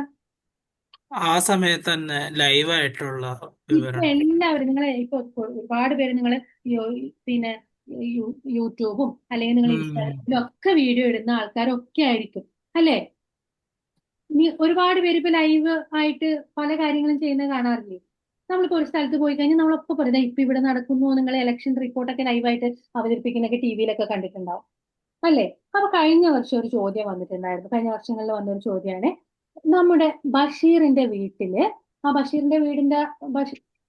ആ സമയത്ത് തന്നെ ലൈവായിട്ടുള്ള ഇപ്പൊ വിവരണം. എല്ലാവരും നിങ്ങൾ ഇപ്പൊ ഒരുപാട് പേര് നിങ്ങൾ പിന്നെ യൂട്യൂബും അല്ലെങ്കിൽ നിങ്ങൾ ഇൻസ്റ്റാഗ്രാമിലും ഒക്കെ വീഡിയോ ഇടുന്ന ആൾക്കാരൊക്കെ ആയിരിക്കും അല്ലെ? ഒരുപാട് പേര് ഇപ്പൊ ലൈവ് ആയിട്ട് പല കാര്യങ്ങളും ചെയ്യുന്നത് കാണാറില്ലേ? നമ്മളിപ്പോ ഒരു സ്ഥലത്ത് പോയി കഴിഞ്ഞാൽ നമ്മളൊക്കെ പറയുന്നത് ഇപ്പൊ ഇവിടെ നടക്കുന്നു, നിങ്ങൾ ഇലക്ഷൻ റിപ്പോർട്ടൊക്കെ ലൈവായിട്ട് അവതരിപ്പിക്കുന്നൊക്കെ ടി വിയിലൊക്കെ കണ്ടിട്ടുണ്ടാവും അല്ലെ? അപ്പൊ കഴിഞ്ഞ വർഷം ഒരു ചോദ്യം വന്നിട്ടുണ്ടായിരുന്നു. കഴിഞ്ഞ വർഷങ്ങളിൽ വന്നൊരു ചോദ്യമാണ്, നമ്മുടെ ബഷീറിന്റെ വീട്ടില്, ആ ബഷീറിന്റെ വീടിന്റെ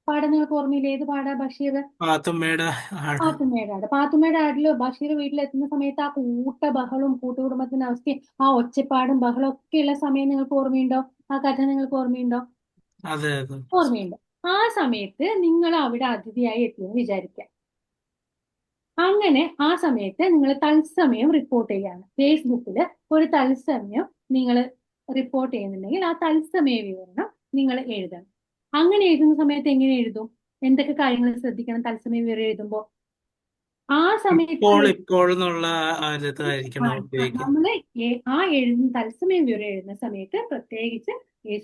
പാടം നിങ്ങൾക്ക് ഓർമ്മയില്ല? ഏത് പാടാ ബഷീർ? പാത്തുമ്മയുടെ ആട്. പാത്തുമ്മയുടെ ആടില് ബഷീർ വീട്ടിലെത്തുന്ന സമയത്ത് ആ കൂട്ട ബഹളവും കൂട്ടുകുടുംബത്തിന്റെ അവസ്ഥയും ആ ഒച്ചപ്പാടും ബഹളം ഒക്കെ ഉള്ള സമയം നിങ്ങൾക്ക് ഓർമ്മയുണ്ടോ? ആ കഥ നിങ്ങൾക്ക് ഓർമ്മയുണ്ടോ? അതെ അതെ. ഓർമ്മയുണ്ട്. ആ സമയത്ത് നിങ്ങൾ അവിടെ അതിഥിയായി എത്തിയെന്ന് വിചാരിക്കാം. അങ്ങനെ ആ സമയത്ത് നിങ്ങൾ തത്സമയം റിപ്പോർട്ട് ചെയ്യാണ്. ഫേസ്ബുക്കിൽ ഒരു തത്സമയം നിങ്ങൾ റിപ്പോർട്ട് ചെയ്യുന്നുണ്ടെങ്കിൽ ആ തത്സമയ വിവരണം നിങ്ങൾ എഴുതണം. അങ്ങനെ എഴുതുന്ന സമയത്ത് എങ്ങനെ എഴുതും? എന്തൊക്കെ കാര്യങ്ങൾ ശ്രദ്ധിക്കണം തത്സമയ വിവരം എഴുതുമ്പോൾ? ആ സമയത്ത് നമ്മള് ആ എഴുതുന്ന തത്സമയ വിവരം എഴുതുന്ന സമയത്ത് പ്രത്യേകിച്ച്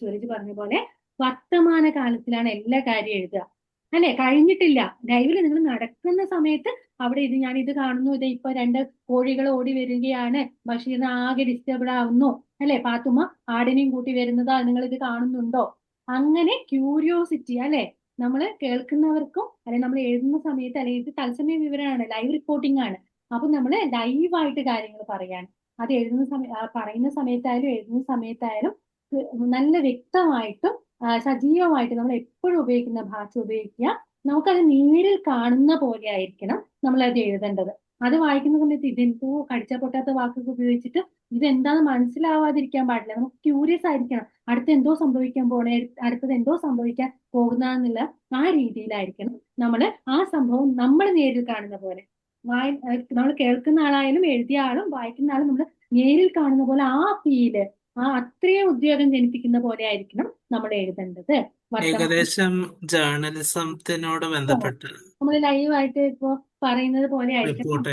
സൂരജ് പറഞ്ഞ പോലെ വർത്തമാന കാലത്തിലാണ് എല്ലാ കാര്യം എഴുതുക അല്ലെ? കഴിഞ്ഞിട്ടില്ല. ലൈവില് നിങ്ങൾ നടക്കുന്ന സമയത്ത് അവിടെ ഞാൻ ഇത് കാണുന്നു, ഇത് ഇപ്പൊ 2 കോഴികൾ ഓടി വരികയാണ്, ബഷീറിന് ആകെ ഡിസ്റ്റർബ്ഡ് ആവുന്നു അല്ലെ, പാത്തുമ്മ ആടിനെയും കൂട്ടി വരുന്നതാ, നിങ്ങൾ ഇത് കാണുന്നുണ്ടോ? അങ്ങനെ ക്യൂരിയോസിറ്റി അല്ലെ, നമ്മൾ കേൾക്കുന്നവർക്കും അല്ലെ നമ്മൾ എഴുതുന്ന സമയത്ത്, അല്ലെങ്കിൽ ഇത് തത്സമയ വിവരമാണ്, ലൈവ് റിപ്പോർട്ടിംഗ് ആണ്. അപ്പൊ നമ്മൾ ലൈവായിട്ട് കാര്യങ്ങൾ പറയാണ്. അത് എഴുതുന്ന പറയുന്ന സമയത്തായാലും എഴുതുന്ന സമയത്തായാലും നല്ല വ്യക്തമായിട്ടും സജീവമായിട്ട് നമ്മൾ എപ്പോഴും ഉപയോഗിക്കുന്ന ഭാഷ ഉപയോഗിക്കുക. നമുക്കത് നേരിൽ കാണുന്ന പോലെ ആയിരിക്കണം നമ്മളത് എഴുതേണ്ടത്. അത് വായിക്കുന്ന സമയത്ത് ഇതെന്തോ കടിച്ച പൊട്ടാത്ത വാക്കൊക്കെ ഉപയോഗിച്ചിട്ട് ഇതെന്താന്ന് മനസ്സിലാവാതിരിക്കാൻ പാടില്ല. നമുക്ക് ക്യൂരിയസ് ആയിരിക്കണം, അടുത്ത് എന്തോ സംഭവിക്കാൻ പോണേ, അടുത്തത് എന്തോ സംഭവിക്കാൻ പോകുന്നുള്ള ആ രീതിയിലായിരിക്കണം നമ്മൾ ആ സംഭവം നമ്മൾ നേരിൽ കാണുന്ന പോലെ. നമ്മൾ കേൾക്കുന്ന ആളായാലും എഴുതിയ ആളും വായിക്കുന്ന ആളും നമ്മൾ നേരിൽ കാണുന്ന പോലെ ആ ഫീല്, ആ അത്രയും ഉദ്യോഗം ജനിപ്പിക്കുന്ന പോലെ ആയിരിക്കണം നമ്മൾ എഴുതേണ്ടത്. ഏകദേശം ജേർണലിസത്തിനോട് ബന്ധപ്പെട്ട് നമ്മൾ ലൈവായിട്ട് ഇപ്പോ പറയുന്നത് പോലെ ആയിരിക്കണം.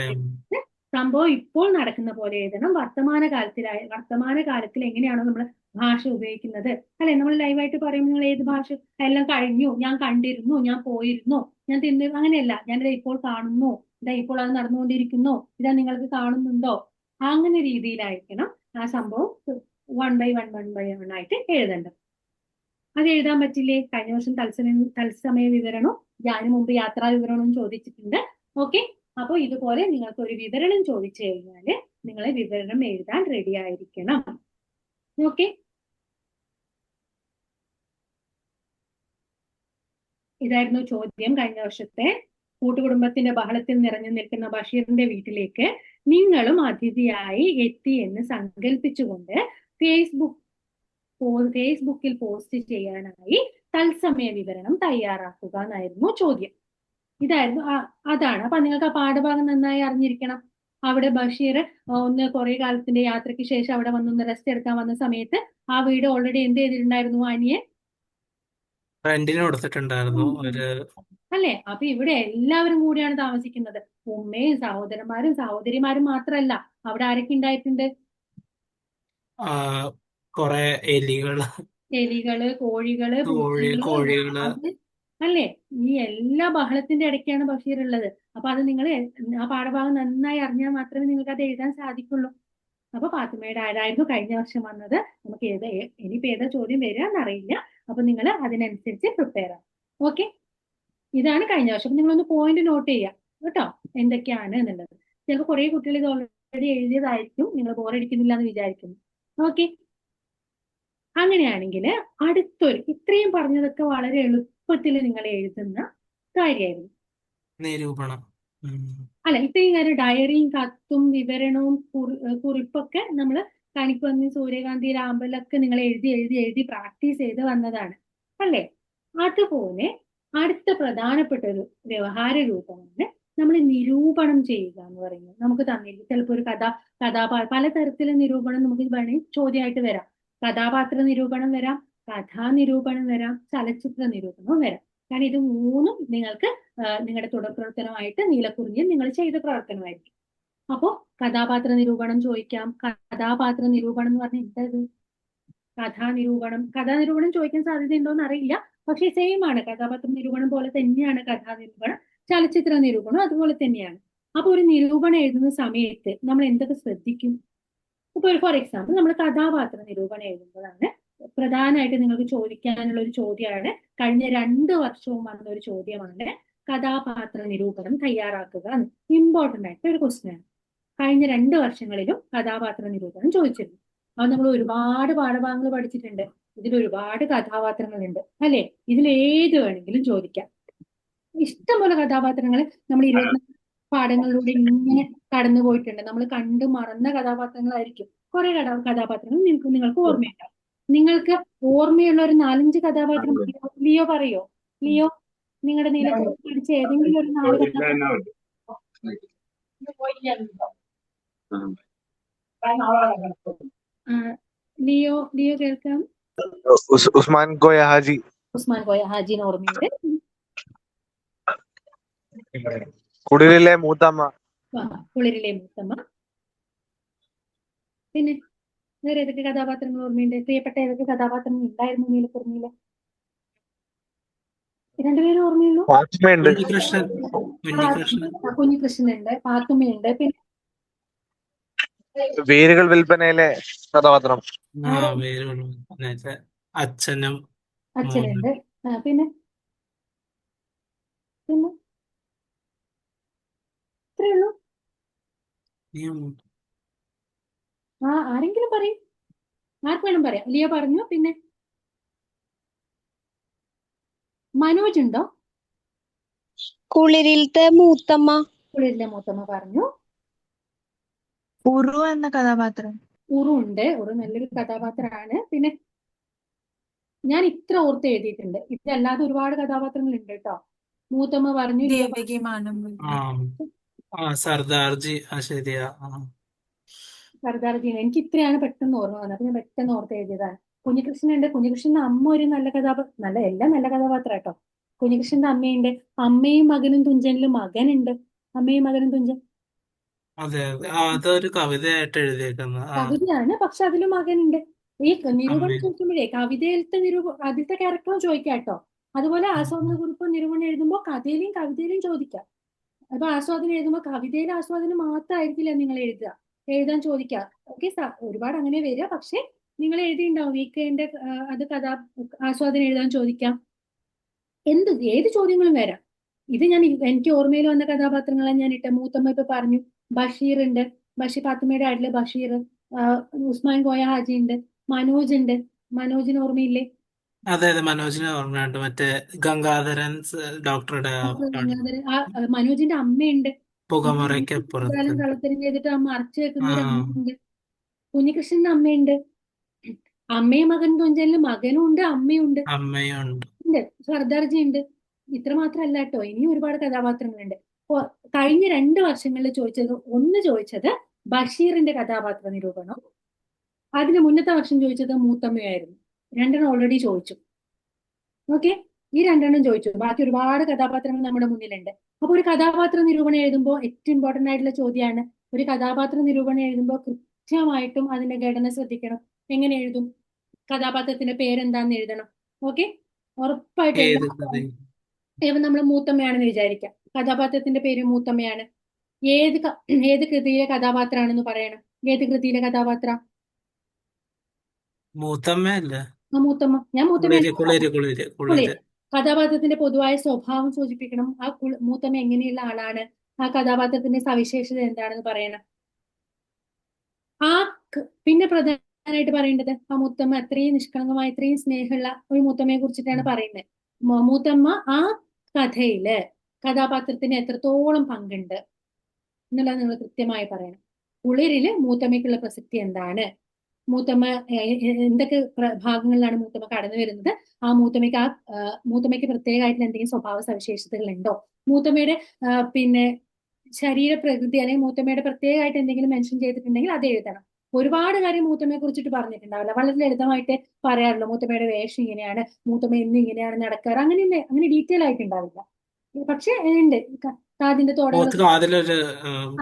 സംഭവം ഇപ്പോൾ നടക്കുന്ന പോലെ എഴുതണം. വർത്തമാനകാലത്തിൽ എങ്ങനെയാണോ നമ്മൾ ഭാഷ ഉപയോഗിക്കുന്നത് അല്ലെ? നമ്മൾ ലൈവായിട്ട് പറയുമ്പോൾ നിങ്ങൾ ഏത് ഭാഷ, എല്ലാം കഴിഞ്ഞു, ഞാൻ കണ്ടിരുന്നു, ഞാൻ പോയിരുന്നു, ഞാൻ തിന്നിരുന്നു, അങ്ങനെയല്ല. ഞാനിത് ഇപ്പോൾ കാണുന്നു, ഇതാ ഇപ്പോൾ അത് നടന്നുകൊണ്ടിരിക്കുന്നു, ഇതാ നിങ്ങൾക്ക് കാണുന്നുണ്ടോ, അങ്ങനെ രീതിയിലായിരിക്കണം ആ സംഭവം 1 by 1 ആയിട്ട് എഴുതേണ്ടത്. അത് എഴുതാൻ പറ്റില്ലേ? കഴിഞ്ഞ വർഷം തത്സമയ വിവരണവും ഞാന് മുമ്പ് യാത്രാ വിവരണവും ചോദിച്ചിട്ടുണ്ട്. ഓക്കെ, അപ്പൊ ഇതുപോലെ നിങ്ങൾക്ക് ഒരു വിവരണം ചോദിച്ചു കഴിഞ്ഞാല് നിങ്ങൾ വിവരണം എഴുതാൻ റെഡി ആയിരിക്കണം. ഓക്കെ, ഇതായിരുന്നു ചോദ്യം. കഴിഞ്ഞ വർഷത്തെ കൂട്ടുകുടുംബത്തിന്റെ ബഹളത്തിൽ നിറഞ്ഞു നിൽക്കുന്ന ബഷീറിന്റെ വീട്ടിലേക്ക് നിങ്ങളും അതിഥിയായി എത്തി എന്ന് സങ്കല്പിച്ചുകൊണ്ട് ഫേസ്ബുക്കിൽ പോസ്റ്റ് ചെയ്യാനായി തത്സമയ വിവരണം തയ്യാറാക്കുക എന്നായിരുന്നു ചോദ്യം. ഇതായിരുന്നു അതാണ്. അപ്പൊ നിങ്ങൾക്ക് ആ പാഠഭാഗം നന്നായി അറിഞ്ഞിരിക്കണം. അവിടെ ബഷീർ ഒന്ന് കുറെ കാലത്തിന്റെ യാത്രയ്ക്ക് ശേഷം അവിടെ വന്നൊന്ന് റെസ്റ്റ് എടുക്കാൻ വന്ന സമയത്ത് ആ വീട് ഓൾറെഡി എന്ത് ചെയ്തിട്ടുണ്ടായിരുന്നു? അനിയൻ റെന്റിന് കൊടുത്തിട്ടുണ്ടായിരുന്നു ഒരു അല്ലെ? അപ്പൊ ഇവിടെ എല്ലാവരും കൂടിയാണ് താമസിക്കുന്നത്. ഉമ്മയും സഹോദരന്മാരും സഹോദരിമാരും മാത്രമല്ല, അവിടെ ആരൊക്കെ ഉണ്ടായിട്ടുണ്ട്? ആ, കൊറേ എലികള്, എലികള്, കോഴികള്, പൂച്ചകള്, കോഴികള്. അത് അല്ലേ? ഈ എല്ലാ ബഹളത്തിന്റെ ഇടയ്ക്കാണ് ബഷീർ ഉള്ളത്. അപ്പൊ അത് നിങ്ങൾ ആ പാഠഭാഗം നന്നായി അറിഞ്ഞാൽ മാത്രമേ നിങ്ങൾക്ക് അത് എഴുതാൻ സാധിക്കുള്ളൂ. അപ്പൊ പാത്തുമ്മയുടെ ആരായിരുന്നു കഴിഞ്ഞ വർഷം വന്നത്? നമുക്ക് ഇനിയിപ്പോ ഏതാ ചോദ്യം വരിക എന്നറിയില്ല. അപ്പൊ നിങ്ങൾ അതിനനുസരിച്ച് പ്രിപ്പയർ ആവും. ഓക്കെ, ഇതാണ് കഴിഞ്ഞ വർഷം. നിങ്ങളൊന്ന് പോയിന്റ് നോട്ട് ചെയ്യുക കേട്ടോ, എന്തൊക്കെയാണ് എന്നുള്ളത്. ചിലപ്പോൾ കുറെ കുട്ടികൾ ഇത് ഓൾറെഡി എഴുതിയതായിരിക്കും, നിങ്ങൾ ബോറടിക്കുന്നില്ല എന്ന് വിചാരിക്കുന്നു. ഓക്കെ, അങ്ങനെയാണെങ്കിൽ ഇത്രയും പറഞ്ഞതൊക്കെ വളരെ എളുപ്പത്തിൽ നിങ്ങൾ എഴുതുന്ന കാര്യമായിരുന്നു. നിരൂപണം. അല്ല, ഇത്രയും കാര്യം ഡയറിയും കത്തും വിവരണവും കുറിപ്പൊക്കെ നമ്മൾ കണിക്കൊന്നി, സൂര്യകാന്തി, രാമ്പലൊക്കെ നിങ്ങൾ എഴുതി എഴുതി എഴുതി പ്രാക്ടീസ് ചെയ്ത് വന്നതാണ് അല്ലേ? അതുപോലെ അടുത്ത പ്രധാനപ്പെട്ട ഒരു വ്യവഹാര രൂപമാണ് നമ്മൾ നിരൂപണം ചെയ്യുക എന്ന് പറയുന്നത്. നമുക്ക് തന്നില്ല ചിലപ്പോൾ ഒരു പലതരത്തിലുള്ള നിരൂപണം നമുക്ക് വേണമെങ്കിൽ ചോദ്യമായിട്ട് വരാം. കഥാപാത്ര നിരൂപണം വരാം, കഥാനിരൂപണം വരാം, ചലച്ചിത്ര നിരൂപണവും വരാം. കാരണം ഇത് മൂന്നും നിങ്ങൾക്ക് നിങ്ങളുടെ തുടർ പ്രവർത്തനമായിട്ട് നീലക്കുറിഞ്ഞിൽ നിങ്ങൾ ചെയ്ത പ്രവർത്തനമായിരിക്കും. അപ്പോ കഥാപാത്ര നിരൂപണം ചോദിക്കാം. കഥാപാത്ര നിരൂപണം എന്ന് പറഞ്ഞാൽ എന്തത്? കഥാനിരൂപണം ചോദിക്കാൻ സാധ്യതയുണ്ടോന്ന് അറിയില്ല, പക്ഷെ സെയിം ആണ്. കഥാപാത്ര നിരൂപണം പോലെ തന്നെയാണ് കഥാനിരൂപണം. ചലച്ചിത്ര നിരൂപണം അതുപോലെ തന്നെയാണ്. അപ്പൊ ഒരു നിരൂപണം എഴുതുന്ന സമയത്ത് നമ്മൾ എന്തൊക്കെ ശ്രദ്ധിക്കും? ഇപ്പൊ ഫോർ എക്സാമ്പിൾ നമ്മൾ കഥാപാത്ര നിരൂപണം എഴുതുമ്പോഴാണ് പ്രധാനമായിട്ട് നിങ്ങൾക്ക് ചോദിക്കാനുള്ള ഒരു ചോദ്യമാണ്, കഴിഞ്ഞ 2 വർഷവും വന്ന ഒരു ചോദ്യമാണ് കഥാപാത്ര നിരൂപണം തയ്യാറാക്കുക. ഇമ്പോർട്ടന്റ് ആയിട്ട് ഒരു ക്വസ്റ്റ്യൻ ആണ്. കഴിഞ്ഞ 2 വർഷങ്ങളിലും കഥാപാത്ര നിരൂപണം ചോദിച്ചിരുന്നു. അത് നമ്മൾ ഒരുപാട് പാഠഭാഗങ്ങൾ പഠിച്ചിട്ടുണ്ട്. ഇതിൽ ഒരുപാട് കഥാപാത്രങ്ങളുണ്ട് അല്ലെ? ഇതിൽ ഏത് വേണമെങ്കിലും ചോദിക്കാം. ഇഷ്ടംപോലെ കഥാപാത്രങ്ങൾ നമ്മൾ 24 പാഠങ്ങളിലൂടെ ഇങ്ങനെ കടന്നു പോയിട്ടുണ്ട്. നമ്മൾ കണ്ടു മറന്ന കഥാപാത്രങ്ങളായിരിക്കും കുറെ കഥാപാത്രങ്ങൾ നിങ്ങൾക്ക് ഓർമ്മയുണ്ടാവും. നിങ്ങൾക്ക് ഓർമ്മയുള്ള ഒരു 4-5 കഥാപാത്രം ലിയോ പറയോ? ലിയോ, നിങ്ങളുടെ നീലക്കുറിഞ്ഞി പഠിച്ച ഏതെങ്കിലും ഒരു 4 കഥാപാത്രം ലിയോ കേൾക്കാം? ഉസ്മാൻ കോയ ഹാജി. ഉസ്മാൻ കോയ ഹാജിന് ഓർമ്മയുണ്ട്. കുളിരിലെ മൂത്തമ്മ. കുളിരിലെ മൂത്തമ്മ. പിന്നെ വേറെ ഏതൊക്കെ കഥാപാത്രങ്ങൾ ഓർമ്മയുണ്ട്? പ്രിയപ്പെട്ട ഏതൊക്കെ കഥാപാത്രങ്ങൾ ഉണ്ടായിരുന്നു നീലക്കുറിഞ്ഞിയില്? 2 പേരും ഓർമ്മയുള്ളൂ? കുഞ്ഞികൃഷ്ണനുണ്ട്, പാത്തുമ്മയുണ്ട്, പിന്നെ വേരുകൾ വിൽപ്പനയിലെ കഥാപാത്രം. അച്ഛനുണ്ട്. പിന്നെ ഇത്രയേ ഉള്ളൂ. ആരെങ്കിലും പറയും, ആർക്ക് വേണം പറയാം. ലിയോ പറഞ്ഞു. പിന്നെ മനോജ് ഉണ്ടോ? കുളിരിലത്തെ മൂത്തമ്മ. കുളിരിലെ മൂത്തമ്മ പറഞ്ഞു. ഉറു എന്ന കഥാപാത്രം. ഉറു ഉണ്ട്. ഉറു നല്ലൊരു കഥാപാത്രമാണ്. പിന്നെ ഞാൻ ഇത്ര ഓർത്ത് എഴുതിയിട്ടുണ്ട്. ഇതല്ലാതെ ഒരുപാട് കഥാപാത്രങ്ങൾ ഉണ്ട് കേട്ടോ. മൂത്തമ്മ പറഞ്ഞു. സർദാർജി. ശരിയാ, സർദാർജി. എനിക്ക് ഇത്രയാണ് പെട്ടെന്ന് ഓർമ്മ വന്നത്. അപ്പൊ ഞാൻ പെട്ടെന്ന് ഓർത്ത് എഴുതിയതാണ്. കുഞ്ഞികൃഷ്ണനുണ്ട്. കുഞ്ഞികൃഷ്ണന്റെ അമ്മ ഒരു നല്ല എല്ലാം നല്ല കഥാപാത്രം കേട്ടോ. കുഞ്ഞികൃഷ്ണന്റെ അമ്മയുണ്ട്. അമ്മയും മകനും തുഞ്ചനിലും മകനുണ്ട്. അമ്മയും മകനും തുഞ്ചൻ അതെ അതൊരു കവിതയായിട്ട് എഴുതിയേക്കുന്ന കവിതയാണ്, പക്ഷെ അതിലും മകനുണ്ട്. ഈ നിരൂപണം ചോദിക്കുമ്പോഴേ കവിതയിലത്തെ ആദ്യത്തെ ക്യാരക്ടറും ചോദിക്കാം കേട്ടോ. അതുപോലെ ആസ്വാദന കുറിപ്പ് നിരൂപണം എഴുതുമ്പോൾ കവിതയിലും ചോദിക്കാം. അപ്പൊ ആസ്വാദനം എഴുതുമ്പോൾ കവിതയിലെ ആസ്വാദനം മാത്രമായിരിക്കില്ല നിങ്ങൾ എഴുതാൻ ചോദിക്കുക. ഓക്കെ, ഒരുപാട് അങ്ങനെ വരിക. പക്ഷെ നിങ്ങൾ എഴുതിയിട്ടുണ്ടാവും വീക്കെൻഡ് അത് ആസ്വാദനം എഴുതാൻ ചോദിക്കാം. ഏത് ചോദ്യങ്ങളും വരാം. ഇത് എനിക്ക് ഓർമ്മയിൽ വന്ന കഥാപാത്രങ്ങളാണ് ഞാൻ ഇട്ട. മൂത്തമ്മ ഇപ്പൊ പറഞ്ഞു. ബഷീർ ഉണ്ട്. പാത്തുമ്മയുടെ ആട്ടിലെ ബഷീർ. ഉസ്മാൻ കോയ ഹാജി ഉണ്ട്. മനോജ് ഉണ്ട്. മനോജിന് ഓർമ്മയില്ലേ? അതെ അതെ, മനോജിനെ ഓർമ്മയുണ്ട്. മറ്റേ ഗംഗാധരൻ ഡോക്ടറുടെ ഗംഗാധരൻ മനോജിന്റെ അമ്മയുണ്ട്. പുകമുറയ്ക്കപ്പുറത്ത്. കള്ളത്തരം ചെയ്തിട്ട് മറച്ചു വെക്കുന്ന ഒരു ആ, അമ്മയുണ്ട്. കുഞ്ഞികൃഷ്ണന്റെ അമ്മയുണ്ട്. അമ്മയും മകൻ തുഞ്ചലിന് മകനും ഉണ്ട്, അമ്മയുണ്ട്. അമ്മയുണ്ട്. ഉണ്ട്, സർദാർജി ഉണ്ട്. ഇത്ര മാത്രമല്ല കേട്ടോ, ഇനിയും ഒരുപാട് കഥാപാത്രങ്ങളുണ്ട്. കഴിഞ്ഞ 2 വർഷങ്ങളിൽ ചോദിച്ചത് ബഷീറിന്റെ കഥാപാത്ര നിരൂപണം. അതിന് മുന്നത്തെ വർഷം ചോദിച്ചത് മൂത്തമ്മയായിരുന്നു. 2 ഓൾറെഡി ചോദിച്ചു. ഓക്കെ, ഈ 2 ചോദിച്ചു. ബാക്കി ഒരുപാട് കഥാപാത്രങ്ങൾ നമ്മുടെ മുന്നിലുണ്ട്. അപ്പൊ ഒരു കഥാപാത്ര നിരൂപണം എഴുതുമ്പോൾ ഏറ്റവും ഇമ്പോർട്ടന്റ് ആയിട്ടുള്ള ചോദ്യമാണ്, ഒരു കഥാപാത്ര നിരൂപണം എഴുതുമ്പോൾ കൃത്യമായിട്ടും അതിന്റെ ഘടന ശ്രദ്ധിക്കണം. എങ്ങനെ എഴുതും? കഥാപാത്രത്തിന്റെ പേരെന്താന്ന് എഴുതണം. ഓക്കെ, ഉറപ്പായിട്ട് ഏത് എഴുതാം. കഥ? ഇപ്പം നമ്മൾ മൂത്തമ്മയാണെന്ന് വിചാരിക്കാം. കഥാപാത്രത്തിന്റെ പേര് മൂത്തമ്മയാണ്. ഏത് കൃതിയിലെ കഥാപാത്രമാണെന്ന് പറയണം. ഏത് കൃതിയിലെ കഥാപാത്ര? മൂത്തമ്മയല്ലേ? മൂത്തമ്മ. ഞാൻ കുളിര് കുളിര് മൂത്തമ്മ. കുളിര് കുളിര്. കഥാപാത്രത്തിന്റെ പൊതുവായ സ്വഭാവം സൂചിപ്പിക്കണം. മൂത്തമ്മ എങ്ങനെയുള്ള ആളാണ്, ആ കഥാപാത്രത്തിന്റെ സവിശേഷത എന്താണെന്ന് പറയണം. പിന്നെ പ്രധാനമായിട്ട് പറയേണ്ടത്, ആ മൂത്തമ്മ അത്രയും നിഷ്കളങ്കമായ, അത്രയും സ്നേഹമുള്ള ഒരു മൂത്തമ്മയെ കുറിച്ചിട്ടാണ് പറയുന്നത്. മൂത്തമ്മ ആ കഥയില് കഥാപാത്രത്തിന് എത്രത്തോളം പങ്കുണ്ട് എന്നുള്ളത് നിങ്ങൾ കൃത്യമായി പറയണം. കുളിരില് മൂത്തമ്മയ്ക്കുള്ള പ്രസക്തി എന്താണ്, മൂത്തമ്മ എന്തൊക്കെ ഭാഗങ്ങളിലാണ് മൂത്തമ്മ കടന്നു വരുന്നത്, ആ മൂത്തമ്മയ്ക്ക് പ്രത്യേകമായിട്ടുള്ള എന്തെങ്കിലും സ്വഭാവ സവിശേഷതകൾ ഉണ്ടോ, മൂത്തമ്മയുടെ പിന്നെ ശരീരപ്രകൃതി അല്ലെങ്കിൽ മൂത്തമ്മയുടെ പ്രത്യേകമായിട്ട് എന്തെങ്കിലും മെൻഷൻ ചെയ്തിട്ടുണ്ടെങ്കിൽ അത് എഴുതണം. ഒരുപാട് കാര്യം മൂത്തമ്മയെ കുറിച്ചിട്ട് പറഞ്ഞിട്ടുണ്ടാവില്ല, വളരെ ലളിതമായിട്ട് പറയാറുള്ളൂ. മൂത്തമ്മയുടെ വേഷം ഇങ്ങനെയാണ്, മൂത്തമ്മ ഇന്ന് ഇങ്ങനെയാണ് നടക്കാറ്, അങ്ങനെ ഡീറ്റെയിൽ ആയിട്ടുണ്ടാവില്ല. പക്ഷെ ഉണ്ട്, കാതിന്റെ തോടകൾ അതിലൊരു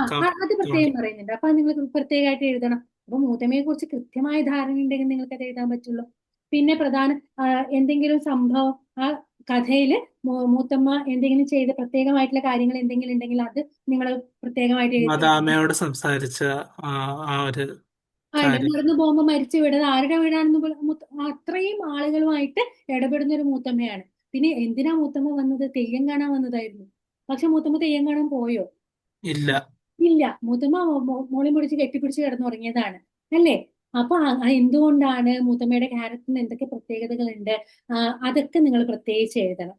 അത് പ്രത്യേകം പറയുന്നുണ്ട്. അപ്പൊ നിങ്ങൾ പ്രത്യേകമായിട്ട് എഴുതണം. അപ്പൊ മൂത്തമ്മയെ കുറിച്ച് കൃത്യമായ ധാരണ ഉണ്ടെങ്കിൽ നിങ്ങൾക്ക് അത് എഴുതാൻ പറ്റുള്ളൂ. പിന്നെ എന്തെങ്കിലും സംഭവം ആ കഥയില് മൂത്തമ്മ എന്തെങ്കിലും ചെയ്ത പ്രത്യേകമായിട്ടുള്ള കാര്യങ്ങൾ എന്തെങ്കിലും ഉണ്ടെങ്കിൽ അത് നിങ്ങൾ പ്രത്യേകമായിട്ട് എഴുതി. മദാമയോട് സംസാരിച്ച ആ ഒരു കാര്യം. നടന്നു പോകുമ്പോ മരിച്ചു വീടത് ആരുടെ വീടാണെന്ന് അത്രയും ആളുകളുമായിട്ട് ഇടപെടുന്ന ഒരു മൂത്തമ്മയാണ്. പിന്നെ എന്തിനാ മൂത്തമ്മ വന്നത്? തെയ്യം കാണാൻ വന്നതായിരുന്നു. പക്ഷെ മൂത്തമ്മ തെയ്യം കാണാൻ പോയോ? ഇല്ല. ഇല്ല. മൂത്തമ്മ മോളെ പിടിച്ച് കെട്ടിപ്പിടിച്ച് കിടന്നുറങ്ങിയതാണ് അല്ലേ? അപ്പൊ എന്തുകൊണ്ടാണ് മൂത്തമ്മയുടെ ക്യാരക്ടറിന് എന്തൊക്കെ പ്രത്യേകതകളുണ്ട്, അതൊക്കെ നിങ്ങൾ പ്രത്യേകിച്ച് എഴുതണം.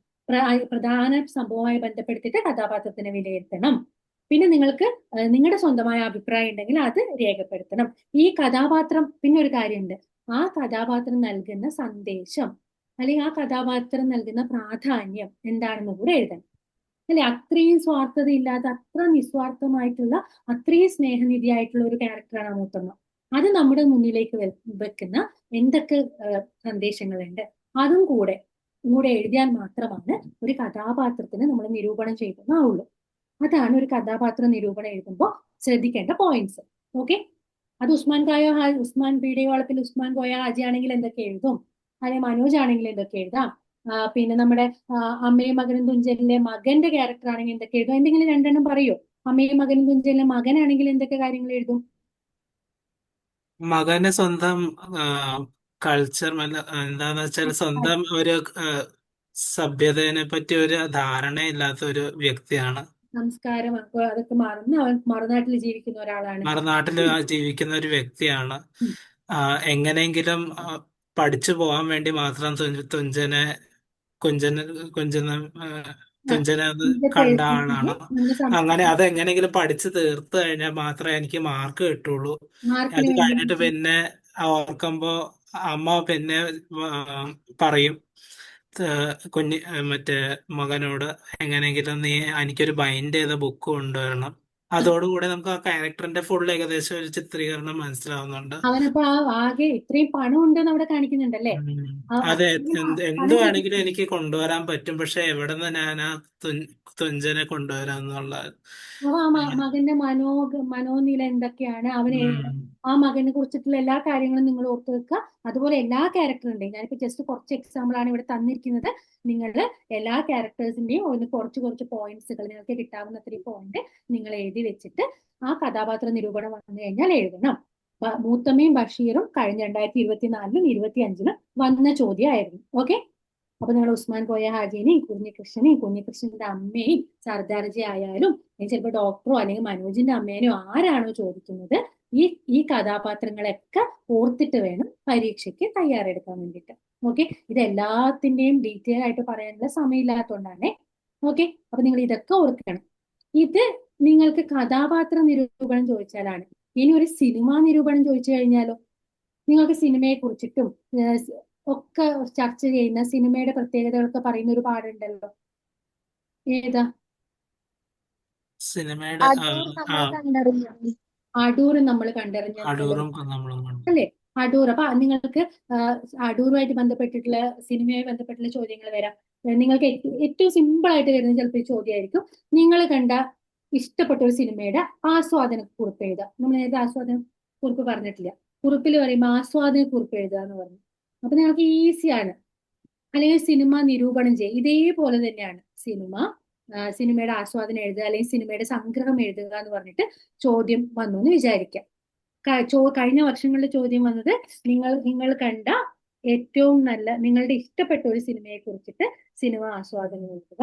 പ്രധാന സംഭവവുമായി ബന്ധപ്പെടുത്തിയിട്ട് കഥാപാത്രത്തിനെ വിലയിരുത്തണം. പിന്നെ നിങ്ങൾക്ക് നിങ്ങളുടെ സ്വന്തമായ അഭിപ്രായം ഉണ്ടെങ്കിൽ അത് രേഖപ്പെടുത്തണം. ഈ കഥാപാത്രം, പിന്നെ ഒരു കാര്യമുണ്ട്, ആ കഥാപാത്രം നൽകുന്ന സന്ദേശം അല്ലെങ്കിൽ ആ കഥാപാത്രം നൽകുന്ന പ്രാധാന്യം എന്താണെന്ന് കൂടെ എഴുതണം. അല്ലെ, അത്രയും സ്വാർത്ഥത ഇല്ലാത്ത, അത്ര നിസ്വാർത്ഥമായിട്ടുള്ള, അത്രയും സ്നേഹനിധിയായിട്ടുള്ള ഒരു ക്യാരക്ടറാണ് മൂത്തമ്മ. അത് നമ്മുടെ മുന്നിലേക്ക് വെക്കുന്ന എന്തൊക്കെ സന്ദേശങ്ങളുണ്ട് അതും കൂടെ എഴുതിയാൽ മാത്രമാണ് ഒരു കഥാപാത്രത്തിന് നമ്മൾ നിരൂപണം ചെയ്യുന്നതാവുള്ളൂ. അതാണ് ഒരു കഥാപാത്ര നിരൂപണം എഴുതുമ്പോൾ ശ്രദ്ധിക്കേണ്ട പോയിന്റ്സ്. ഓക്കെ, അത് ഉസ്മാൻ ബീഡി വളപ്പിൽ ഉസ്മാൻ കോയ ഹാജി ആണെങ്കിൽ എന്തൊക്കെ എഴുതും, അല്ലെങ്കിൽ മനോജ് ആണെങ്കിൽ എന്തൊക്കെ എഴുതാം, പിന്നെ നമ്മുടെ അമ്മയും മകനും തുഞ്ചലിലെ മകന്റെ ക്യാരക്ടർ ആണെങ്കിൽ എന്തൊക്കെ എഴുതും, എന്തെങ്കിലും 2 പറയോ? അമ്മയും മകനും തുഞ്ചലിലെ മകനാണെങ്കിൽ എന്തൊക്കെ കാര്യങ്ങൾ എഴുതും? മകന് സ്വന്തം കൾച്ചർ എന്താന്ന് വെച്ചാൽ സ്വന്തം ഒരു സഭ്യതയെ പറ്റി ഒരു ധാരണയില്ലാത്ത ഒരു വ്യക്തിയാണ്. സംസ്കാരം അതൊക്കെ മറന്ന് അവൻ മറുനാട്ടിൽ ജീവിക്കുന്ന ഒരാളാണ്. മറുനാട്ടിൽ ജീവിക്കുന്ന ഒരു വ്യക്തിയാണ്. എങ്ങനെയെങ്കിലും പഠിച്ചു പോകാൻ വേണ്ടി മാത്രം തുഞ്ചനെ അത് കണ്ട ആളാണ്. അങ്ങനെ അത് എങ്ങനെയെങ്കിലും പഠിച്ചു തീർത്തു കഴിഞ്ഞാൽ മാത്രമേ എനിക്ക് മാർക്ക് കിട്ടുള്ളൂ. അത് കഴിഞ്ഞിട്ട് പിന്നെ ഓർക്കുമ്പോ അമ്മ പിന്നെ പറയും മറ്റേ മകനോട്, എങ്ങനെയെങ്കിലും നീ എനിക്കൊരു ബൈൻഡ് ചെയ്ത ബുക്ക് കൊണ്ടുവരണം. അതോടുകൂടെ നമുക്ക് ആ ക്യാരക്ടറിന്റെ ഫുൾ ഏകദേശം ഒരു ചിത്രീകരണം മനസ്സിലാവുന്നുണ്ട്. അവനപ്പോ ആകെ ഇത്രയും പണം ഉണ്ടെന്ന് അവിടെ കാണിക്കുന്നുണ്ടല്ലേ? അതെ, എന്ത് വേണമെങ്കിലും എനിക്ക് കൊണ്ടുവരാൻ പറ്റും, പക്ഷെ എവിടെ നിന്ന് ഞാൻ ആ തുഞ്ചനെ കൊണ്ടുവരാന്നുള്ള മകന്റെ മനോനില എന്തൊക്കെയാണ്, ആ മകനെ കുറിച്ചിട്ടുള്ള എല്ലാ കാര്യങ്ങളും നിങ്ങൾ ഓർത്തു വെക്കുക. അതുപോലെ എല്ലാ ക്യാരക്ടറിന്റെയും, ഞാനിപ്പോ ജസ്റ്റ് കുറച്ച് എക്സാമ്പിൾ ആണ് ഇവിടെ തന്നിരിക്കുന്നത്. നിങ്ങൾ എല്ലാ ക്യാരക്ടേഴ്സിന്റെയും കുറച്ച് പോയിന്റ്സുകൾ നിങ്ങൾക്ക് കിട്ടാവുന്ന 3 പോയിന്റ് നിങ്ങൾ എഴുതി വെച്ചിട്ട് ആ കഥാപാത്ര നിരൂപണം വന്നു കഴിഞ്ഞാൽ എഴുതണം. മൂത്തമ്മയും ബഷീറും കഴിഞ്ഞ 2024-ലും 2025-ലും വന്ന ചോദ്യമായിരുന്നു. ഓക്കെ, അപ്പൊ നിങ്ങൾ ഉസ്മാൻ കോയ ഹാജിനെയും കുഞ്ഞികൃഷ്ണന്റെ അമ്മയും സർദാർജി ആയാലും ചിലപ്പോൾ ഡോക്ടറോ അല്ലെങ്കിൽ മനോജിന്റെ അമ്മേനോ ആരാണോ ചോദിക്കുന്നത്, ഈ കഥാപാത്രങ്ങളൊക്കെ ഓർത്തിട്ട് വേണം പരീക്ഷയ്ക്ക് തയ്യാറെടുക്കാൻ വേണ്ടിയിട്ട്. ഓക്കെ, ഇത് എല്ലാത്തിന്റെയും ഡീറ്റെയിൽ ആയിട്ട് പറയാനുള്ള സമയമില്ലാത്തതുകൊണ്ടാണേ. ഓക്കെ, അപ്പൊ നിങ്ങൾ ഇതൊക്കെ ഓർക്കണം. ഇത് നിങ്ങൾക്ക് കഥാപാത്ര നിരൂപണം ചോദിച്ചാലാണ്. ഇനി ഒരു സിനിമാ നിരൂപണം ചോദിച്ചു കഴിഞ്ഞാലോ, നിങ്ങൾക്ക് സിനിമയെ കുറിച്ചിട്ടും ഒക്കെ ചർച്ച ചെയ്യുന്ന സിനിമയുടെ പ്രത്യേകതകളൊക്കെ പറയുന്ന ഒരു പാടുണ്ടല്ലോ, ഏതാ? സിനിമയുടെ അടൂർ നമ്മൾ കണ്ടറിഞ്ഞല്ലോ അടൂറും നമ്മളും കണ്ടു. അല്ലേ? അടൂർ. അപ്പൊ നിങ്ങൾക്ക് അടൂറുമായിട്ട് ബന്ധപ്പെട്ടിട്ടുള്ള സിനിമയുമായി ബന്ധപ്പെട്ടുള്ള ചോദ്യങ്ങൾ വരാം. നിങ്ങൾക്ക് ഏറ്റവും സിമ്പിൾ ആയിട്ട് വരുന്ന ചിലപ്പോൾ ഈ ചോദ്യമായിരിക്കും. നിങ്ങൾ കണ്ട ഇഷ്ടപ്പെട്ട ഒരു സിനിമയുടെ ആസ്വാദന കുറിപ്പ് എഴുതുക. നമ്മൾ നേരത്തെ ആസ്വാദന കുറിപ്പ് പറഞ്ഞിട്ടില്ല. കുറിപ്പിൽ പറയുമ്പോൾ ആസ്വാദന കുറിപ്പ് എഴുതുക എന്ന് പറഞ്ഞു. അപ്പൊ നിങ്ങൾക്ക് ഈസിയാണ്. അല്ലെങ്കിൽ സിനിമ നിരൂപണം ചെയ്യുക, ഇതേപോലെ തന്നെയാണ് സിനിമയുടെ ആസ്വാദനം എഴുതുക അല്ലെങ്കിൽ സിനിമയുടെ സംഗ്രഹം എഴുതുക എന്ന് പറഞ്ഞിട്ട് ചോദ്യം വന്നു എന്ന് വിചാരിക്കാം. കഴിഞ്ഞ വർഷങ്ങളിൽ ചോദ്യം വന്നത് നിങ്ങൾ കണ്ട ഏറ്റവും നല്ല നിങ്ങളുടെ ഇഷ്ടപ്പെട്ട ഒരു സിനിമയെ കുറിച്ചിട്ട് സിനിമ ആസ്വാദനം എഴുതുക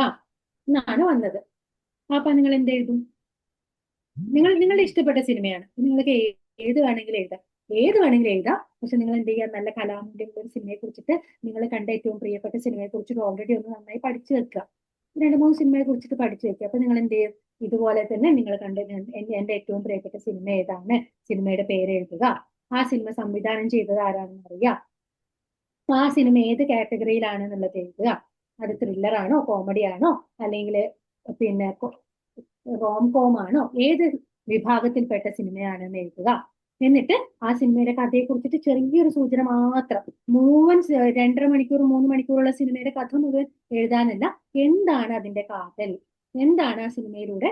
എന്നാണ് വന്നത്. അപ്പൊ നിങ്ങൾ എന്ത് എഴുതും? നിങ്ങളുടെ ഇഷ്ടപ്പെട്ട സിനിമയാണ്, നിങ്ങൾക്ക് ഏത് വേണമെങ്കിലും എഴുതാം. പക്ഷെ നിങ്ങൾ എന്ത് ചെയ്യുക? നല്ല കലാമിന്റെ ഒരു സിനിമയെ കുറിച്ചിട്ട്, നിങ്ങൾ കണ്ട ഏറ്റവും പ്രിയപ്പെട്ട സിനിമയെ കുറിച്ചിട്ട് ഓൾറെഡി ഒന്ന് നന്നായി പഠിച്ചു വെക്കുക. 2-3 സിനിമയെ കുറിച്ചിട്ട് പഠിച്ചു വെക്കുക. അപ്പൊ നിങ്ങൾ എന്ത് ചെയ്യും? ഇതുപോലെ തന്നെ നിങ്ങൾ കണ്ട എന്റെ ഏറ്റവും പ്രിയപ്പെട്ട സിനിമ ഏതാണ്, സിനിമയുടെ പേര് എഴുതുക. ആ സിനിമ സംവിധാനം ചെയ്തത് ആരാണെന്ന് അറിയാം. ആ സിനിമ ഏത് കാറ്റഗറിയിലാണെന്നുള്ളത് എഴുതുക. അത് ത്രില്ലർ ആണോ, കോമഡി ആണോ, അല്ലെങ്കിൽ പിന്നെ റോം കോം ആണോ, ഏത് വിഭാഗത്തിൽപ്പെട്ട സിനിമയാണെന്ന് എഴുതുക. എന്നിട്ട് ആ സിനിമയുടെ കഥയെ കുറിച്ചിട്ട് ചെറിയൊരു സൂചന മാത്രം, മുഴുവൻ 2.5 മണിക്കൂർ 3 മണിക്കൂറുള്ള സിനിമയുടെ കഥ മുഴുവൻ എഴുതാനല്ല, എന്താണ് അതിന്റെ കാതൽ, എന്താണ് ആ സിനിമയിലൂടെ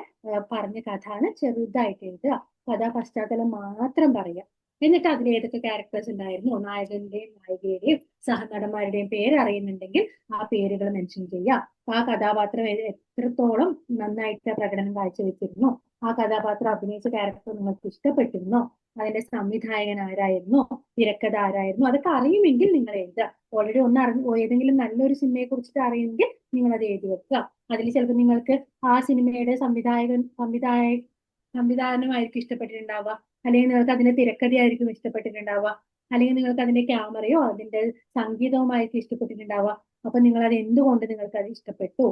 പറഞ്ഞ കഥ എന്ന് ചെറുതായിട്ട് എഴുതുക. കഥാ പശ്ചാത്തലം മാത്രം പറയുക. എന്നിട്ട് അതിൽ ഏതൊക്കെ ക്യാരക്ടേഴ്സ് ഉണ്ടായിരുന്നു, നായകന്റെയും നായികയുടെയും സഹനടന്മാരുടെയും പേര് അറിയുന്നുണ്ടെങ്കിൽ ആ പേരുകൾ മെൻഷൻ ചെയ്യുക. ആ കഥാപാത്രം എത്രത്തോളം നന്നായിട്ട് പ്രകടനം കാഴ്ചവെച്ചിരുന്നു, ആ കഥാപാത്രം അഭിനയിച്ച ക്യാരക്ടർ നിങ്ങൾക്ക് ഇഷ്ടപ്പെട്ടിരുന്നോ, അതിന്റെ സംവിധായകൻ ആരായിരുന്നു, തിരക്കഥ ആരായിരുന്നു, അതൊക്കെ അറിയുമെങ്കിൽ നിങ്ങൾ എഴുതുക. ഓൾറെഡി ഏതെങ്കിലും നല്ലൊരു സിനിമയെ കുറിച്ചിട്ട് അറിയുമെങ്കിൽ നിങ്ങൾ അത് എഴുതി വെക്കുക. അതിൽ ചിലപ്പോൾ നിങ്ങൾക്ക് ആ സിനിമയുടെ സംവിധാനമായിരിക്കും ഇഷ്ടപ്പെട്ടിട്ടുണ്ടാവുക, അല്ലെങ്കിൽ നിങ്ങൾക്ക് അതിന്റെ തിരക്കഥയായിരിക്കും ഇഷ്ടപ്പെട്ടിട്ടുണ്ടാവുക, അല്ലെങ്കിൽ നിങ്ങൾക്ക് അതിന്റെ ക്യാമറയോ അതിന്റെ സംഗീതവുമായിരിക്കും ഇഷ്ടപ്പെട്ടിട്ടുണ്ടാവുക. അപ്പൊ നിങ്ങൾ അത് എന്തുകൊണ്ട് നിങ്ങൾക്ക് അത് ഇഷ്ടപ്പെട്ടു,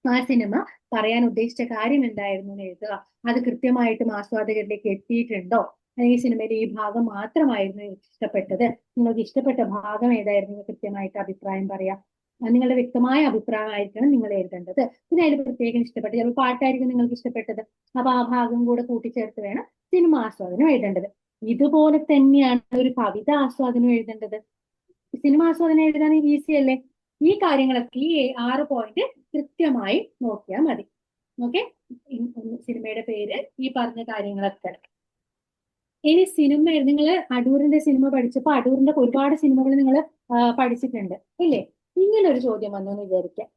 ആ സിനിമ പറയാൻ ഉദ്ദേശിച്ച കാര്യം എന്തായിരുന്നു എന്ന് എഴുതുക. അത് കൃത്യമായിട്ടും ആസ്വാദകരിലേക്ക് എത്തിയിട്ടുണ്ടോ, അല്ലെങ്കിൽ സിനിമയിലെ ഈ ഭാഗം മാത്രമായിരുന്നു ഇഷ്ടപ്പെട്ടത്, നിങ്ങൾക്ക് ഇഷ്ടപ്പെട്ട ഭാഗം ഏതായിരുന്നു കൃത്യമായിട്ട് അഭിപ്രായം പറയാം. നിങ്ങളുടെ വ്യക്തമായ അഭിപ്രായമായിരിക്കണം നിങ്ങൾ എഴുതേണ്ടത്. പിന്നെ അതിൽ പ്രത്യേകം ഇഷ്ടപ്പെട്ട ചിലപ്പോൾ പാട്ടായിരിക്കും നിങ്ങൾക്ക് ഇഷ്ടപ്പെട്ടത്, അപ്പൊ ആ ഭാഗം കൂടെ കൂട്ടിച്ചേർത്ത് വേണം സിനിമ ആസ്വാദനം എഴുതേണ്ടത്. ഇതുപോലെ തന്നെയാണ് ഒരു കവിത ആസ്വാദനം എഴുതേണ്ടത്. സിനിമ ആസ്വാദനം എഴുതാൻ ഈസി അല്ലേ? ഈ കാര്യങ്ങളൊക്കെ ഈ 6 പോയിന്റ് കൃത്യമായി നോക്കിയാൽ മതി. ഓക്കെ, സിനിമയുടെ പേര്, ഈ പറഞ്ഞ കാര്യങ്ങളൊക്കെ. ഇനി സിനിമ, നിങ്ങൾ അടൂരിന്റെ സിനിമ പഠിച്ചപ്പോൾ അടൂരിന്റെ ഒരുപാട് സിനിമകൾ നിങ്ങൾ പഠിച്ചിട്ടുണ്ട് ഇല്ലേ? ഇങ്ങനെ ഒരു ചോദ്യം വന്നെന്ന് വിചാരിക്കാം.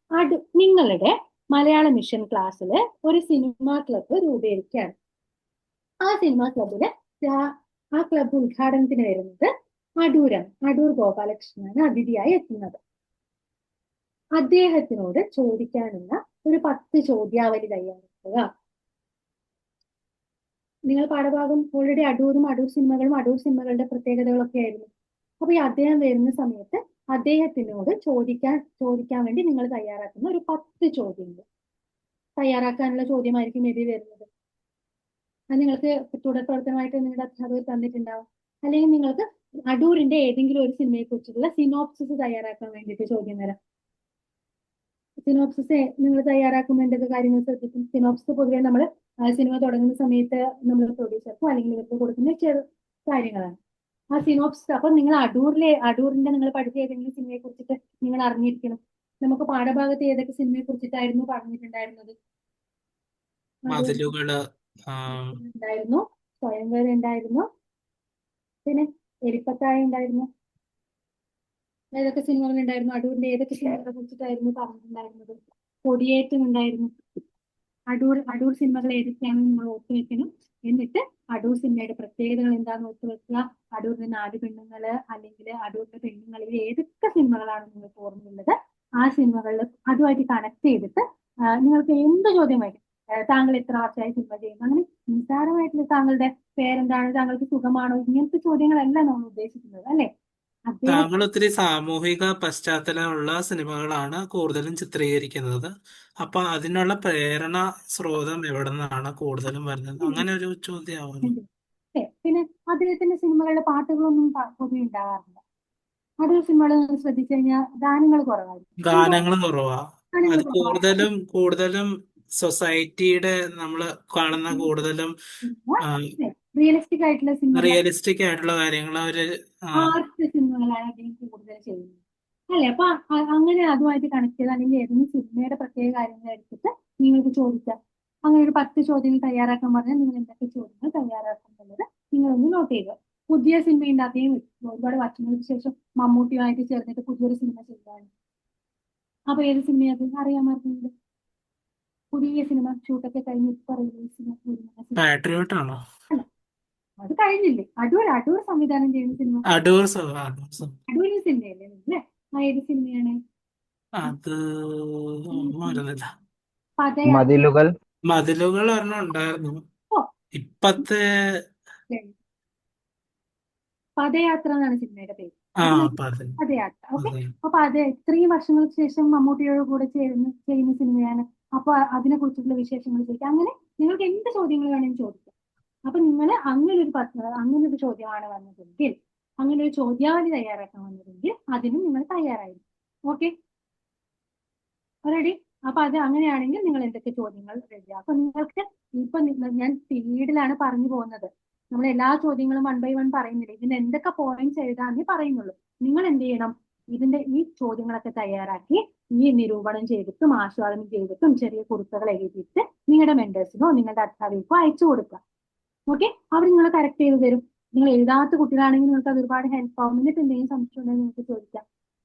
നിങ്ങളുടെ മലയാള മിഷൻ ക്ലാസ്സിൽ ഒരു സിനിമാ ക്ലബ്ബ് രൂപീകരിക്കുകയാണ്. ആ സിനിമാ ക്ലബില് ആ ക്ലബ്ബ് ഉദ്ഘാടനത്തിന് വരുന്നത് അടൂർ ഗോപാലകൃഷ്ണനാണ് അതിഥിയായി എത്തുന്നത്. അദ്ദേഹത്തിനോട് ചോദിക്കാനുള്ള ഒരു 10 ചോദ്യാവലി തയ്യാറാക്കുക. നിങ്ങൾ പാഠഭാഗം ഓൾറെഡി അടൂർ സിനിമകളുടെ പ്രത്യേകതകളൊക്കെ ആയിരുന്നു. അപ്പൊ ഈ അദ്ദേഹം വരുന്ന സമയത്ത് അദ്ദേഹത്തിനോട് ചോദിക്കാൻ വേണ്ടി നിങ്ങൾ തയ്യാറാക്കുന്ന ഒരു 10 ചോദ്യങ്ങൾ തയ്യാറാക്കാനുള്ള ചോദ്യമായിരിക്കും മേ ബി വരുന്നത്. അത് നിങ്ങൾക്ക് തുടർ പ്രവർത്തനമായിട്ട് നിങ്ങളുടെ അധ്യാപകർ തന്നിട്ടുണ്ടാവും. അല്ലെങ്കിൽ നിങ്ങൾക്ക് അടൂരിന്റെ ഏതെങ്കിലും ഒരു സിനിമയെ കുറിച്ചുള്ള സിനോപ്സിസ് തയ്യാറാക്കാൻ വേണ്ടിയിട്ട് ചോദ്യം വരാം. സിനോപ്സിസ് നിങ്ങൾ തയ്യാറാക്കുമ്പോൾ എന്തൊക്കെ കാര്യങ്ങൾ ശ്രദ്ധിക്കും? സിനോപ്സിസ് പൊതുവെ നമ്മൾ സിനിമ തുടങ്ങുന്ന സമയത്ത് നമ്മൾ പ്രൊഡ്യൂസർക്കും അല്ലെങ്കിൽ ഇവർക്ക് കൊടുക്കുന്ന കാര്യങ്ങളാണ് ആ സിനോപ്സിസ്. അപ്പൊ നിങ്ങൾ അടൂരിന്റെ നിങ്ങൾ പഠിച്ച ഏതെങ്കിലും സിനിമയെ കുറിച്ചിട്ട് നിങ്ങൾ അറിഞ്ഞിരിക്കണം. നമുക്ക് പാഠഭാഗത്ത് ഏതൊക്കെ സിനിമയെ കുറിച്ചിട്ടായിരുന്നു പറഞ്ഞിട്ടുണ്ടായിരുന്നത്? ഉണ്ടായിരുന്നു, സ്വയംവരം ഉണ്ടായിരുന്നു, പിന്നെ എലിപ്പത്തായ ഉണ്ടായിരുന്നു. ഏതൊക്കെ സിനിമകൾ ഉണ്ടായിരുന്നു? അടൂരിന്റെ ഏതൊക്കെ സിനിമകളെ കുറിച്ചിട്ടായിരുന്നു പറഞ്ഞിട്ടുണ്ടായിരുന്നത്? കൊടിയേറ്റം ഉണ്ടായിരുന്നു. അടൂർ സിനിമകൾ ഏതൊക്കെയാണെന്ന് നിങ്ങൾ ഓർത്തു വെക്കണം. എന്നിട്ട് അടൂർ സിനിമയുടെ പ്രത്യേകതകൾ എന്താണെന്ന് ഓർത്തു വെക്കുക. അടൂരിന്റെ 4 പെണ്ണുങ്ങള് അല്ലെങ്കിൽ അടൂരിന്റെ പെണ്ണുങ്ങളിൽ ഏതൊക്കെ സിനിമകളാണ് നിങ്ങൾക്ക് ഓർമ്മയുള്ളത്, ആ സിനിമകളിൽ അതുമായിട്ട് കണക്ട് ചെയ്തിട്ട് നിങ്ങൾക്ക് എന്ത് ചോദ്യം വരും, താങ്കൾ എത്ര വർഷമായി സിനിമ ചെയ്യുന്നു, അങ്ങനെ നിസ്സാരമായിട്ടുള്ള താങ്കളുടെ പേരെന്താണ്, താങ്കൾക്ക് സുഖമാണോ, ഇങ്ങനത്തെ ചോദ്യങ്ങളല്ല നമ്മൾ ഉദ്ദേശിക്കുന്നത് അല്ലെ. അദ്ദേഹം താങ്കൾ ഒത്തിരി സാമൂഹിക പശ്ചാത്തലമുള്ള സിനിമകളാണ് കൂടുതലും ചിത്രീകരിക്കുന്നത്. അപ്പൊ അതിനുള്ള പ്രേരണ സ്രോതം എവിടെ നിന്നാണ് കൂടുതലും വരുന്നത്? അങ്ങനെ ഒരു ചോദ്യമാവുന്നു. ഉണ്ട്. പിന്നെ അദ്ദേഹത്തിന്റെ സിനിമകളിലെ പാട്ടുകളൊന്നും പൊതുവെ ഉണ്ടാകാറില്ല. അടൂർ സിനിമകൾ ശ്രദ്ധിച്ചു കഴിഞ്ഞാൽ ഗാനങ്ങൾ കുറവായിരിക്കും. ഗാനങ്ങൾ കുറവാ. ഗാനങ്ങൾ അത് കുറവാണ്. കൂടുതലും സൊസൈറ്റിയുടെ നമ്മള് കാണുന്ന കൂടുതലും റിയലിസ്റ്റിക് ആയിട്ടുള്ള സിനിമകൾ, റിയലിസ്റ്റിക് ആയിട്ടുള്ള കാര്യങ്ങൾ അവര് ആർട്ട് സിനിമകളാണ് അദ്ദേഹം കൂടുതൽ ചെയ്യുന്നത്. അല്ലെ? അപ്പൊ അങ്ങനെ അതുമായിട്ട് കണക്ട് ചെയ്ത് അല്ലെങ്കിൽ ഏതെങ്കിലും സിനിമയുടെ പ്രത്യേക കാര്യങ്ങൾ എടുത്തിട്ട് നിങ്ങൾക്ക് ചോദിക്കാം. അങ്ങനെ ഒരു 10 ചോദ്യങ്ങൾ തയ്യാറാക്കാൻ പറഞ്ഞാൽ നിങ്ങൾ എന്തൊക്കെ ചോദ്യങ്ങൾ തയ്യാറാക്കും എന്നുള്ളത് നിങ്ങളൊന്ന് നോട്ട് ചെയ്യുക. പുതിയ സിനിമ ഉണ്ട്, അദ്ദേഹം ഒരുപാട് വർഷങ്ങൾക്ക് ശേഷം മമ്മൂട്ടിയുമായിട്ട് ചേർന്നിട്ട് പുതിയൊരു സിനിമ ചെയ്തതാണ്. അപ്പൊ ഏത് സിനിമയത് അറിയാമായിരുന്നത്? പുതിയ സിനിമ ഷൂട്ടൊക്കെ കഴിഞ്ഞ് ഇപ്പൊ റിലീസിന് പാട്രിയോട്ട് ആണോ? അത് കഴിഞ്ഞില്ലേ? അടൂർ സംവിധാനം ചെയ്യുന്ന സിനിമ. അടൂർ അടൂരിന്റെ സിനിമയല്ലേ അല്ലേ? ആ ഏത് സിനിമയാണ്? അത് വരുന്നില്ല. മതിലുകൾ. മതിലുകൾ ഒരെണ്ണം ഉണ്ടായിരുന്നു. ഓ. ഇപ്പത്തെ പദയാത്ര എന്നാണ് സിനിമയുടെ പേര്. പദയാത്ര. ഓക്കെ. അതെ. അപ്പൊ അത് ഇത്രയും വർഷങ്ങൾക്ക് ശേഷം മമ്മൂട്ടിയോട് കൂടെ ചെയ്യുന്ന സിനിമയാണ്. അപ്പൊ അതിനെ കുറിച്ചുള്ള വിശേഷങ്ങൾ ചോദിക്കാം. അങ്ങനെ നിങ്ങൾക്ക് എന്ത് ചോദ്യങ്ങൾ വേണമെങ്കിലും ചോദിക്കാം. അപ്പൊ നിങ്ങൾ അങ്ങനൊരു ചോദ്യമാണ് വന്നതെങ്കിൽ, അങ്ങനെ ഒരു ചോദ്യാവലി തയ്യാറാക്കാൻ വന്നതെങ്കിൽ അതിനും നിങ്ങൾ തയ്യാറായിരിക്കും. Okay, ready? അപ്പൊ അത് അങ്ങനെയാണെങ്കിൽ നിങ്ങൾ എന്തൊക്കെ ചോദ്യങ്ങൾ റെഡിയാക്കും. അപ്പൊ നിങ്ങൾക്ക് ഇപ്പൊ ഞാൻ സ്പീഡിലാണ് പറഞ്ഞു പോകുന്നത്. നമ്മൾ എല്ലാ ചോദ്യങ്ങളും 1 by 1 പറയുന്നില്ല. ഇതിന് എന്തൊക്കെ പോയിന്റ്സ് എഴുതാന്നേ പറയുന്നുള്ളൂ. നിങ്ങൾ എന്ത് ചെയ്യണം? ഈ ചോദ്യങ്ങളൊക്കെ തയ്യാറാക്കി ഈ നിരൂപണം ചെയ്തിട്ടും ആസ്വാദനം ചെയ്തിട്ടും ചെറിയ കുറിപ്പുകൾ എഴുതിയിട്ട് നിങ്ങളുടെ മെന്റേഴ്സിനോ നിങ്ങളുടെ അധ്യാപകർക്കോ അയച്ചു കൊടുക്കുക. ഓക്കെ, അവർ നിങ്ങൾ കറക്റ്റ് ചെയ്ത് തരും. നിങ്ങൾ എഴുതാത്ത കുട്ടികളാണെങ്കിൽ നിങ്ങൾക്ക് അത് ഒരുപാട് ഹെൽപ്പ് ആവും. എന്നിട്ട് എന്തെങ്കിലും സംശയം ഉണ്ടെങ്കിൽ നിങ്ങൾക്ക് ചോദിക്കാം.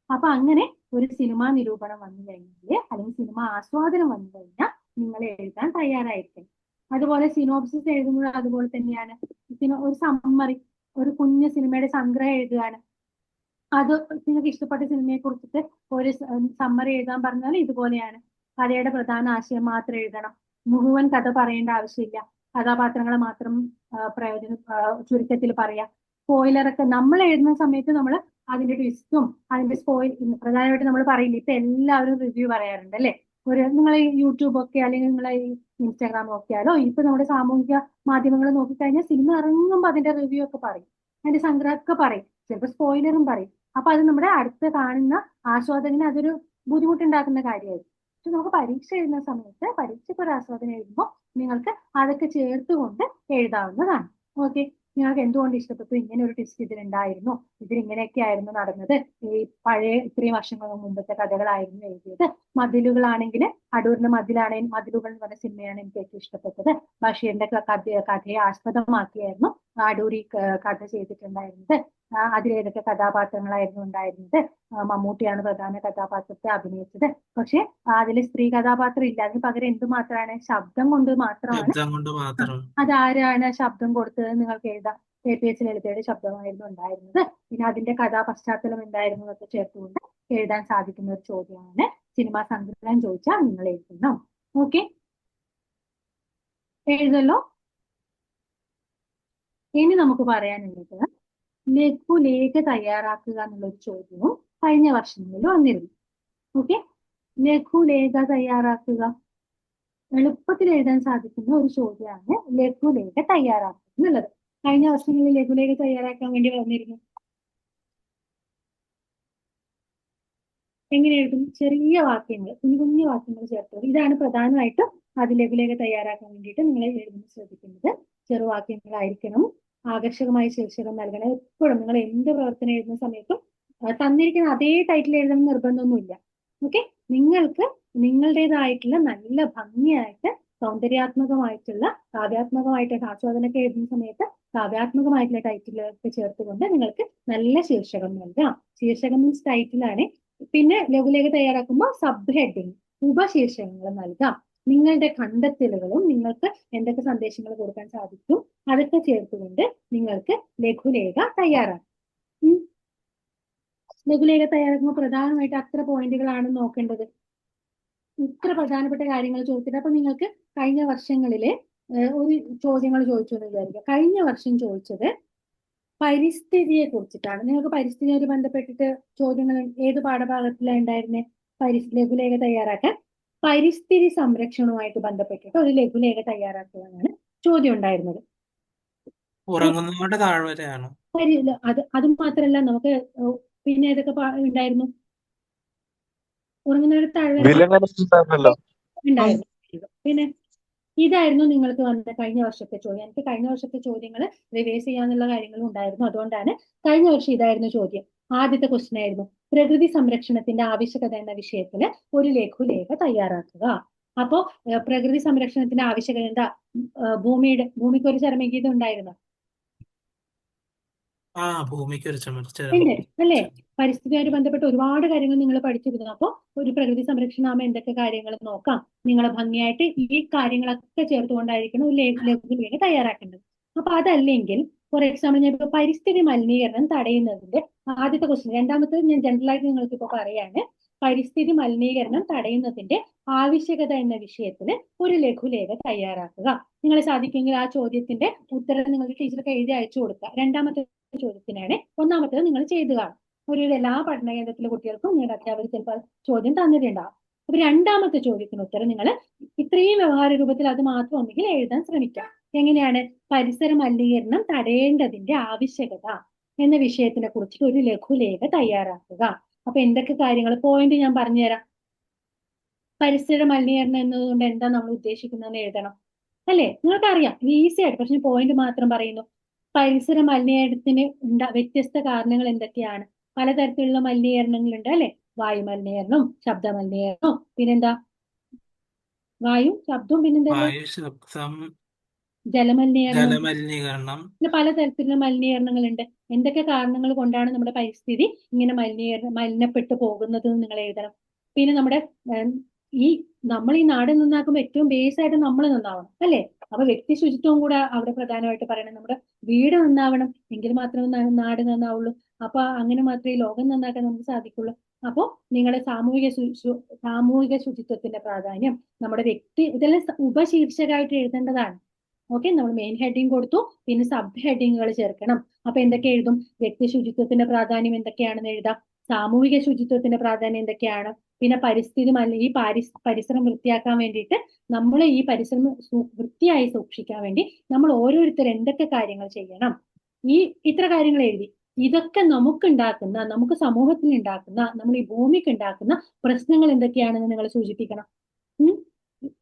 അപ്പൊ അങ്ങനെ ഒരു സിനിമാ നിരൂപണം വന്നു കഴിഞ്ഞാൽ അല്ലെങ്കിൽ സിനിമ ആസ്വാദനം വന്നു കഴിഞ്ഞാൽ നിങ്ങൾ എഴുതാൻ തയ്യാറായിരിക്കും. അതുപോലെ സിനോപ്സിസ് എഴുതുമ്പോൾ അതുപോലെ തന്നെയാണ്. ഒരു സമ്മറി, ഒരു കുഞ്ഞു സിനിമയുടെ സംഗ്രഹം എഴുതുകയാണ്. അത് നിങ്ങൾക്ക് ഇഷ്ടപ്പെട്ട സിനിമയെ കുറിച്ചിട്ട് ഒരു സമ്മറി എഴുതാൻ പറഞ്ഞാൽ ഇതുപോലെയാണ്. കഥയുടെ പ്രധാന ആശയം മാത്രം എഴുതണം. മുഴുവൻ കഥ പറയേണ്ട ആവശ്യമില്ല. കഥാപാത്രങ്ങളെ മാത്രം ചുരുക്കത്തിൽ പറയാം. സ്പോയിലറൊക്കെ നമ്മൾ എഴുതുന്ന സമയത്ത് നമ്മൾ അതിന്റെ ട്വിസ്റ്റും അതിന്റെ പ്രധാനമായിട്ട് നമ്മൾ പറയില്ല. ഇപ്പൊ എല്ലാവരും റിവ്യൂ പറയാറുണ്ട് അല്ലെ? നിങ്ങൾ യൂട്യൂബ് ഒക്കെ അല്ലെങ്കിൽ നിങ്ങളെ ഇൻസ്റ്റാഗ്രാം നോക്കിയാലോ ഇപ്പൊ നമ്മുടെ സാമൂഹിക മാധ്യമങ്ങൾ നോക്കിക്കഴിഞ്ഞാൽ സിനിമ ഇറങ്ങുമ്പോൾ അതിന്റെ റിവ്യൂ ഒക്കെ പറയും, അതിന്റെ സംഗ്രഹമൊക്കെ പറയും, ചിലപ്പോൾ സ്പോയിലറും പറയും. അപ്പൊ അത് നമ്മുടെ അടുത്ത് കാണുന്ന ആസ്വാദകന് അതൊരു ബുദ്ധിമുട്ടുണ്ടാക്കുന്ന കാര്യമായിരിക്കും. പക്ഷെ നമുക്ക് പരീക്ഷ എഴുതുന്ന സമയത്ത് പരീക്ഷയ്ക്ക് ഒരു ആസ്വാദനം എഴുതുമ്പോൾ നിങ്ങൾക്ക് അതൊക്കെ ചേർത്തുകൊണ്ട് എഴുതാവുന്നതാണ്. ഓക്കെ, നിങ്ങൾക്ക് എന്തുകൊണ്ട് ഇഷ്ടപ്പെട്ടു, ഇങ്ങനെ ഒരു ട്വിസ്റ്റ് ഇതിലുണ്ടായിരുന്നു, ഇതിലിങ്ങനെയൊക്കെ ആയിരുന്നു നടന്നത്, ഈ പഴയ ഇത്രയും വർഷങ്ങൾക്ക് മുമ്പത്തെ കഥകളായിരുന്നു എഴുതിയത്. മതിലുകളാണെങ്കിൽ അടൂരിന്റെ മതിലുകൾ എന്ന് പറഞ്ഞ സിനിമയാണ് എനിക്ക് ഏറ്റവും ഇഷ്ടപ്പെട്ടത്. ബഷീറിന്റെ കഥയെ ആസ്പദമാക്കിയായിരുന്നു അടൂർ ഈ കഥ ചെയ്തിട്ടുണ്ടായിരുന്നത്. അതിലേതൊക്കെ കഥാപാത്രങ്ങളായിരുന്നു ഉണ്ടായിരുന്നത്? മമ്മൂട്ടിയാണ് പ്രധാന കഥാപാത്രത്തെ അഭിനയിച്ചത്. പക്ഷെ അതിൽ സ്ത്രീ കഥാപാത്രം ഇല്ല. അതിന് പകരം എന്തുമാത്രമാണ്? ശബ്ദം കൊണ്ട് മാത്രമാണ്. അതാരാണ് ശബ്ദം കൊടുത്തത് നിങ്ങൾക്ക് എഴുതാം. KPS ലളിതയുടെ ശബ്ദമായിരുന്നു ഉണ്ടായിരുന്നത്. പിന്നെ അതിന്റെ പശ്ചാത്തലം എന്തായിരുന്നു എന്നൊക്കെ ചേർത്തുകൊണ്ട് എഴുതാൻ സാധിക്കുന്ന ഒരു ചോദ്യമാണ്. സിനിമാ സംഗ്രഹം ചോദിച്ചാൽ നിങ്ങൾ എഴുതണം. ഓക്കെ, എഴുതല്ലോ. ഇനി നമുക്ക് പറയാനുള്ളത് ലഘുലേഖ തയ്യാറാക്കുക എന്നുള്ളൊരു ചോദ്യവും കഴിഞ്ഞ വർഷങ്ങളിൽ വന്നിരുന്നു. ഓക്കെ, ലഘുലേഖ തയ്യാറാക്കുക എളുപ്പത്തിൽ എഴുതാൻ സാധിക്കുന്ന ഒരു ചോദ്യമാണ് ലഘുലേഖ തയ്യാറാക്കുക എന്നുള്ളത്. കഴിഞ്ഞ വർഷങ്ങളിൽ ലഘുലേഖ തയ്യാറാക്കാൻ വേണ്ടി വന്നിരുന്നു. എങ്ങനെ എഴുതും? ചെറിയ വാക്യങ്ങൾ, കുഞ്ഞു വാക്യങ്ങൾ ചേർത്തത്. ഇതാണ് പ്രധാനമായിട്ടും അത് ലഘുലേഖ തയ്യാറാക്കാൻ വേണ്ടിയിട്ട് നിങ്ങൾ എഴുതുന്നത് ശ്രദ്ധിക്കുന്നത്. ചെറുവാക്യങ്ങളായിരിക്കണം. ആകർഷകമായ ശീർഷകം നൽകണം. എപ്പോഴും നിങ്ങൾ എന്ത് പ്രവർത്തനം എഴുതുന്ന സമയത്തും തന്നിരിക്കുന്ന അതേ ടൈറ്റിൽ എഴുതണം നിർബന്ധമൊന്നുമില്ല. ഓക്കെ, നിങ്ങൾക്ക് നിങ്ങളുടേതായിട്ടുള്ള നല്ല ഭംഗിയായിട്ട് സൗന്ദര്യാത്മകമായിട്ടുള്ള കാവ്യാത്മകമായിട്ടുള്ള ആസ്വാദനമൊക്കെ എഴുതുന്ന സമയത്ത് കാവ്യാത്മകമായിട്ടുള്ള ടൈറ്റിലൊക്കെ ചേർത്തുകൊണ്ട് നിങ്ങൾക്ക് നല്ല ശീർഷകം നൽകാം. ശീർഷകം മീൻസ് ടൈറ്റിലാണ്. പിന്നെ ലഘുലേഖ തയ്യാറാക്കുമ്പോൾ സബ് ഹെഡിങ്, ഉപശീർഷകങ്ങൾ നൽകാം. നിങ്ങളുടെ കണ്ടെത്തലുകളും നിങ്ങൾക്ക് എന്തൊക്കെ സന്ദേശങ്ങൾ കൊടുക്കാൻ സാധിക്കും അതൊക്കെ ചേർത്തുകൊണ്ട് നിങ്ങൾക്ക് ലഘുലേഖ തയ്യാറാക്കാം. ലഘുലേഖ തയ്യാറാക്കുമ്പോൾ പ്രധാനമായിട്ട് അത്ര പോയിന്റുകളാണ് നോക്കേണ്ടത്. ഇത്ര പ്രധാനപ്പെട്ട കാര്യങ്ങൾ ചോദിച്ചിട്ട് അപ്പൊ നിങ്ങൾക്ക് കഴിഞ്ഞ വർഷങ്ങളിലെ ഒരു ചോദ്യങ്ങൾ ചോദിച്ചു എന്ന് വിചാരിക്കുക. കഴിഞ്ഞ വർഷം ചോദിച്ചത് പരിസ്ഥിതിയെ കുറിച്ചിട്ടാണ്. നിങ്ങൾക്ക് പരിസ്ഥിതിയുമായി ബന്ധപ്പെട്ടിട്ട് ചോദ്യങ്ങൾ ഏത് പാഠഭാഗത്തിലാണ് ഉണ്ടായിരുന്നത്? ലഘുലേഖ തയ്യാറാക്കാൻ പരിസ്ഥിതി സംരക്ഷണവുമായിട്ട് ബന്ധപ്പെട്ടിട്ട് ഒരു ലഘുലേഖ തയ്യാറാക്കുവാനാണ് ചോദ്യം ഉണ്ടായിരുന്നത്. ഉറങ്ങുന്നവരുടെ താഴ്വരയാണ്. അത് മാത്രമല്ല, നമുക്ക് പിന്നെ ഏതൊക്കെ ഉണ്ടായിരുന്നു? ഉറങ്ങുന്നവരുടെ താഴ്വര വിലങ്ങനല്ലോ. ഉണ്ടായിരുന്നു. പിന്നെ ഇതായിരുന്നു നിങ്ങൾക്ക് വന്ന കഴിഞ്ഞ വർഷത്തെ ചോദ്യം. എനിക്ക് കഴിഞ്ഞ വർഷത്തെ ചോദ്യങ്ങൾ റിവൈസ് ചെയ്യാന്നുള്ള കാര്യങ്ങളും ഉണ്ടായിരുന്നു. അതുകൊണ്ടാണ് കഴിഞ്ഞ വർഷം ഇതായിരുന്നു ചോദ്യം. ആദ്യത്തെ ക്വസ്റ്റ്യൻ ആയിരുന്നു പ്രകൃതി സംരക്ഷണത്തിന്റെ ആവശ്യകത എന്ന വിഷയത്തിൽ ഒരു ലഘുലേഖ തയ്യാറാക്കുക. അപ്പോ പ്രകൃതി സംരക്ഷണത്തിന്റെ ആവശ്യകത എന്താ? ഭൂമിക്ക് ഒരു ചരമഗീതം ഉണ്ടായിരുന്നു. ഭൂമിക്ക് ഒരു ഉണ്ട് അല്ലേ? പരിസ്ഥിതിയുമായി ബന്ധപ്പെട്ട് ഒരുപാട് കാര്യങ്ങൾ നിങ്ങൾ പഠിച്ചിരുന്നു. അപ്പോൾ ഒരു പ്രകൃതി സംരക്ഷണമാകുമ്പോൾ എന്തൊക്കെ കാര്യങ്ങൾ നോക്കാം, നിങ്ങൾ ഭംഗിയായിട്ട് ഈ കാര്യങ്ങളൊക്കെ ചേർത്തുകൊണ്ടായിരിക്കണം ഒരു ലഘുലേഖ തയ്യാറാക്കേണ്ടത്. അപ്പൊ അതല്ലെങ്കിൽ ഫോർ എക്സാമ്പിൾ ഞാൻ ഇപ്പൊ പരിസ്ഥിതി മലിനീകരണം തടയുന്നതിന്റെ ആദ്യത്തെ ക്വസ്റ്റ്യൻ, രണ്ടാമത്തേത് ഞാൻ ജനറൽ ആയിട്ട് നിങ്ങൾക്ക് ഇപ്പൊ പറയാണ്. പരിസ്ഥിതി മലിനീകരണം തടയുന്നതിന്റെ ആവശ്യകത എന്ന വിഷയത്തിൽ ഒരു ലഘുലേഖ തയ്യാറാക്കുക. നിങ്ങളെ സാധിക്കുമെങ്കിൽ ആ ചോദ്യത്തിന്റെ ഉത്തരം നിങ്ങൾക്ക് ടീച്ചർക്ക് എഴുതി അയച്ചു കൊടുക്കുക. രണ്ടാമത്തെ ചോദ്യത്തിനാണ്. ഒന്നാമത്തേത് നിങ്ങൾ ചെയ്തു കാണും. ഒരു എല്ലാ പഠന കേന്ദ്രത്തിലെ കുട്ടികൾക്കും നിങ്ങളുടെ അധ്യാപകർ ചിലപ്പോൾ ചോദ്യം തന്നിട്ടുണ്ടാവും. അപ്പൊ രണ്ടാമത്തെ ചോദ്യത്തിന് ഉത്തരം നിങ്ങൾ ഇത്രയും വ്യവഹാര രൂപത്തിൽ അത് മാത്രം ഒന്നുകിൽ എഴുതാൻ ശ്രമിക്കാം. എങ്ങനെയാണ്? പരിസര മലിനീകരണം തടയേണ്ടതിന്റെ ആവശ്യകത എന്ന വിഷയത്തിനെ കുറിച്ചിട്ട് ഒരു ലഘുലേഖ തയ്യാറാക്കുക. അപ്പൊ എന്തൊക്കെ കാര്യങ്ങൾ പോയിന്റ് ഞാൻ പറഞ്ഞുതരാം. പരിസര മലിനീകരണം എന്നതുകൊണ്ട് എന്താ നമ്മൾ ഉദ്ദേശിക്കുന്നതെന്ന് എഴുതണം അല്ലേ? നിങ്ങൾക്കറിയാം, ഇത് ഈസി ആയിട്ട്. പക്ഷെ പോയിന്റ് മാത്രം പറയുന്നു. പരിസര മലിനീകരണത്തിന് വ്യത്യസ്ത കാരണങ്ങൾ എന്തൊക്കെയാണ്? പലതരത്തിലുള്ള മലിനീകരണങ്ങളുണ്ട് അല്ലെ? വായു മലിനീകരണം, ശബ്ദ മലിനീകരണം, പിന്നെന്താ? വായു, ശബ്ദവും, പിന്നെന്താ? ജലമലിനീകരണം. പലതരത്തിലുള്ള മലിനീകരണങ്ങളുണ്ട്. എന്തൊക്കെ കാരണങ്ങൾ കൊണ്ടാണ് നമ്മുടെ പരിസ്ഥിതി ഇങ്ങനെ മലിനപ്പെട്ടു പോകുന്നത് എന്ന് നിങ്ങൾ എഴുതണം. പിന്നെ നമ്മുടെ നമ്മൾ ഈ നാട് നന്നാക്കുമ്പോൾ ഏറ്റവും ബേസ് ആയിട്ട് നമ്മൾ നന്നാവണം അല്ലെ? അപ്പൊ വ്യക്തി ശുചിത്വവും കൂടെ അവിടെ പ്രധാനമായിട്ട് പറയണം. നമ്മുടെ വീട് നന്നാവണം, എങ്കിൽ മാത്രമേ നാട് നന്നാവുള്ളൂ. അപ്പൊ അങ്ങനെ മാത്രമേ ലോകം നന്നാക്കാൻ നമുക്ക് സാധിക്കുള്ളൂ. അപ്പോ നിങ്ങളുടെ സാമൂഹിക ശുചിത്വത്തിന്റെ പ്രാധാന്യം, നമ്മുടെ വ്യക്തി, ഇതെല്ലാം ഉപശീർഷകമായിട്ട് എഴുതേണ്ടതാണ്. ഓക്കെ, നമ്മൾ മെയിൻ ഹെഡിങ് കൊടുത്തു, പിന്നെ സബ് ഹെഡിങ്ങുകൾ ചേർക്കണം. അപ്പൊ എന്തൊക്കെ എഴുതും? വ്യക്തി ശുചിത്വത്തിന്റെ പ്രാധാന്യം എന്തൊക്കെയാണെന്ന് എഴുതാം. സാമൂഹിക ശുചിത്വത്തിന്റെ പ്രാധാന്യം എന്തൊക്കെയാണ്? പിന്നെ പരിസ്ഥിതി ഈ പരിസരം വൃത്തിയാക്കാൻ വേണ്ടിയിട്ട് നമ്മൾ ഈ പരിസരം വൃത്തിയായി സൂക്ഷിക്കാൻ വേണ്ടി നമ്മൾ ഓരോരുത്തർ എന്തൊക്കെ കാര്യങ്ങൾ ചെയ്യണം? ഇത്ര കാര്യങ്ങൾ എഴുതി. ഇതൊക്കെ നമുക്ക് സമൂഹത്തിൽ ഉണ്ടാക്കുന്ന, നമ്മൾ ഈ ഭൂമിക്ക് ഉണ്ടാക്കുന്ന പ്രശ്നങ്ങൾ എന്തൊക്കെയാണെന്ന് നിങ്ങൾ സൂചിപ്പിക്കണം.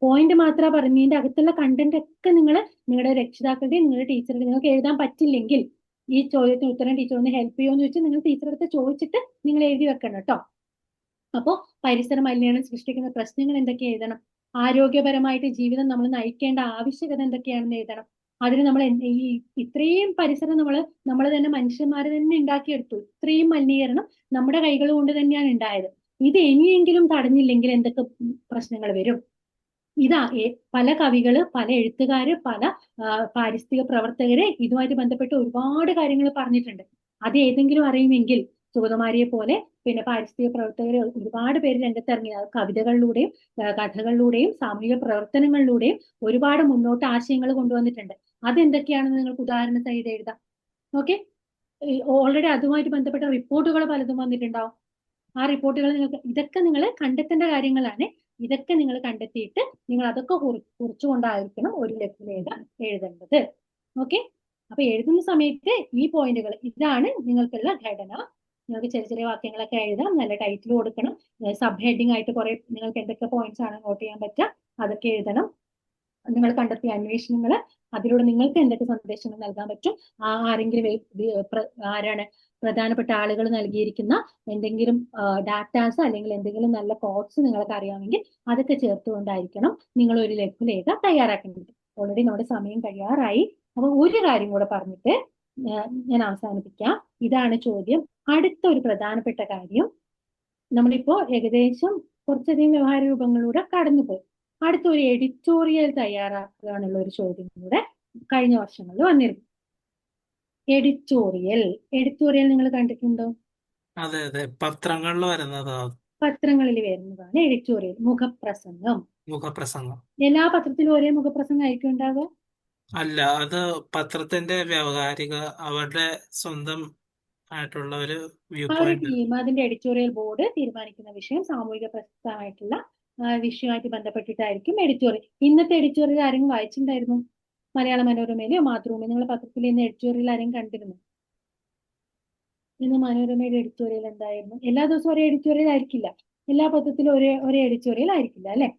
പോയിന്റ് മാത്രം പറഞ്ഞതിന്റെ അകത്തുള്ള കണ്ടന്റ് ഒക്കെ നിങ്ങളുടെ രക്ഷിതാക്കളുടെയും നിങ്ങളുടെ ടീച്ചറുടെ നിങ്ങൾക്ക് എഴുതാൻ പറ്റില്ലെങ്കിൽ ഈ ചോദ്യത്തിന് ഉത്തരം ടീച്ചർ ഒന്ന് ഹെൽപ്പ് ചെയ്യുമെന്ന് വെച്ച് നിങ്ങൾ ടീച്ചറുടെ അടുത്ത് ചോദിച്ചിട്ട് നിങ്ങൾ എഴുതി വെക്കണം കേട്ടോ. അപ്പോ പരിസര മലിനീകരണം സൃഷ്ടിക്കുന്ന പ്രശ്നങ്ങൾ എന്തൊക്കെ എഴുതണം? ആരോഗ്യപരമായിട്ട് ജീവിതം നമ്മൾ നയിക്കേണ്ട ആവശ്യകത എന്തൊക്കെയാണെന്ന് എഴുതണം. അതിന് നമ്മൾ ഇത്രയും പരിസരം നമ്മൾ തന്നെ മനുഷ്യന്മാർ തന്നെ ഉണ്ടാക്കിയെടുത്തു. ഇത്രയും മലിനീകരണം നമ്മുടെ കൈകൾ കൊണ്ട് തന്നെയാണ് ഉണ്ടായത്. ഇത് ഇനിയെങ്കിലും തടഞ്ഞില്ലെങ്കിൽ എന്തൊക്കെ പ്രശ്നങ്ങൾ വരും? പല കവികള്, പല എഴുത്തുകാര്, പല പാരിസ്ഥിതിക പ്രവർത്തകര് ഇതുമായിട്ട് ബന്ധപ്പെട്ട് ഒരുപാട് കാര്യങ്ങൾ പറഞ്ഞിട്ടുണ്ട്. അത് ഏതെങ്കിലും അറിയുമെങ്കിൽ സുഗതകുമാരിയെ പോലെ പിന്നെ പാരിസ്ഥിതിക പ്രവർത്തകര് ഒരുപാട് പേര് രംഗത്തിറങ്ങി കവിതകളിലൂടെയും കഥകളിലൂടെയും സാമൂഹിക പ്രവർത്തനങ്ങളിലൂടെയും ഒരുപാട് മുന്നോട്ട് ആശയങ്ങൾ കൊണ്ടുവന്നിട്ടുണ്ട്. അതെന്തൊക്കെയാണെന്ന് നിങ്ങൾക്ക് ഉദാഹരണ സഹിതം എഴുതാം. ഓക്കെ, ഓൾറെഡി അതുമായിട്ട് ബന്ധപ്പെട്ട റിപ്പോർട്ടുകൾ പലതും വന്നിട്ടുണ്ടാവും. ആ റിപ്പോർട്ടുകൾ ഇതൊക്കെ നിങ്ങൾ കണ്ടെത്തേണ്ട കാര്യങ്ങളാണ്. ഇതൊക്കെ നിങ്ങൾ കണ്ടെത്തിയിട്ട് നിങ്ങൾ അതൊക്കെ കുറിച്ചുകൊണ്ടായിരിക്കണം ഒരു ലഘുലേഖ എഴുതേണ്ടത്. ഓക്കെ, അപ്പൊ എഴുതുന്ന സമയത്ത് ഈ പോയിന്റുകൾ, ഇതാണ് നിങ്ങൾക്കുള്ള ഘടന. നിങ്ങൾക്ക് ചെറിയ ചെറിയ വാക്യങ്ങളൊക്കെ എഴുതാം, നല്ല ടൈറ്റിൽ കൊടുക്കണം. സബ് ഹെഡിങ് ആയിട്ട് കുറെ നിങ്ങൾക്ക് എന്തൊക്കെ പോയിന്റ്സ് ആണ് നോട്ട് ചെയ്യാൻ പറ്റുക അതൊക്കെ എഴുതണം. നിങ്ങൾ കണ്ടെത്തിയ അന്വേഷണങ്ങൾ, അതിലൂടെ നിങ്ങൾക്ക് എന്തൊക്കെ സന്ദേശങ്ങൾ നൽകാൻ പറ്റും, ആരാണ് പ്രധാനപ്പെട്ട ആളുകൾ നൽകിയിരിക്കുന്ന എന്തെങ്കിലും ഡാറ്റാസ് അല്ലെങ്കിൽ എന്തെങ്കിലും നല്ല കോഡ്സ് നിങ്ങൾക്ക് അറിയാമെങ്കിൽ അതൊക്കെ ചേർത്തുകൊണ്ടായിരിക്കണം നിങ്ങൾ ഒരു ലഘുലേഖ തയ്യാറാക്കേണ്ടത്. ഓൾറെഡി നമ്മുടെ സമയം കഴിയാറായി. അപ്പൊ ഒരു കാര്യം കൂടെ പറഞ്ഞിട്ട് ഞാൻ അവസാനിപ്പിക്കാം. ഇതാണ് ചോദ്യം. അടുത്ത ഒരു പ്രധാനപ്പെട്ട കാര്യം, നമ്മളിപ്പോ ഏകദേശം കുറച്ചധികം വ്യവഹാര രൂപങ്ങളിലൂടെ കടന്നുപോയി. അടുത്ത ഒരു എഡിറ്റോറിയൽ തയ്യാറാക്കുക എന്നുള്ള ഒരു ചോദ്യം കൂടെ കഴിഞ്ഞ വർഷങ്ങളിൽ വന്നിരുന്നു. എഡിറ്റോറിയൽ നിങ്ങൾ കണ്ടിട്ടുണ്ടോ? അതെ അതെ, പത്രങ്ങളിൽ വരുന്നതാണ്. പത്രങ്ങളിൽ വരുന്നതാണ് എഡിറ്റോറിയൽ. മുഖപ്രസംഗം. മുഖപ്രസംഗം എല്ലാ പത്രത്തിലും ഒരേ മുഖപ്രസംഗം ആയിരിക്കും ഉണ്ടാവുക? അല്ല, അത് പത്രത്തിന്റെ വ്യവഹാരിക അവരുടെ സ്വന്തം ആയിട്ടുള്ള ഒരു വ്യൂ ആ ഒരു പോയിന്റ്. ടീം, അതിന്റെ എഡിറ്റോറിയൽ ബോർഡ് തീരുമാനിക്കുന്ന വിഷയം സാമൂഹിക പ്രസക്തമായിട്ടുള്ള വിഷയമായിട്ട് ബന്ധപ്പെട്ടിട്ടായിരിക്കും എഡിറ്റോറിയൽ. ഇന്നത്തെ എഡിറ്റോറിയൽ ആരെങ്കിലും വായിച്ചിട്ടുണ്ടായിരുന്നു? മലയാള മനോരമയിലെയോ മാതൃഭൂമി, നിങ്ങൾ പത്രത്തിൽ ഇന്ന് എഡിറ്റോറിയൽ ആരെങ്കിലും കണ്ടിരുന്നു? ഇന്ന് മനോരമയുടെ എഡിറ്റോറിയൽ എന്തായിരുന്നു? എല്ലാ ദിവസവും ഒരേ എഡിറ്റോറിയൽ ആയിരിക്കില്ല, എല്ലാ പത്രത്തിലും ഒരേ എഡിറ്റോറിയൽ ആയിരിക്കില്ല അല്ലെ?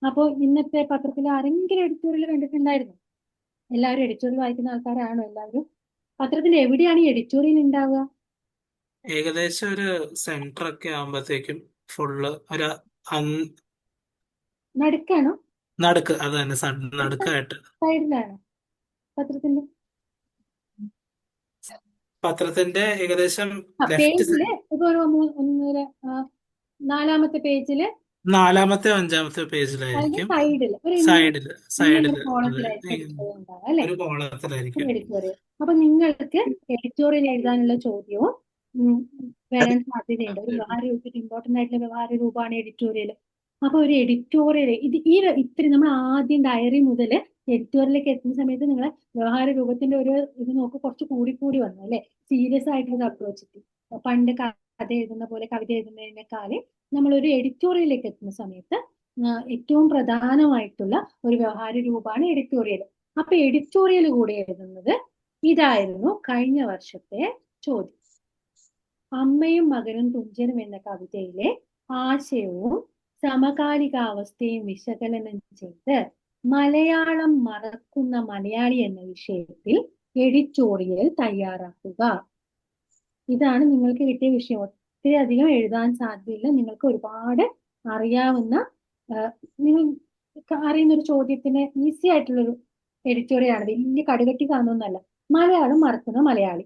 അപ്പോൾ ഇന്നത്തെ പത്രത്തിൽ ആരെങ്കിലും എഡിറ്റോറിയൽ കണ്ടിട്ടുണ്ടായിരുന്നു? എല്ലാവരും എഡിറ്റോറിയൽ വായിക്കുന്ന ആൾക്കാരാണോ എല്ലാവരും? പത്രത്തിൽ എവിടെയാണ് ഈ എഡിറ്റോറിയൽ ഉണ്ടാവുക? ഏകദേശം ഒരു സെന്റർ ഒക്കെ ആകുമ്പോഴത്തേക്കും ഫുള്ള് ഒരു നടുക്കാണോ? നടുക്ക്, അത് തന്നെ നടുക്കായിട്ട്. സൈഡിലാണോ പത്രത്തിന്റെ? പത്രത്തിന്റെ ഏകദേശം ലെഫ്റ്റ് പേജില് ഇപ്പൊ ഒരു നാലാമത്തെ പേജില് നാലാമത്തെ അഞ്ചാമത്തെ അതിന്റെ പേജിലായിരിക്കും. സൈഡിൽ ഒരു സൈഡില് കോളത്തിലായിരിക്കും എഡിറ്റോറിയൽ ഉണ്ടാവുക അല്ലെ? ഒരു കോളത്തിലായിരിക്കും. എഡിറ്റോറിയൽ. അപ്പൊ നിങ്ങൾക്ക് എഡിറ്റോറിയൽ എഴുതാനുള്ള ചോദ്യവും വരാൻ സാധ്യതയുണ്ട്. ഒരു വ്യവഹാര രൂപത്തിൽ ഇമ്പോർട്ടന്റ് ആയിട്ടുള്ള വ്യവഹാര രൂപമാണ് എഡിറ്റോറിയൽ. അപ്പൊ ഒരു എഡിറ്റോറിയൽ ഇത്രയും നമ്മൾ ആദ്യം ഡയറി മുതൽ എഡിറ്റോറിയലിലേക്ക് എത്തുന്ന സമയത്ത് നിങ്ങൾ വ്യവഹാര രൂപത്തിന്റെ ഒരു ഇത് നോക്ക്, കുറച്ച് കൂടി വന്നു അല്ലെ? സീരിയസ് ആയിട്ടുള്ള അപ്രോച്ച് എത്തി. പണ്ട് കഥ എഴുതുന്ന പോലെ കവിത എഴുതുന്നതിനേക്കാള് നമ്മളൊരു എഡിറ്റോറിയലിലേക്ക് എത്തുന്ന സമയത്ത് ഏറ്റവും പ്രധാനമായിട്ടുള്ള ഒരു വ്യവഹാര രൂപമാണ് എഡിറ്റോറിയൽ. അപ്പൊ എഡിറ്റോറിയൽ കൂടി എഴുതുന്നത് ഇതായിരുന്നു കഴിഞ്ഞ വർഷത്തെ ചോദ്യം. അമ്മയും മകനും തുഞ്ചനും എന്ന കവിതയിലെ ആശയവും സമകാലികാവസ്ഥയും വിശകലനം ചെയ്ത് മലയാളം മറക്കുന്ന മലയാളി എന്ന വിഷയത്തിൽ എഡിറ്റോറിയൽ തയ്യാറാക്കുക. ഇതാണ് നിങ്ങൾക്ക് കിട്ടിയ വിഷയം. ഒത്തിരി അധികം എഴുതാൻ സാധ്യതയില്ല. നിങ്ങൾക്ക് ഒരുപാട് അറിയാവുന്ന നിങ്ങൾക്ക് അറിയുന്ന ഒരു ചോദ്യത്തിന് ഈസി ആയിട്ടുള്ളൊരു എഡിറ്റോറിയൽ ആണ്. വലിയ കടുകട്ടി കാണുന്നല്ല. മലയാളം മറക്കുന്ന മലയാളി.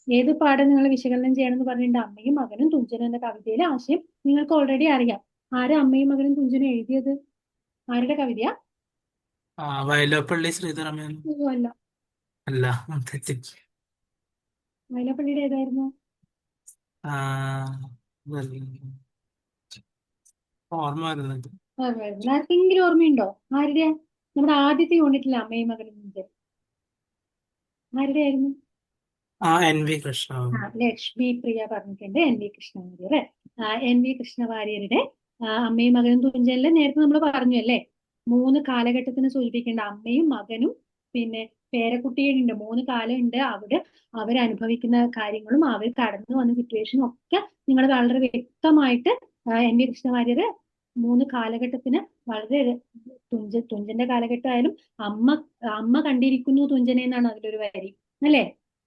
ഏത് പാഠം നിങ്ങൾ വിശകലനം ചെയ്യണമെന്ന് പറഞ്ഞിട്ടുണ്ട്? അമ്മയും മകനും തുഞ്ചനും എന്ന കവിതയിലെ ആശയം നിങ്ങൾക്ക് ഓൾറെഡി അറിയാം. ആരാ അമ്മയും മകനും തുഞ്ചനും എഴുതിയത്? ആരുടെ കവിതയാ? വയലോപ്പള്ളി ശ്രീധരമേനോൻ. അല്ല, അല്ല, വയലോപ്പള്ളിയുടെ ഏതായിരുന്നു? ഓർമ്മ വരുന്നുണ്ട്. ആർക്കെങ്കിലും ഓർമ്മയുണ്ടോ? ആരുടെ? നമ്മുടെ ആദ്യത്തെ യൂണിറ്റിലെ അമ്മയും മകനും തുഞ്ചൻ ആരുടെ ആയിരുന്നു? NV കൃഷ്ണ. ലക്ഷ്മി പ്രിയ പറഞ്ഞിട്ടുണ്ട്. NV കൃഷ്ണവാര്യർ. NV കൃഷ്ണവാര്യരുടെ അമ്മയും മകനും തുഞ്ചനില് നേരത്തെ നമ്മൾ പറഞ്ഞു അല്ലേ? 3 കാലഘട്ടത്തിന് സൂചിപ്പിക്കേണ്ട അമ്മയും മകനും പിന്നെ പേരക്കുട്ടികളുണ്ട്. 3 കാലം ഉണ്ട്. അവിടെ അവരനുഭവിക്കുന്ന കാര്യങ്ങളും അവർ കടന്നു വന്ന സിറ്റുവേഷനും ഒക്കെ നിങ്ങൾ വളരെ വ്യക്തമായിട്ട് NV കൃഷ്ണവാര്യർ 3 കാലഘട്ടത്തിന് വളരെ തുഞ്ചന്റെ കാലഘട്ടമായാലും അമ്മ കണ്ടിരിക്കുന്നു തുഞ്ചനെ എന്നാണ് അതിലൊരു വരി അല്ലെ?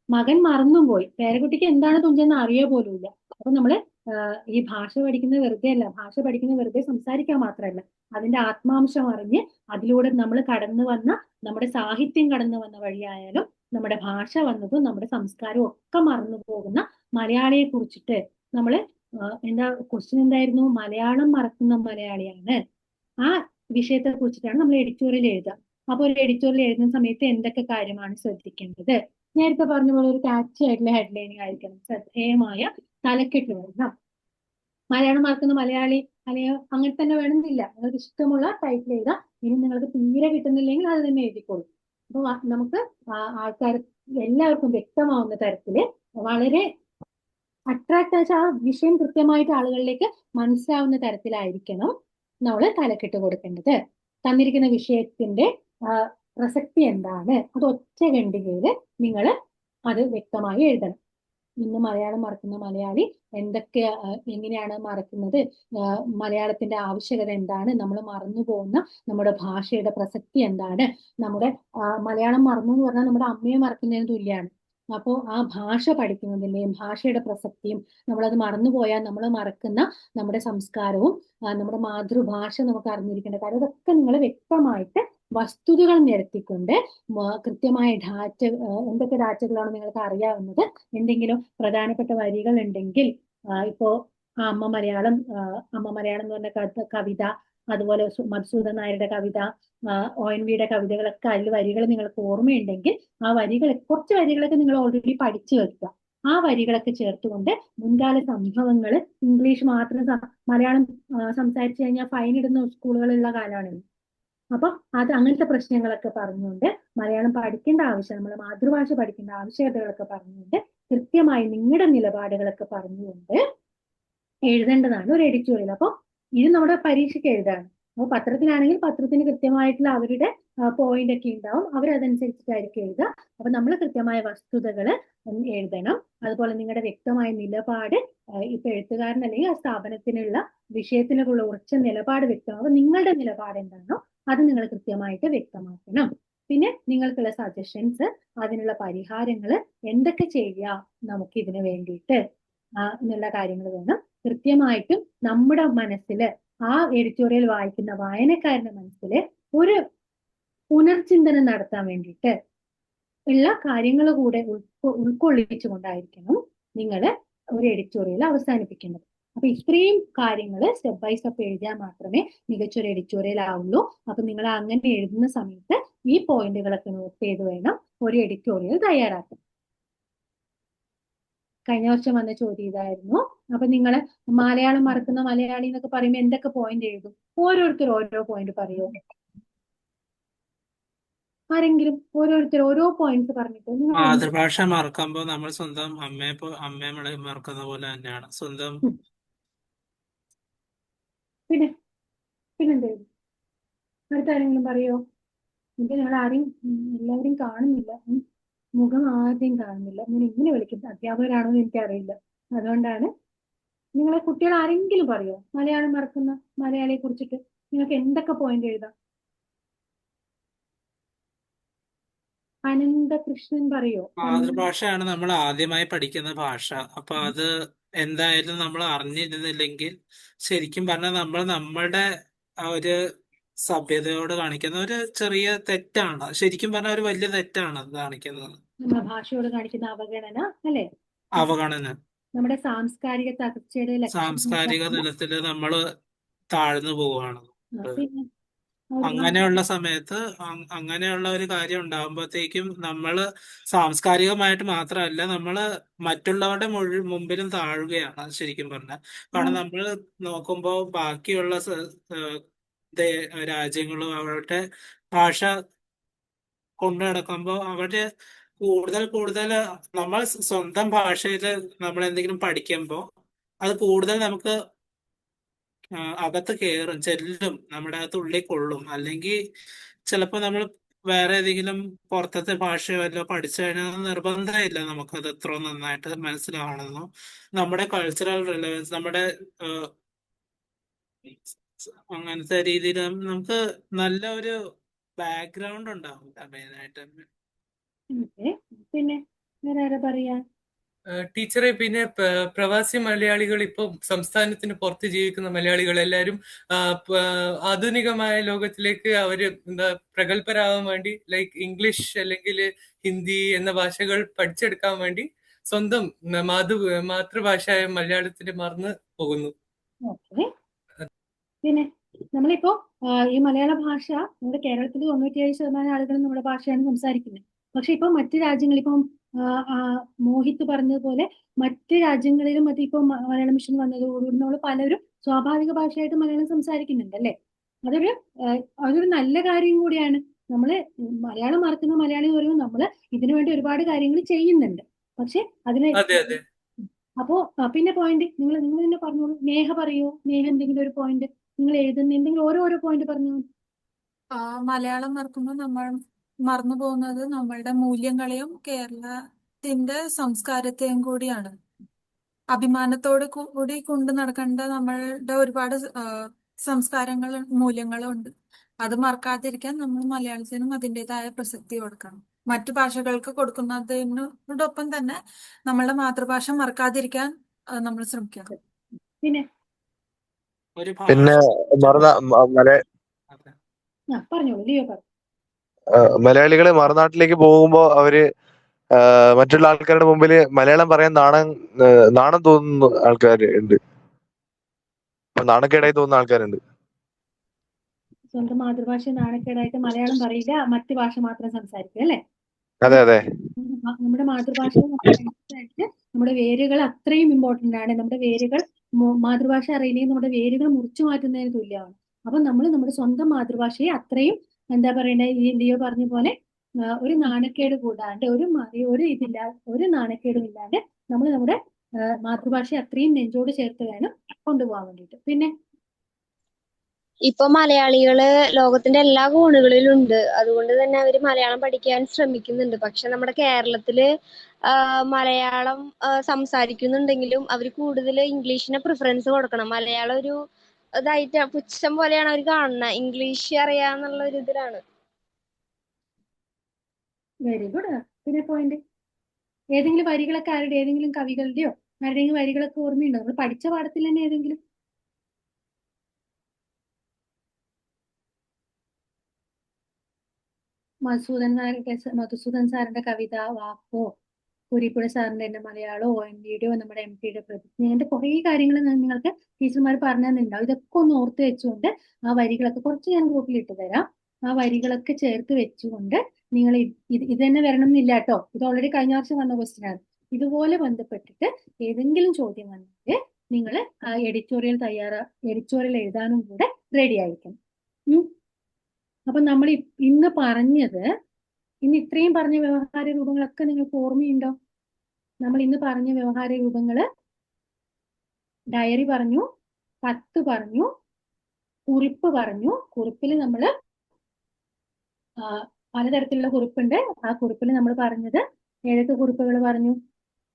മകൻ മറന്നും പോയി. പേരക്കുട്ടിക്ക് എന്താണ് തുഞ്ചൻ അറിയ പോലുമില്ല. അപ്പൊ നമ്മള് ഈ ഭാഷ പഠിക്കുന്നത് വെറുതെ അല്ല. ഭാഷ പഠിക്കുന്നത് വെറുതെ സംസാരിക്കാൻ മാത്രമല്ല, അതിന്റെ ആത്മാംശം അറിഞ്ഞ് അതിലൂടെ നമ്മൾ കടന്നു വന്ന നമ്മുടെ സാഹിത്യം കടന്നു വന്ന വഴിയായാലും നമ്മുടെ ഭാഷ വന്നതും നമ്മുടെ സംസ്കാരവും ഒക്കെ മറന്നു പോകുന്ന മലയാളിയെ കുറിച്ചിട്ട് നമ്മള് ക്വസ്റ്റ്യൻ എന്തായിരുന്നു? മലയാളം മറക്കുന്ന മലയാളിയാണ്. ആ വിഷയത്തെ കുറിച്ചിട്ടാണ് നമ്മൾ എഡിറ്റോറിയൽ എഴുതുക. അപ്പൊ ഒരു എഡിറ്റോറിയൽ എഴുതുന്ന സമയത്ത് എന്തൊക്കെ കാര്യമാണ് ശ്രദ്ധിക്കേണ്ടത്? നേരത്തെ പറഞ്ഞ പോലെ ഒരു ക്യാച്ചി ആയിട്ടുള്ള ഹെഡ്ലൈനിങ് ആയിരിക്കണം. ശ്രദ്ധേയമായ തലക്കെട്ട് വേണം. മലയാളം മറക്കുന്ന മലയാളി അല്ലെങ്കിൽ അങ്ങനെ തന്നെ വേണമെന്നില്ല. നിങ്ങൾക്ക് ഇഷ്ടമുള്ള ടൈറ്റിൽ എഴുതാം. ഇനി നിങ്ങൾക്ക് തീരെ കിട്ടുന്നില്ലെങ്കിൽ അത് തന്നെ എഴുതിക്കോളൂ. അപ്പൊ നമുക്ക് ആൾക്കാർ എല്ലാവർക്കും വ്യക്തമാവുന്ന തരത്തില് വളരെ അട്രാക്ട് ആയിട്ട് ആ വിഷയം കൃത്യമായിട്ട് ആളുകളിലേക്ക് മനസ്സിലാവുന്ന തരത്തിലായിരിക്കണം നമ്മൾ തലക്കെട്ട് കൊടുക്കേണ്ടത്. തന്നിരിക്കുന്ന വിഷയത്തിന്റെ പ്രസക്തി എന്താണ്, അത് ഒറ്റ ഖണ്ഡികയില് നിങ്ങൾ അത് വ്യക്തമായി എഴുതണം. ഇന്ന് മലയാളം മറക്കുന്ന മലയാളി എങ്ങനെയാണ് മറക്കുന്നത്, മലയാളത്തിന്റെ ആവശ്യകത എന്താണ്, നമ്മൾ മറന്നു പോകുന്ന നമ്മുടെ ഭാഷയുടെ പ്രസക്തി എന്താണ്. നമ്മുടെ മലയാളം മറന്നു എന്ന് പറഞ്ഞാൽ നമ്മുടെ അമ്മയെ മറക്കുന്നതിന് തുല്യമാണ്. അപ്പോൾ ആ ഭാഷ പഠിക്കുന്നതിന്റെയും ഭാഷയുടെ പ്രസക്തിയും, നമ്മളത് മറന്നുപോയാൽ നമ്മൾ മറക്കുന്ന നമ്മുടെ സംസ്കാരവും നമ്മുടെ മാതൃഭാഷ നമുക്ക് അറിഞ്ഞിരിക്കേണ്ട കാര്യം, ഇതൊക്കെ നിങ്ങൾ വ്യക്തമായിട്ട് വസ്തുതകൾ നിരത്തിക്കൊണ്ട് കൃത്യമായ എന്തൊക്കെ ഡാറ്റകളാണ് നിങ്ങൾക്ക് അറിയാവുന്നത്, എന്തെങ്കിലും പ്രധാനപ്പെട്ട വരികൾ ഉണ്ടെങ്കിൽ ഇപ്പോ അമ്മ മലയാളം എന്ന് പറഞ്ഞ കവിത, അതുപോലെ മധുസൂദൻ നായരുടെ കവിത, ONV-യുടെ കവിതകളൊക്കെ അതിൽ വരികൾ നിങ്ങൾക്ക് ഓർമ്മയുണ്ടെങ്കിൽ ആ കുറച്ച് വരികളൊക്കെ നിങ്ങൾ ഓൾറെഡി പഠിച്ചു വെക്കുക. ആ വരികളൊക്കെ ചേർത്തുകൊണ്ട് മുൻകാല സംഭവങ്ങൾ, ഇംഗ്ലീഷ് മാത്രം മലയാളം സംസാരിച്ചു കഴിഞ്ഞാൽ ഫൈൻ ഇടുന്ന സ്കൂളുകളുള്ള കാലമാണ്. അപ്പൊ അത് അങ്ങനത്തെ പ്രശ്നങ്ങളൊക്കെ പറഞ്ഞുകൊണ്ട് മലയാളം പഠിക്കേണ്ട ആവശ്യം, നമ്മുടെ മാതൃഭാഷ പഠിക്കേണ്ട ആവശ്യകതകളൊക്കെ പറഞ്ഞുകൊണ്ട് കൃത്യമായി നിങ്ങളുടെ നിലപാടുകളൊക്കെ പറഞ്ഞുകൊണ്ട് എഴുതേണ്ടതാണ് ഒരു എഡിറ്റോറിയൽ. അപ്പൊ ഇത് നമ്മുടെ പരീക്ഷയ്ക്ക് എഴുതാണ്. അപ്പോൾ പത്രത്തിനാണെങ്കിൽ പത്രത്തിന് കൃത്യമായിട്ടുള്ള അവരുടെ പോയിന്റ് ഒക്കെ ഉണ്ടാവും, അവരതനുസരിച്ചിട്ടായിരിക്കും എഴുതുക. അപ്പൊ നമ്മൾ കൃത്യമായ വസ്തുതകൾ എഴുതണം. അതുപോലെ നിങ്ങളുടെ വ്യക്തമായ നിലപാട്, ഇപ്പൊ എഴുത്തുകാരൻ അല്ലെങ്കിൽ ആ സ്ഥാപനത്തിനുള്ള വിഷയത്തിനുള്ള ഉറച്ച നിലപാട് വ്യക്തമാവും. അപ്പൊ നിങ്ങളുടെ നിലപാട് എന്താണോ അത് നിങ്ങൾ കൃത്യമായിട്ട് വ്യക്തമാക്കണം. പിന്നെ നിങ്ങൾക്കുള്ള സജഷൻസ്, അതിനുള്ള പരിഹാരങ്ങൾ, എന്തൊക്കെ ചെയ്യാം നമുക്ക് ഇതിനു വേണ്ടിയിട്ട് എന്നുള്ള കാര്യങ്ങൾ വേണം കൃത്യമായിട്ടും നമ്മുടെ മനസ്സിൽ, ആ എഡിറ്റോറിയൽ വായിക്കുന്ന വായനക്കാരന്റെ മനസ്സിൽ ഒരു പുനർചിന്തനം നടത്താൻ വേണ്ടിയിട്ട് ഉള്ള കാര്യങ്ങൾ കൂടെ ഉൾക്കൊള്ളിച്ചുകൊണ്ടായിരിക്കണം നിങ്ങൾ ഒരു എഡിറ്റോറിയൽ അവസാനിപ്പിക്കേണ്ടത്. അപ്പൊ ഇത്രയും കാര്യങ്ങൾ സ്റ്റെപ്പ് ബൈ സ്റ്റെപ്പ് എഴുതിയാൽ മാത്രമേ മികച്ചൊരു എഡിറ്റോറിയൽ ആവുള്ളൂ. അപ്പൊ നിങ്ങൾ അങ്ങനെ എഴുതുന്ന സമയത്ത് ഈ പോയിന്റുകളൊക്കെ നോട്ട് ചെയ്ത് വേണം ഒരു എഡിറ്റോറിയൽ തയ്യാറാക്കാൻ. കഴിഞ്ഞ വർഷം വന്ന ചോദ്യം ഇതായിരുന്നു. അപ്പൊ നിങ്ങൾ മലയാളം മറക്കുന്ന മലയാളി എന്നൊക്കെ പറയുമ്പോൾ എന്തൊക്കെ പോയിന്റ് എഴുതും? ഓരോരുത്തർ ഓരോ പോയിന്റ് പറയോ? ആരെങ്കിലും ഓരോരുത്തർ ഓരോ പോയിന്റ്സ് പറഞ്ഞിട്ട് മാതൃഭാഷ മറക്കുമ്പോ നമ്മൾ സ്വന്തം അമ്മയെ മറക്കുന്ന പോലെ തന്നെയാണ് സ്വന്തം. പിന്നെന്ത് അടുത്ത ആരെങ്കിലും പറയോ? ഇത് നിങ്ങൾ എല്ലാവരും കാണുന്നില്ല, മുഖം ആദ്യം കാണുന്നില്ല. ഞാൻ ഇങ്ങനെ വിളിക്കുന്നത് അധ്യാപകരാണോ എന്ന് എനിക്കറിയില്ല. അതുകൊണ്ടാണ്. നിങ്ങളെ കുട്ടികൾ ആരെങ്കിലും പറയോ മലയാളം മറക്കുന്ന മലയാളിയെ കുറിച്ചിട്ട് നിങ്ങൾക്ക് എന്തൊക്കെ പോയിന്റ് എഴുതാം? അനന്തകൃഷ്ണൻ പറയോ? മാതൃഭാഷയാണ് നമ്മൾ ആദ്യമായി പഠിക്കുന്ന ഭാഷ. അപ്പൊ അത് എന്തായാലും നമ്മൾ അറിഞ്ഞിരുന്നില്ലെങ്കിൽ ശരിക്കും പറഞ്ഞാൽ നമ്മൾ നമ്മളുടെ ആ ഒരു സഭ്യതയോട് കാണിക്കുന്ന ഒരു ചെറിയ തെറ്റാണ്. ശരിക്കും പറഞ്ഞാൽ ഒരു വലിയ തെറ്റാണ് അത് കാണിക്കുന്നത്. നമ്മുടെ ഭാഷയോട് കാണിക്കുന്ന അവഗണന അല്ലെ? അവഗണന. നമ്മുടെ സാംസ്കാരിക തകർച്ചയുടെ സാംസ്കാരിക തലത്തില് നമ്മള് താഴ്ന്നു പോവുകയാണ്. പിന്നെ അങ്ങനെയുള്ള സമയത്ത് അങ്ങനെയുള്ള ഒരു കാര്യം ഉണ്ടാകുമ്പോഴത്തേക്കും നമ്മള് സാംസ്കാരികമായിട്ട് മാത്രമല്ല, നമ്മള് മറ്റുള്ളവരുടെ മുമ്പിലും താഴുകയാണ് ശരിക്കും പറഞ്ഞാൽ. കാരണം നമ്മൾ നോക്കുമ്പോ ബാക്കിയുള്ള രാജ്യങ്ങളും അവരുടെ ഭാഷ കൊണ്ടു നടക്കുമ്പോ അവര് കൂടുതൽ നമ്മൾ സ്വന്തം ഭാഷയില് നമ്മൾ എന്തെങ്കിലും പഠിക്കുമ്പോൾ അത് കൂടുതൽ നമുക്ക് അകത്ത് ചെല്ലും, നമ്മുടെ അകത്ത് ഉള്ളിൽ കൊള്ളും. അല്ലെങ്കിൽ ചിലപ്പോൾ നമ്മൾ വേറെ ഏതെങ്കിലും പുറത്തത്തെ ഭാഷയോ വല്ലോ പഠിച്ചു കഴിഞ്ഞാൽ നിർബന്ധമില്ല നമുക്കത് എത്ര നന്നായിട്ട് മനസ്സിലാവണമെന്നോ. നമ്മുടെ കൾച്ചറൽ റിലവൻസ്, നമ്മുടെ അങ്ങനത്തെ രീതിയിൽ നമുക്ക് നല്ല ഒരു ബാക്ക്ഗ്രൗണ്ട് ഉണ്ടാവില്ല മെയിനായിട്ട്. പിന്നെ വേറെ ആരാ പറയാ? ടീച്ചറെ, പിന്നെ പ്രവാസി മലയാളികൾ ഇപ്പം സംസ്ഥാനത്തിന് പുറത്ത് ജീവിക്കുന്ന മലയാളികൾ എല്ലാവരും ആധുനികമായ ലോകത്തിലേക്ക് അവര് പ്രഗത്ഭരാകാൻ വേണ്ടി ലൈക്ക് ഇംഗ്ലീഷ് അല്ലെങ്കിൽ ഹിന്ദി എന്ന ഭാഷകൾ പഠിച്ചെടുക്കാൻ വേണ്ടി സ്വന്തം മാതൃഭാഷയായ മലയാളത്തിന് മറന്നു പോകുന്നു. പിന്നെ നമ്മളിപ്പോ ഈ മലയാള ഭാഷ നമ്മുടെ കേരളത്തിൽ 97% ആളുകളും നമ്മുടെ ഭാഷയാണ് സംസാരിക്കുന്നത്. പക്ഷെ ഇപ്പൊ മറ്റു രാജ്യങ്ങളിൽ, ഇപ്പം മോഹിത്ത് പറഞ്ഞതുപോലെ മറ്റ് രാജ്യങ്ങളിലും ഇപ്പൊ മലയാളം മിഷൻ വന്നതോടുകൂടി നമ്മൾ പലരും സ്വാഭാവിക ഭാഷയായിട്ട് മലയാളം സംസാരിക്കുന്നുണ്ട് അല്ലെ? അതൊരു നല്ല കാര്യം കൂടിയാണ്. നമ്മള് മലയാളം മറക്കുന്ന മലയാളി എന്ന് പറയുമ്പോൾ നമ്മള് ഇതിനുവേണ്ടി ഒരുപാട് കാര്യങ്ങൾ ചെയ്യുന്നുണ്ട്. പക്ഷെ അതിന് അപ്പോ പിന്നെ പോയിന്റ് നിങ്ങൾ തന്നെ പറഞ്ഞോളൂ. നേഹ പറയൂ. നേഹ എന്തെങ്കിലും ഒരു പോയിന്റ് നിങ്ങൾ എഴുതുന്ന എന്തെങ്കിലും ഓരോ പോയിന്റ് പറഞ്ഞു. മലയാളം മറക്കുമ്പോൾ നമ്മൾ മറന്നു പോകുന്നത് നമ്മളുടെ മൂല്യങ്ങളെയും കേരളത്തിന്റെ സംസ്കാരത്തെയും കൂടിയാണ്. അഭിമാനത്തോട് കൂടി കൊണ്ടു നടക്കേണ്ട നമ്മളുടെ ഒരുപാട് സംസ്കാരങ്ങളും മൂല്യങ്ങളും ഉണ്ട്. അത് മറക്കാതിരിക്കാൻ നമ്മൾ മലയാളത്തിനും അതിൻ്റെതായ പ്രസക്തി കൊടുക്കണം. മറ്റു ഭാഷകൾക്ക് കൊടുക്കുന്നതിനോടൊപ്പം തന്നെ നമ്മളുടെ മാതൃഭാഷ മറക്കാതിരിക്കാൻ നമ്മൾ ശ്രമിക്കണം. പിന്നെ പറഞ്ഞോളൂ ലിയോ. മലയാളികള് മറുനാട്ടിലേക്ക് പോകുമ്പോ അവര് മറ്റുള്ള ആൾക്കാരുടെ മുമ്പിൽ മലയാളം പറയാൻ നാണം തോന്നുന്ന ആൾക്കാര് ഉണ്ട്. നാണക്കേടായി തോന്നുന്ന ആൾക്കാരുണ്ട്. സ്വന്തം മാതൃഭാഷ നാണക്കേടായിട്ട് മലയാളം പറയില്ല, മറ്റു ഭാഷ മാത്രം സംസാരിക്കും അല്ലെ? അതെ. നമ്മുടെ മാതൃഭാഷ നമ്മുടെ വേരുകൾ അത്രയും ഇമ്പോർട്ടന്റ് ആണ്. നമ്മുടെ വേരുകൾ മാതൃഭാഷ അറിയില്ലെങ്കിൽ നമ്മുടെ വേരുകൾ മുറിച്ചു മാറ്റുന്നതിന് തുല്യമാണ്. അപ്പൊ നമ്മൾ നമ്മുടെ സ്വന്തം മാതൃഭാഷയെ അത്രയും എന്താ പറയണ്ടേ, ഈ ലിയോ പറഞ്ഞ പോലെ ഒരു നാണക്കേട് കൂടാണ്ട്, ഒരു ഇതില്ലാതെ, ഒരു നാണക്കേടും ഇല്ലാണ്ട് നമ്മൾ നമ്മുടെ മാതൃഭാഷയെ അത്രയും നെഞ്ചോട് ചേർത്ത് വേണം കൊണ്ടുപോകാൻ വേണ്ടിയിട്ട്. പിന്നെ ഇപ്പൊ മലയാളികള് ലോകത്തിന്റെ എല്ലാ കോണുകളിലും ഉണ്ട്. അതുകൊണ്ട് തന്നെ അവര് മലയാളം പഠിക്കാൻ ശ്രമിക്കുന്നുണ്ട്. പക്ഷെ നമ്മുടെ കേരളത്തില് മലയാളം സംസാരിക്കുന്നുണ്ടെങ്കിലും അവര് കൂടുതൽ ഇംഗ്ലീഷിന് പ്രിഫറൻസ് കൊടുക്കണം. മലയാളം ഒരു ഇതായിട്ട് പുച്ഛം പോലെയാണ് അവർ കാണുന്നത്. ഇംഗ്ലീഷ് അറിയാന്നുള്ള ഒരു ഇതിലാണ്. Very good. പിന്നെ പോയിന്റ്, ഏതെങ്കിലും വരികളൊക്കെ ഏതെങ്കിലും കവികളുടെയോ ആരുടെയെങ്കിലും വരികളൊക്കെ ഓർമ്മയുണ്ടോ? നമ്മൾ പഠിച്ച പാഠത്തിൽ തന്നെ ഏതെങ്കിലും? മധുസൂദൻ സാറിന്റെ കവിത, വാക്കോ, കുരിപ്പുഴ സാറിന്റെ എന്റെ മലയാളമോ, OMV-യുടെയോ നമ്മുടെ MP-യുടെ പ്രതിജ്ഞ, അങ്ങനത്തെ കുറേ കാര്യങ്ങൾ നിങ്ങൾക്ക് ടീച്ചർമാർ പറഞ്ഞു തന്നിട്ടുണ്ടാവും. ഇതൊക്കെ ഒന്ന് ഓർത്ത് വെച്ചുകൊണ്ട് ആ വരികളൊക്കെ കുറച്ച് ഞാൻ ഗ്രൂപ്പിൽ ഇട്ട് തരാം. ആ വരികളൊക്കെ ചേർത്ത് വെച്ചുകൊണ്ട് നിങ്ങൾ ഇത് തന്നെ വരണം എന്നില്ല കേട്ടോ. ഇത് ഓൾറെഡി കഴിഞ്ഞ വർഷം വന്ന ക്വസ്റ്റ്യൻ ആണ്. ഇതുപോലെ ബന്ധപ്പെട്ടിട്ട് ഏതെങ്കിലും ചോദ്യം വന്നിട്ട് നിങ്ങൾ എഡിറ്റോറിയൽ എഴുതാനും കൂടെ റെഡി ആയിരിക്കണം. അപ്പൊ നമ്മൾ ഇന്ന് ഇത്രയും പറഞ്ഞ വ്യവഹാര രൂപങ്ങളൊക്കെ നിങ്ങൾക്ക് ഓർമ്മയുണ്ടോ? നമ്മൾ ഇന്ന് പറഞ്ഞ വ്യവഹാര രൂപങ്ങള് ഡയറി പറഞ്ഞു, കത്ത് പറഞ്ഞു, കുറിപ്പ് പറഞ്ഞു. കുറിപ്പിൽ നമ്മൾ പലതരത്തിലുള്ള കുറിപ്പുണ്ട്. ആ കുറിപ്പിൽ നമ്മൾ പറഞ്ഞത് ഏതൊക്കെ കുറിപ്പുകൾ പറഞ്ഞു?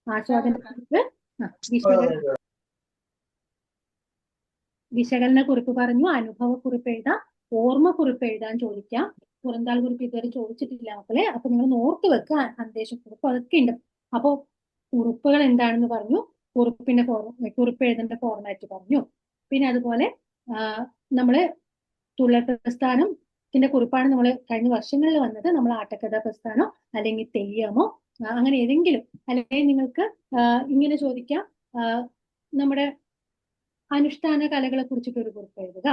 ആസ്വാദന കുറിപ്പ്, വിശകലന കുറിപ്പ് പറഞ്ഞു, അനുഭവ കുറിപ്പ് എഴുതാം, ഓർമ്മ കുറിപ്പ് എഴുതാൻ ചോദിക്കാം. പുറന്താൾ കുറിപ്പ് ഇതുവരെ ചോദിച്ചിട്ടില്ല മക്കളെ. അപ്പൊ നിങ്ങൾ ഓർത്ത് വെക്കുക. സന്ദേശക്കുറിപ്പ് അതൊക്കെ ഉണ്ട്. അപ്പൊ കുറിപ്പുകൾ എന്താണെന്ന് പറഞ്ഞു, കുറിപ്പ് എഴുതേണ്ട ഫോർമാറ്റ് പറഞ്ഞു. പിന്നെ അതുപോലെ നമ്മള് തുള്ളൽ പ്രസ്ഥാനത്തിന്റെ കുറിപ്പാണ് നമ്മൾ കഴിഞ്ഞ വർഷങ്ങളിൽ വന്നത്. നമ്മൾ ആട്ടക്കഥാ പ്രസ്ഥാനോ അല്ലെങ്കിൽ തെയ്യമോ അങ്ങനെ ഏതെങ്കിലും, അല്ലെങ്കിൽ നിങ്ങൾക്ക് ഇങ്ങനെ ചോദിക്കാം, നമ്മുടെ അനുഷ്ഠാന കലകളെ കുറിച്ചിട്ട് ഒരു കുറിപ്പ് എഴുതുക.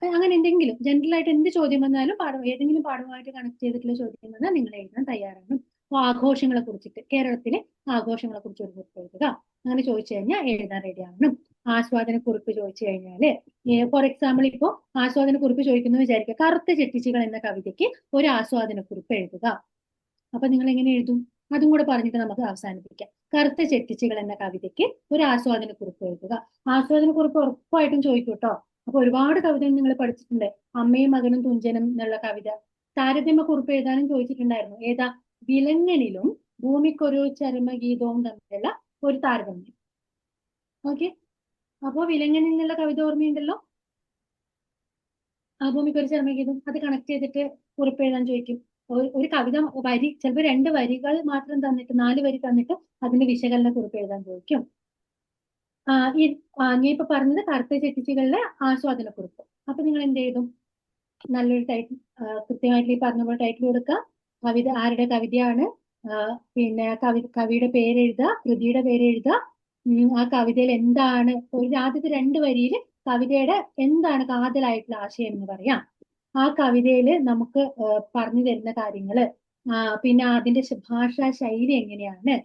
അങ്ങനെ എന്തെങ്കിലും ജനറൽ ആയിട്ട് എന്ത് ചോദ്യം വന്നാലും ഏതെങ്കിലും പാഠവുമായിട്ട് കണക്ട് ചെയ്തിട്ടുള്ള ചോദ്യം വന്നാൽ നിങ്ങൾ എഴുതാൻ തയ്യാറാണ്. അപ്പോൾ ആഘോഷങ്ങളെ കുറിച്ചിട്ട്, കേരളത്തിലെ ആഘോഷങ്ങളെ കുറിച്ച് ഒരു കുറിപ്പ് എഴുതുക. അങ്ങനെ ചോദിച്ചു കഴിഞ്ഞാൽ എഴുതാൻ റെഡി ആവണം. ആസ്വാദന കുറിപ്പ് ചോദിച്ചു കഴിഞ്ഞാല്, ഫോർ എക്സാമ്പിൾ ഇപ്പോ ആസ്വാദന കുറിപ്പ് ചോദിക്കുന്നു വിചാരിക്കുക. കറുത്ത ചെട്ടിച്ചികൾ എന്ന കവിതയ്ക്ക് ഒരു ആസ്വാദന കുറിപ്പ് എഴുതുക. അപ്പൊ നിങ്ങൾ എങ്ങനെ എഴുതും? അതും കൂടെ പറഞ്ഞിട്ട് നമുക്ക് അവസാനിപ്പിക്കാം. കറുത്ത ചെട്ടിച്ചികൾ എന്ന കവിതയ്ക്ക് ഒരു ആസ്വാദന കുറിപ്പ് എഴുതുക. ആസ്വാദന കുറിപ്പ് ഉറപ്പായിട്ടും ചോദിക്കും കേട്ടോ. അപ്പൊ ഒരുപാട് കവിതകൾ നിങ്ങൾ പഠിച്ചിട്ടുണ്ട്. അമ്മയും മകനും തുഞ്ചനും എന്നുള്ള കവിത. താരതമ്യ കുറിപ്പ് എഴുതാനും ചോദിച്ചിട്ടുണ്ടായിരുന്നു. ഏതാ? വിലങ്ങനിലും ഭൂമിക്കൊരു ചരമഗീതവും തമ്മിലുള്ള ഒരു താരതമ്യം. ഓക്കെ, അപ്പോ വിലങ്ങനിൽ നിന്നുള്ള കവിത ഓർമ്മയുണ്ടല്ലോ. ആ ഭൂമിക്കൊരു ചരമഗീതം, അത് കണക്ട് ചെയ്തിട്ട് കുറിപ്പ് എഴുതാൻ ചോദിക്കും. ഒരു കവിത വരി, ചിലപ്പോൾ 2 വരികൾ മാത്രം തന്നിട്ട് 4 വരി തന്നിട്ട് അതിന്റെ വിശകലന കുറിപ്പ് എഴുതാൻ ചോദിക്കും. ഞാൻ ഇപ്പൊ പറഞ്ഞത് കറുത്ത ചെട്ടിച്ചികളുടെ ആസ്വാദന കുറിപ്പ്. അപ്പൊ നിങ്ങൾ എന്ത് ചെയ്തു? നല്ലൊരു ടൈറ്റിൽ, കൃത്യമായിട്ട് ഈ പറഞ്ഞ പോലെ ടൈറ്റിൽ കൊടുക്കുക. കവിത ആരുടെ കവിതയാണ്, പിന്നെ കവിയുടെ പേരെഴുതുക, കൃതിയുടെ പേരെഴുതുക. ആ കവിതയിൽ എന്താണ്, ആദ്യത്തെ 2 വരിയിൽ കവിതയുടെ എന്താണ് കാതലായിട്ടുള്ള ആശയം എന്ന് പറയാം. ആ കവിതയിൽ നമുക്ക് പറഞ്ഞു തരുന്ന കാര്യങ്ങള്, പിന്നെ അതിന്റെ ഭാഷാ ശൈലി എങ്ങനെയാണ്,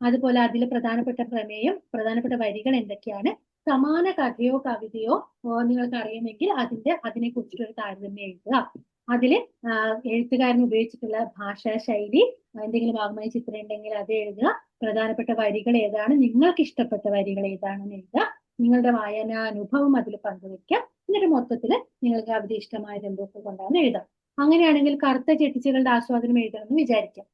അതുപോലെ അതിൽ പ്രധാനപ്പെട്ട പ്രമേയം, പ്രധാനപ്പെട്ട വരികൾ എന്തൊക്കെയാണ്, സമാന കഥയോ കവിതയോ നിങ്ങൾക്ക് അറിയുമെങ്കിൽ അതിനെ കുറിച്ചിട്ടൊരു താരതമ്യം എഴുതുക. അതില് എഴുത്തുകാരൻ ഉപയോഗിച്ചിട്ടുള്ള ഭാഷാ ശൈലി, എന്തെങ്കിലും ഭാഗമായി ചിത്രം ഉണ്ടെങ്കിൽ അത് എഴുതുക. പ്രധാനപ്പെട്ട വരികൾ ഏതാണ്, നിങ്ങൾക്ക് ഇഷ്ടപ്പെട്ട വരികൾ ഏതാണെന്ന് എഴുതുക. നിങ്ങളുടെ വായനാനുഭവം അതിൽ പങ്കുവെക്കുക. എന്നിട്ട് മൊത്തത്തില് നിങ്ങൾക്ക് കവിത ഇഷ്ടമായത് എന്തൊക്കെ കൊണ്ടാണ് എഴുതാം. അങ്ങനെയാണെങ്കിൽ കറുത്ത ചെട്ടിച്ചകളുടെ ആസ്വാദനം എഴുതണമെന്ന് വിചാരിക്കാം.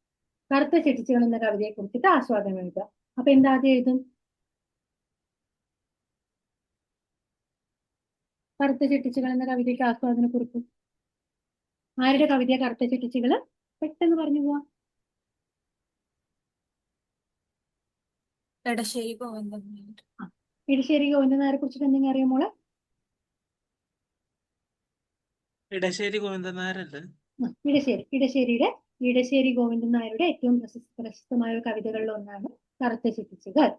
കറുത്ത ചെട്ടിച്ചകൾ എന്ന കവിതയെ കുറിച്ചിട്ട് ആസ്വാദനം എഴുതുക. അപ്പൊ എന്താ അത് എഴുതും? കറുത്ത ചെട്ടിച്ചകൾ എന്ന കവിതയ്ക്ക് ആസ്വാദന കുറിപ്പ്. ആരുടെ കവിതയാ കറുത്ത ചെട്ടിച്ചകള്? പെട്ടെന്ന് പറഞ്ഞു പോവാം. എടശ്ശേരി ഗോവിന്ദൻ നായർ. ഇടശ്ശേരി ഗോവിന്ദൻ നായരെ കുറിച്ചിട്ട് എന്തെങ്കിലും അറിയാമോളെ? ഇടശ്ശേരി ഗോവിന്ദൻ നായരല്ലേ? ഇടശ്ശേരി ഗോവിന്ദൻ നായരുടെ ഏറ്റവും പ്രശസ്തമായ കവിതകളിൽ ഒന്നാണ് കറുത്ത ചെട്ടിച്ചകൾ.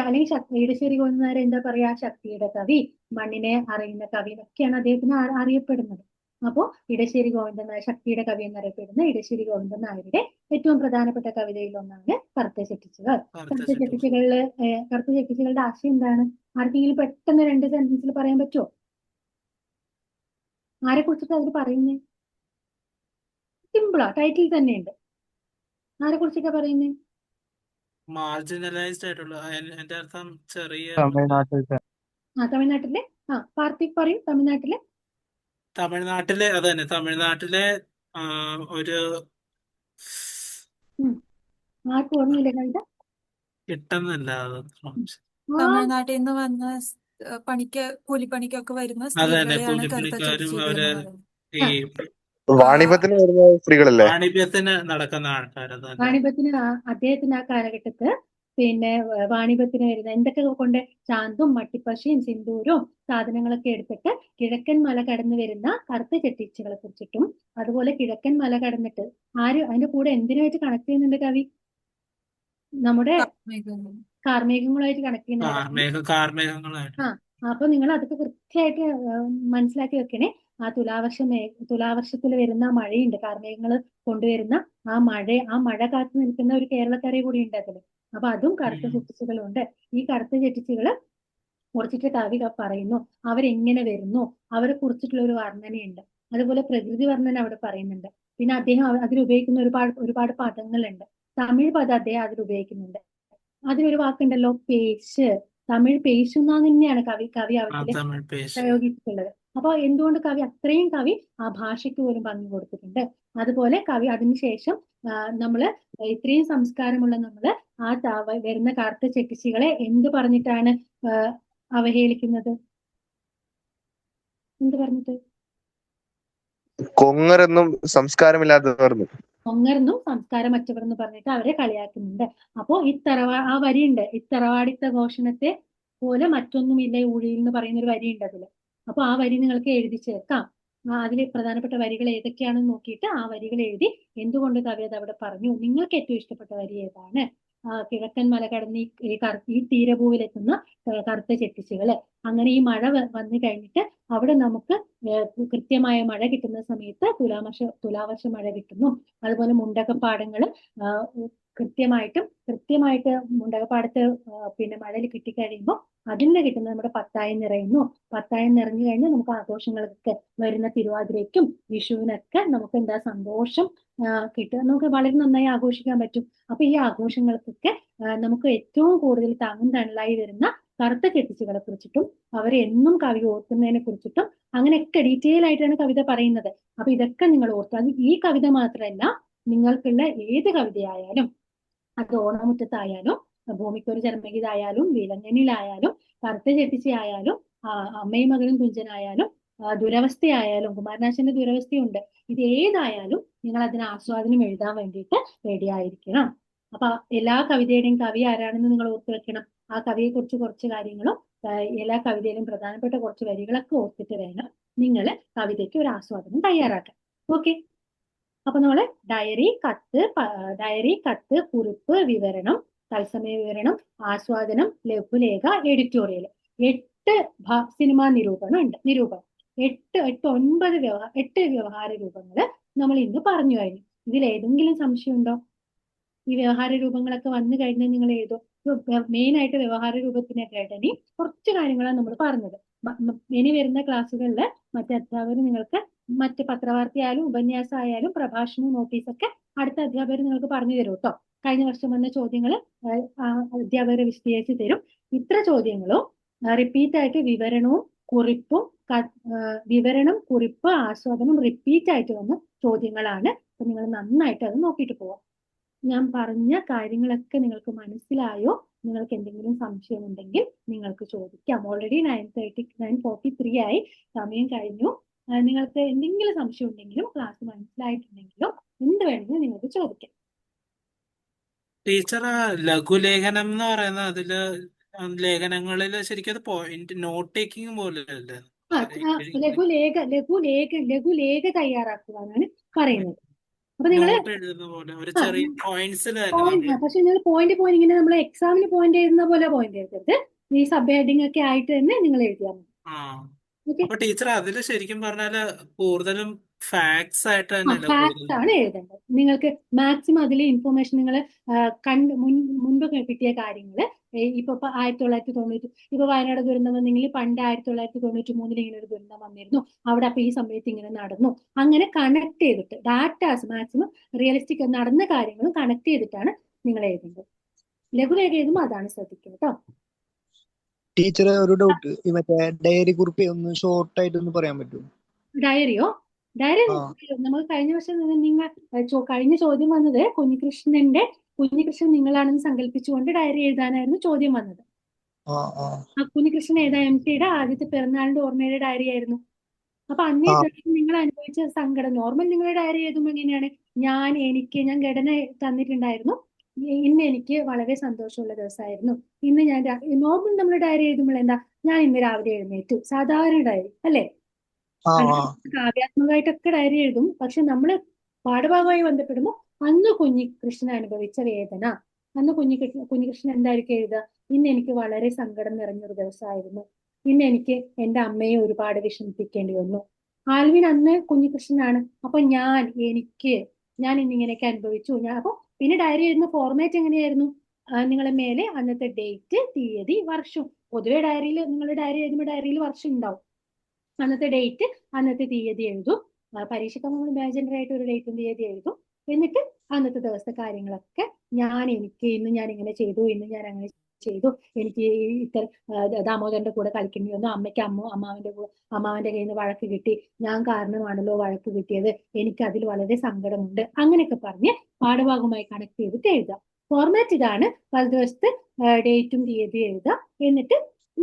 അല്ലെങ്കിൽ ഇടശ്ശേരി ഗോവിന്ദൻ നായർ എന്താ പറയാ, ശക്തിയുടെ കവി, മണ്ണിനെ അറിയുന്ന കവി എന്നൊക്കെയാണ് അദ്ദേഹത്തിന് അറിയപ്പെടുന്നത്. അപ്പോ ഇടശ്ശേരി ഗോവിന്ദൻ നായർ, ശക്തിയുടെ കവി എന്നറിയപ്പെടുന്ന ഇടശ്ശേരി ഗോവിന്ദൻ നായരുടെ ഏറ്റവും പ്രധാനപ്പെട്ട കവിതയിൽ ഒന്നാണ് കറുത്ത ചെട്ടിച്ചകൾ. കറുത്ത ചെട്ടിച്ചകളുടെ ആശയം എന്താണ്? ആർക്കെങ്കിലും പെട്ടെന്ന് 2 സെന്റൻസിൽ പറയാൻ പറ്റുമോ? ആരെ കുറിച്ചിട്ട് അതിൽ പറയുന്നേ? സിമ്പിളാ, ടൈറ്റിൽ തന്നെയുണ്ട്. ആരെ കുറിച്ചൊക്കെ പറയുന്നേ? മാർജിനലൈസ്ഡ് ആയിട്ടുള്ള എന്റെ അർത്ഥം ചെറിയ തമിഴ്നാട്ടിലത്തെ തമിഴ്നാട്ടിലെ കാർത്തിക് പറയും. തമിഴ്നാട്ടിലെ അത് തന്നെ തമിഴ്നാട്ടിലെ ആ, ഒരു ആർക്കും ഓർമ്മയില്ല കവിത? കിട്ടുന്നില്ല അത്. തമിഴ്നാട്ടിൽ നിന്ന് വന്ന കൂലിപ്പണിക്കൊക്കെ വരുന്ന അത് തന്നെ സ്ത്രീകളെയാണ് കറുത്ത കൂലിപ്പണിക്കാരും ചെട്ടിച്ചികൾ അവര് എന്ന് പറയുന്നത്. ഈ വാണിഭത്തിന് വരുന്ന സ്ത്രീകളല്ലേ? വാണിഭ്യത്തിന് നടക്കുന്ന ആൾക്കാരത് തന്നെ. വാണിഭത്തിന് അദ്ദേഹത്തിന് ആ കാലഘട്ടത്ത് പിന്നെ വാണിഭത്തിന് വരുന്ന എന്തൊക്കെ കൊണ്ട് ചാന്തും മട്ടിപ്പശയും സിന്ദൂരവും സാധനങ്ങളൊക്കെ എടുത്തിട്ട് കിഴക്കൻ മല കടന്നു വരുന്ന കറുത്ത ചെട്ടിച്ചുകളെ കുറിച്ചിട്ടും, അതുപോലെ കിഴക്കൻ മല കടന്നിട്ട് അതിന്റെ കൂടെ എന്തിനായിട്ട് കണക്ട് ചെയ്യുന്നുണ്ട് കവി? നമ്മുടെ കാർമേഘങ്ങളുമായിട്ട് കണക്ട് ചെയ്യുന്നുണ്ട്. കാർമേഘങ്ങളായിട്ട്. അപ്പൊ നിങ്ങൾ അതൊക്കെ കൃത്യമായിട്ട് മനസ്സിലാക്കി വെക്കണേ. ആ തുലാവർഷത്തിൽ വരുന്ന മഴയുണ്ട്, കാർമേഘങ്ങൾ കൊണ്ടുവരുന്ന ആ മഴ കാത്തു നിൽക്കുന്ന ഒരു കേരളക്കരയെ കൂടി ഉണ്ട് അതില്. അപ്പൊ അതും കറുത്ത ചെട്ടിച്ചുകളുണ്ട്. ഈ കറുത്ത ചെട്ടിച്ചുകള് കുറിച്ചിട്ട് കവി പറയുന്നു, അവരെങ്ങനെ വരുന്നു, അവരെ കുറിച്ചിട്ടുള്ള ഒരു വർണ്ണനയുണ്ട്. അതുപോലെ പ്രകൃതി വർണ്ണന അവിടെ പറയുന്നുണ്ട്. പിന്നെ അദ്ദേഹം അതിൽ ഉപയോഗിക്കുന്ന ഒരുപാട് പദങ്ങളുണ്ട്. തമിഴ് പദം അദ്ദേഹം അതിൽ ഉപയോഗിക്കുന്നുണ്ട്. അതിലൊരു വാക്കുണ്ടല്ലോ, പേശ്. തമിഴ് പേശുന്ന തന്നെയാണ് കവി അവിടെ പ്രയോഗിച്ചിട്ടുള്ളത്. അപ്പൊ എന്തുകൊണ്ട് അത്രയും കവി ആ ഭാഷയ്ക്ക് പോലും ഭംഗി കൊടുത്തിട്ടുണ്ട്. അതുപോലെ കവി അതിനുശേഷം നമ്മള് ഇത്രയും സംസ്കാരമുള്ള നമ്മള് വരുന്ന കറുത്ത ചെട്ടിച്ചികളെ എന്ത് പറഞ്ഞിട്ടാണ് അവഹേളിക്കുന്നത്? എന്ത് പറഞ്ഞിട്ട്? കൊങ്ങരെന്നും സംസ്കാരമില്ലാത്തവർ. കൊങ്ങർന്നും സംസ്കാരമറ്റവർ എന്ന് പറഞ്ഞിട്ട് അവരെ കളിയാക്കുന്നുണ്ട്. അപ്പോ ആ വരിയുണ്ട്, ഇത്തറവാടിത്ത ഘോഷണത്തെ പോലെ മറ്റൊന്നുമില്ല ഊഴിയിൽ എന്ന് പറയുന്ന ഒരു വരിയുണ്ട് അതില്. അപ്പൊ ആ വരി നിങ്ങൾക്ക് എഴുതി ചേർക്കാം. അതിലെ പ്രധാനപ്പെട്ട വരികൾ ഏതൊക്കെയാണെന്ന് നോക്കിയിട്ട് ആ വരികൾ എഴുതി എന്തുകൊണ്ട് കവി അത് അവിടെ പറഞ്ഞു, നിങ്ങൾക്ക് ഏറ്റവും ഇഷ്ടപ്പെട്ട വരി ഏതാണ്? കിഴക്കൻ മല കടന്ന് ഈ തീരഭൂവിലെത്തുന്ന കറുത്ത ചെട്ടിച്ചുകള്. അങ്ങനെ ഈ മഴ വന്നു കഴിഞ്ഞിട്ട് അവിടെ നമുക്ക് കൃത്യമായ മഴ കിട്ടുന്ന സമയത്ത് തുലാവർഷ മഴ കിട്ടുന്നു. അതുപോലെ മുണ്ടകപ്പാടങ്ങള് കൃത്യമായിട്ട് മുണ്ടകപ്പാടത്ത് പിന്നെ മഴയിൽ കിട്ടിക്കഴിയുമ്പോൾ അതിന് കിട്ടുന്നത് നമ്മുടെ പത്തായം നിറയുന്നു. പത്തായം നിറഞ്ഞു കഴിഞ്ഞാൽ നമുക്ക് ആഘോഷങ്ങളൊക്കെ വരുന്ന തിരുവാതിരയ്ക്കും വിഷുവിനൊക്കെ നമുക്ക് എന്താ സന്തോഷം കിട്ടുക, നമുക്ക് വളരെ നന്നായി ആഘോഷിക്കാൻ പറ്റും. അപ്പൊ ഈ ആഘോഷങ്ങൾക്കൊക്കെ നമുക്ക് ഏറ്റവും കൂടുതൽ താങ്ങും തണലായി വരുന്ന കറുത്ത ചെട്ടിച്ചുകളെ കുറിച്ചിട്ടും അവരെ എന്നും കവി ഓർക്കുന്നതിനെ കുറിച്ചിട്ടും അങ്ങനെയൊക്കെ ഡീറ്റെയിൽ ആയിട്ടാണ് കവിത പറയുന്നത്. അപ്പൊ ഇതൊക്കെ നിങ്ങൾ ഓർക്കുക. അത് ഈ കവിത മാത്രമല്ല, നിങ്ങൾക്കുള്ള ഏത് കവിതയായാലും, അത് ഓണമുറ്റത്തായാലും ഭൂമിക്കൊരു ചരമഗീതായാലും വിലങ്ങനിലായാലും കറുത്ത ചെട്ടിച്ചയായാലും അമ്മയും മകനും തുഞ്ചനായാലും ദുരവസ്ഥയായാലും കുമാരനാശന്റെ ദുരവസ്ഥയുണ്ട്, ഇത് ഏതായാലും നിങ്ങൾ അതിന് ആസ്വാദനം എഴുതാൻ വേണ്ടിയിട്ട് റെഡിയായിരിക്കണം. അപ്പൊ എല്ലാ കവിതയുടെയും കവി ആരാണെന്ന് നിങ്ങൾ ഓർത്തു വെക്കണം. ആ കവിയെ കുറിച്ച് കുറച്ച് കാര്യങ്ങളും എല്ലാ കവിതയിലും പ്രധാനപ്പെട്ട കുറച്ച് വരികളൊക്കെ ഓർത്തിട്ട് വേണം നിങ്ങൾ കവിതയ്ക്ക് ഒരു ആസ്വാദനം തയ്യാറാക്കാൻ. ഓക്കെ. അപ്പൊ നമ്മള് ഡയറി, കത്ത്, കുറിപ്പ്, വിവരണം, തത്സമയ വിവരണം, ആസ്വാദനം, ലഘുലേഖ, എഡിറ്റോറിയൽ, 8 സിനിമാ നിരൂപണം. 8 വ്യവഹാര രൂപങ്ങള് നമ്മൾ ഇന്ന് പറഞ്ഞു കഴിഞ്ഞു. ഇതിൽ ഏതെങ്കിലും സംശയം ഉണ്ടോ? ഈ വ്യവഹാര രൂപങ്ങളൊക്കെ വന്നു കഴിഞ്ഞാൽ നിങ്ങൾ ഏതോ മെയിൻ ആയിട്ട് വ്യവഹാര രൂപത്തിന്റെ ഘടന കുറച്ച് കാര്യങ്ങളാണ് നമ്മൾ പറഞ്ഞത്. ഇനി വരുന്ന ക്ലാസ്സുകളിൽ മറ്റേ അധ്യാപകർ നിങ്ങൾക്ക് മറ്റ് പത്രവാർത്തയായാലും ഉപന്യാസമായാലും പ്രഭാഷണവും നോട്ടീസൊക്കെ അടുത്ത അധ്യാപകർ നിങ്ങൾക്ക് പറഞ്ഞു തരും കേട്ടോ. കഴിഞ്ഞ വർഷം വന്ന ചോദ്യങ്ങൾ അധ്യാപകർ വിശദീകരിച്ച് തരും. ഇത്ര ചോദ്യങ്ങളും റിപ്പീറ്റ് ആയിട്ട് വിവരണം, കുറിപ്പ്, ആസ്വാദനം റിപ്പീറ്റ് ആയിട്ട് വന്ന ചോദ്യങ്ങളാണ്. അപ്പൊ നിങ്ങൾ നന്നായിട്ട് അത് നോക്കിയിട്ട് പോവാം. ഞാൻ പറഞ്ഞ കാര്യങ്ങളൊക്കെ നിങ്ങൾക്ക് മനസ്സിലായോ? നിങ്ങൾക്ക് എന്തെങ്കിലും സംശയം ഉണ്ടെങ്കിൽ നിങ്ങൾക്ക് ചോദിക്കാം. ഓൾറെഡി 9:43 ആയി, സമയം കഴിഞ്ഞു. നിങ്ങൾക്ക് എന്തെങ്കിലും സംശയം ഉണ്ടെങ്കിലും ക്ലാസ് മനസ്സിലായിട്ടുണ്ടെങ്കിലും എന്ത് വേണമെങ്കിലും നിങ്ങൾക്ക് ചോദിക്കാം. ടീച്ചർ, ലഘുലേഖനം എന്ന് പറയുന്ന അതില് ലേഖനങ്ങളില് ശരിക്കും അത് പോയിന്റ് നോട്ട് ടേക്കിംഗ് പോലെ അല്ലേ? ലഘുലേഖ തയ്യാറാക്കുവാനാണ് പറയുന്നത്. അപ്പൊ നിങ്ങള് പക്ഷെ നിങ്ങൾ പോയിന്റ് ഇങ്ങനെ നമ്മൾ എക്സാമിന് പോയിന്റ് എഴുതുന്ന പോലെ പോയിന്റ് എഴുതരുത്. ഈ സബ് ഹെഡിങ് ഒക്കെ ആയിട്ട് തന്നെ നിങ്ങൾ എഴുതിയാൽ മതി. അപ്പൊ ടീച്ചർ അതില് ശരിക്കും പറഞ്ഞാല് കൂടുതലും ഫാക്ട്സ് ആയിട്ട് തന്നെയല്ലേ ഫാക്ട്സ് കൂടുതൽ? ആണ് എഴുതേണ്ടത്. നിങ്ങൾക്ക് മാക്സിമം അതിലെ ഇൻഫർമേഷൻ നിങ്ങൾ മുൻപ് കിട്ടിയ കാര്യങ്ങൾ ഇപ്പൊ 1990 ഇപ്പൊ വയനാട് ദുരന്തം വന്നെങ്കിൽ പണ്ട് 1993 ഇങ്ങനെ ഒരു ദുരന്തം വന്നിരുന്നു, അവിടെ അപ്പൊ ഈ സമയത്ത് ഇങ്ങനെ നടന്നു, അങ്ങനെ കണക്ട് ചെയ്തിട്ട് ഡാറ്റാസ് മാക്സിമം റിയലിസ്റ്റിക് നടന്ന കാര്യങ്ങളും കണക്ട് ചെയ്തിട്ടാണ് നിങ്ങൾ എഴുതേണ്ടത്. ലഘുലേഖ എഴുതുമ്പോൾ അതാണ് ശ്രദ്ധിക്കുന്നത് കേട്ടോ. ടീച്ചർ ഒരു ഡൗട്ട്, ഈ മറ്റേ ഡയറി കുറിപ്പ് ഒന്ന് ഷോർട്ട് ആയിട്ട് ഒന്ന് പറയാൻ പറ്റുമോ? ഡയറിയോ? ഡയറി ആ നമുക്ക് കഴിഞ്ഞ വർഷം നിങ്ങൾ കഴിഞ്ഞ ചോദ്യം വന്നത് കുഞ്ഞികൃഷ്ണൻ നിങ്ങളാണെന്ന് സങ്കല്പിച്ചുകൊണ്ട് ഡയറി എഴുതാനായിരുന്നു ചോദ്യം വന്നത്. ആ ആ ആ കുഞ്ഞികൃഷ്ണൻ ഏതാ? MTയുടെ ആദ്യത്തെ പിറന്നാളിന്റെ ഓർമ്മയുടെ ഡയറി ആയിരുന്നു. അപ്പൊ അന്നേ ആ ദിവസം നിങ്ങൾ അനുഭവിച്ച സങ്കടം നോർമൽ നിങ്ങളുടെ ഡയറി എഴുതുമ്പോൾ എങ്ങനെയാണ്? ഞാൻ ഘടന തന്നിട്ടുണ്ടായിരുന്നു, ഇന്ന് എനിക്ക് വളരെ സന്തോഷമുള്ള ദിവസമായിരുന്നു, ഇന്ന് ഞാൻ നോർമൽ നമ്മൾ ഡയറി എഴുതുമ്പോൾ എന്താ, ഞാൻ ഇന്ന് രാവിലെ എഴുന്നേറ്റു, സാധാരണ ഡയറി അല്ലേ? ആ കാവ്യാത്മകമായിട്ടൊക്കെ ഡയറി എഴുതും. പക്ഷെ നമ്മൾ പാഠഭാഗമായി ബന്ധപ്പെടുമ്പോൾ അന്ന് കുഞ്ഞികൃഷ്ണൻ അനുഭവിച്ച വേദന, അന്ന് കുഞ്ഞികൃഷ്ണൻ എന്തായിരിക്കും എഴുതുക? ഇന്ന് എനിക്ക് വളരെ സങ്കടം നിറഞ്ഞൊരു ദിവസമായിരുന്നു, ഇന്ന് എനിക്ക് എന്റെ അമ്മയെ ഒരുപാട് വിഷമിപ്പിക്കേണ്ടി വന്നു. ആൽവിൻ അന്ന് കുഞ്ഞികൃഷ്ണനാണ്. അപ്പൊ ഞാൻ ഇന്നിങ്ങനെയൊക്കെ അനുഭവിച്ചു. അപ്പൊ പിന്നെ ഡയറി എഴുതുന്ന ഫോർമാറ്റ് എങ്ങനെയായിരുന്നു? നിങ്ങളെ മേലെ അന്നത്തെ ഡേറ്റ്, തീയതി, വർഷം. പൊതുവെ നിങ്ങൾ ഡയറി എഴുതുമ്പോൾ ഡയറിയിൽ വർഷം ഉണ്ടാവും. അന്നത്തെ ഡേറ്റ്, അന്നത്തെ തീയതി എഴുതും. പരീക്ഷയ്ക്ക് നമ്മൾ ഇമാജിനറി ആയിട്ട് ഒരു ഡേറ്റും തീയതി എഴുതും. എന്നിട്ട് അന്നത്തെ ദിവസത്തെ കാര്യങ്ങളൊക്കെ ഇന്ന് ഞാൻ ഇങ്ങനെ ചെയ്തു, ഇന്ന് ഞാൻ അങ്ങനെ ചെയ്തു, എനിക്ക് ഇത്തരം ദാമോദരന്റെ കൂടെ കളിക്കേണ്ടി വന്നു, അമ്മയ്ക്ക് അമ്മാവന്റെ കയ്യിൽ നിന്ന് വഴക്ക് കിട്ടി, ഞാൻ കാരണമാണല്ലോ വഴക്ക് കിട്ടിയത്, എനിക്ക് അതിൽ വളരെ സങ്കടമുണ്ട്, അങ്ങനെയൊക്കെ പറഞ്ഞ് പാഠഭാഗമായി കണക്ട് ചെയ്തിട്ട് എഴുതുക. ഫോർമാറ്റ് ഇതാണ്. വലതുവശത്ത് ഡേറ്റും തീയതിയും എഴുതുക. എന്നിട്ട്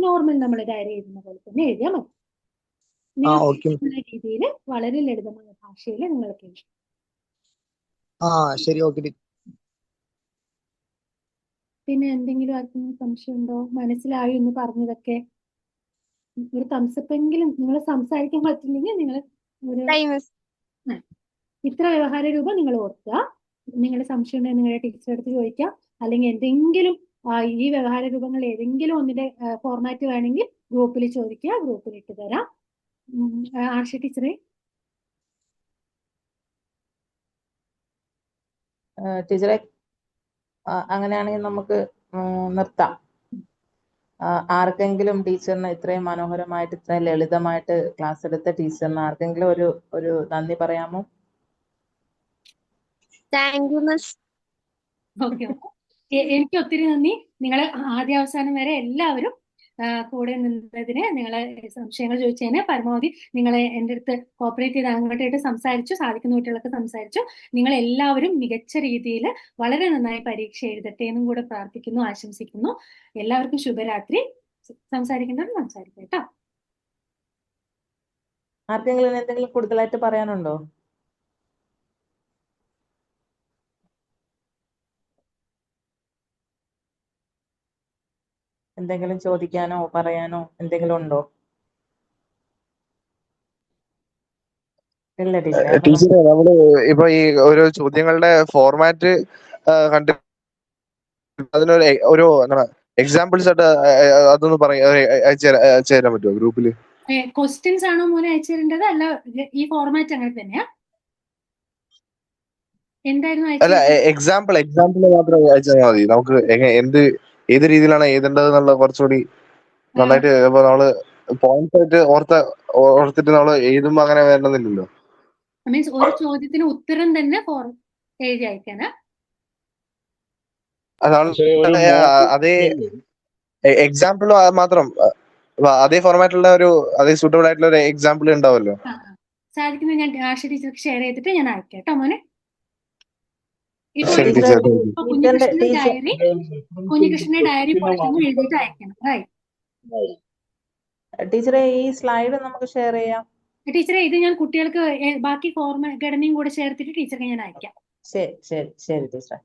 നോർമൽ നമ്മൾ ഡയറി എഴുതുന്ന പോലെ തന്നെ എഴുതിയാൽ മതി. നിങ്ങൾ രീതിയിൽ വളരെ ലളിതമായ ഭാഷയിൽ നിങ്ങൾക്ക് എഴുതാം. ശരി, ഓക്കെ. പിന്നെ എന്തെങ്കിലും ആർക്കെങ്കിലും സംശയം ഉണ്ടോ? മനസ്സിലായോ എന്ന് പറഞ്ഞതൊക്കെ? ഒരു തംസപ്പെങ്കിലും നിങ്ങൾ സംസാരിക്കാൻ പറ്റില്ലെങ്കിൽ നിങ്ങൾ ഒരു ഇത്ര വ്യവഹാര രൂപം നിങ്ങൾ ഓർക്കുക. നിങ്ങളുടെ സംശയം ഉണ്ടെങ്കിൽ നിങ്ങളുടെ ടീച്ചറെ അടുത്ത് ചോദിക്കാം. അല്ലെങ്കിൽ എന്തെങ്കിലും ഈ വ്യവഹാര രൂപങ്ങൾ ഏതെങ്കിലും ഒന്നിന്റെ ഫോർമാറ്റ് വേണമെങ്കിൽ ഗ്രൂപ്പിൽ ചോദിക്കുക, ഗ്രൂപ്പിൽ ഇട്ട് തരാം. ആർഷ ടീച്ചറെ? ടീച്ചറെ അങ്ങനെയാണെങ്കിൽ നമുക്ക് നിർത്താം. ആർക്കെങ്കിലും ടീച്ചറിന് ഇത്രയും മനോഹരമായിട്ട് ഇത്രയും ലളിതമായിട്ട് ക്ലാസ് എടുത്ത ടീച്ചറിന് ആർക്കെങ്കിലും ഒരു നന്ദി പറയാമോ? Thank you miss. ഓക്കെ, എനിക്ക് ഒത്തിരി നന്ദി. നിങ്ങൾ ആദ്യ അവസാനം വരെ എല്ലാവരും കൂടെ നിന്നതിന്, നിങ്ങളെ സംശയങ്ങൾ ചോദിച്ചതിന് പരമാവധി നിങ്ങളെ എൻ്റെ അടുത്ത് കോപ്പറേറ്റ് ചെയ്ത് അങ്ങോട്ടായിട്ട് സംസാരിച്ചു, സാധിക്കുന്ന കുട്ടികളൊക്കെ സംസാരിച്ചു. നിങ്ങൾ എല്ലാവരും മികച്ച രീതിയിൽ വളരെ നന്നായി പരീക്ഷ എഴുതട്ടെ എന്നും കൂടെ പ്രാർത്ഥിക്കുന്നു, ആശംസിക്കുന്നു. എല്ലാവർക്കും ശുഭരാത്രി. സംസാരിക്കേണ്ടവർ സംസാരിക്കാം കേട്ടോ. ആർക്കെങ്കിലും എന്തെങ്കിലും കൂടുതലായിട്ട് പറയാനുണ്ടോ? എന്തെങ്കിലും ചോദിക്കാനോ പറയാനോ എന്തെങ്കിലും ഉണ്ടോ? ഇല്ല ടീച്ചറെ. ടീച്ചറെ, നമ്മള് ഇപ്പൊ ഈ ഓരോ ചോദ്യങ്ങളുടെ ഫോർമാറ്റ് കണ്ട് അതിനൊരു എന്താണ് എക്സാമ്പിൾസ് ആയിട്ട് അതൊന്ന് അയച്ചു തരാൻ പറ്റുമോ ഗ്രൂപ്പില്? ക്വസ്റ്റ്യൻസ് ആണോ മോനെ അയച്ചു തരേണ്ടത്? അല്ല, ഈ ഫോർമാറ്റ് അങ്ങനെ തന്നെയാ? എന്തായിരുന്നു അല്ല, എക്സാമ്പിൾ മാത്രം അയച്ചാൽ മതി. നമുക്ക് ഏത് രീതിയിലാണ് എഴുതേണ്ടത് എന്നുള്ള കുറച്ചുകൂടി നന്നായിട്ട്. ഇപ്പൊ നമ്മള് പോയിന്റ്സ് ആയിട്ട് ഓർത്തിട്ട് നമ്മള് എഴുതുമ്പോ അങ്ങനെ വേണമെന്നില്ലല്ലോ. മീൻസ് ഒരു ചോദ്യത്തിന് ഉത്തരം തന്നെ എഴുതി അയക്കാനാ? അതേ എക്സാമ്പിൾ മാത്രം, അതേ ഫോർമാറ്റിലുള്ള അതേ സൂട്ടബിൾ ആയിട്ടുള്ള ഒരു എക്സാമ്പിൾ ഉണ്ടാവുമല്ലോ. സാധിക്കുന്നത് ഞാൻ ആർഷ ടീച്ചർക്ക് ഷെയർ ചെയ്തിട്ട് ഞാൻ അയക്കാം കേട്ടോ മോനെ. കുഞ്ഞികൃഷ്ണന്റെ ഡയറി പോയിട്ടൊന്ന് എഴുതിയിട്ട് അയക്കണം. ടീച്ചറെ ഈ സ്ലൈഡ് നമുക്ക് ഷെയർ ചെയ്യാം. ടീച്ചറെ ഇത് ഞാൻ കുട്ടികൾക്ക് ബാക്കി ഘടനയും കൂടെ ചേർത്തിട്ട് ടീച്ചർക്ക് ഞാൻ അയക്കാം. ശരി ടീച്ചറെ.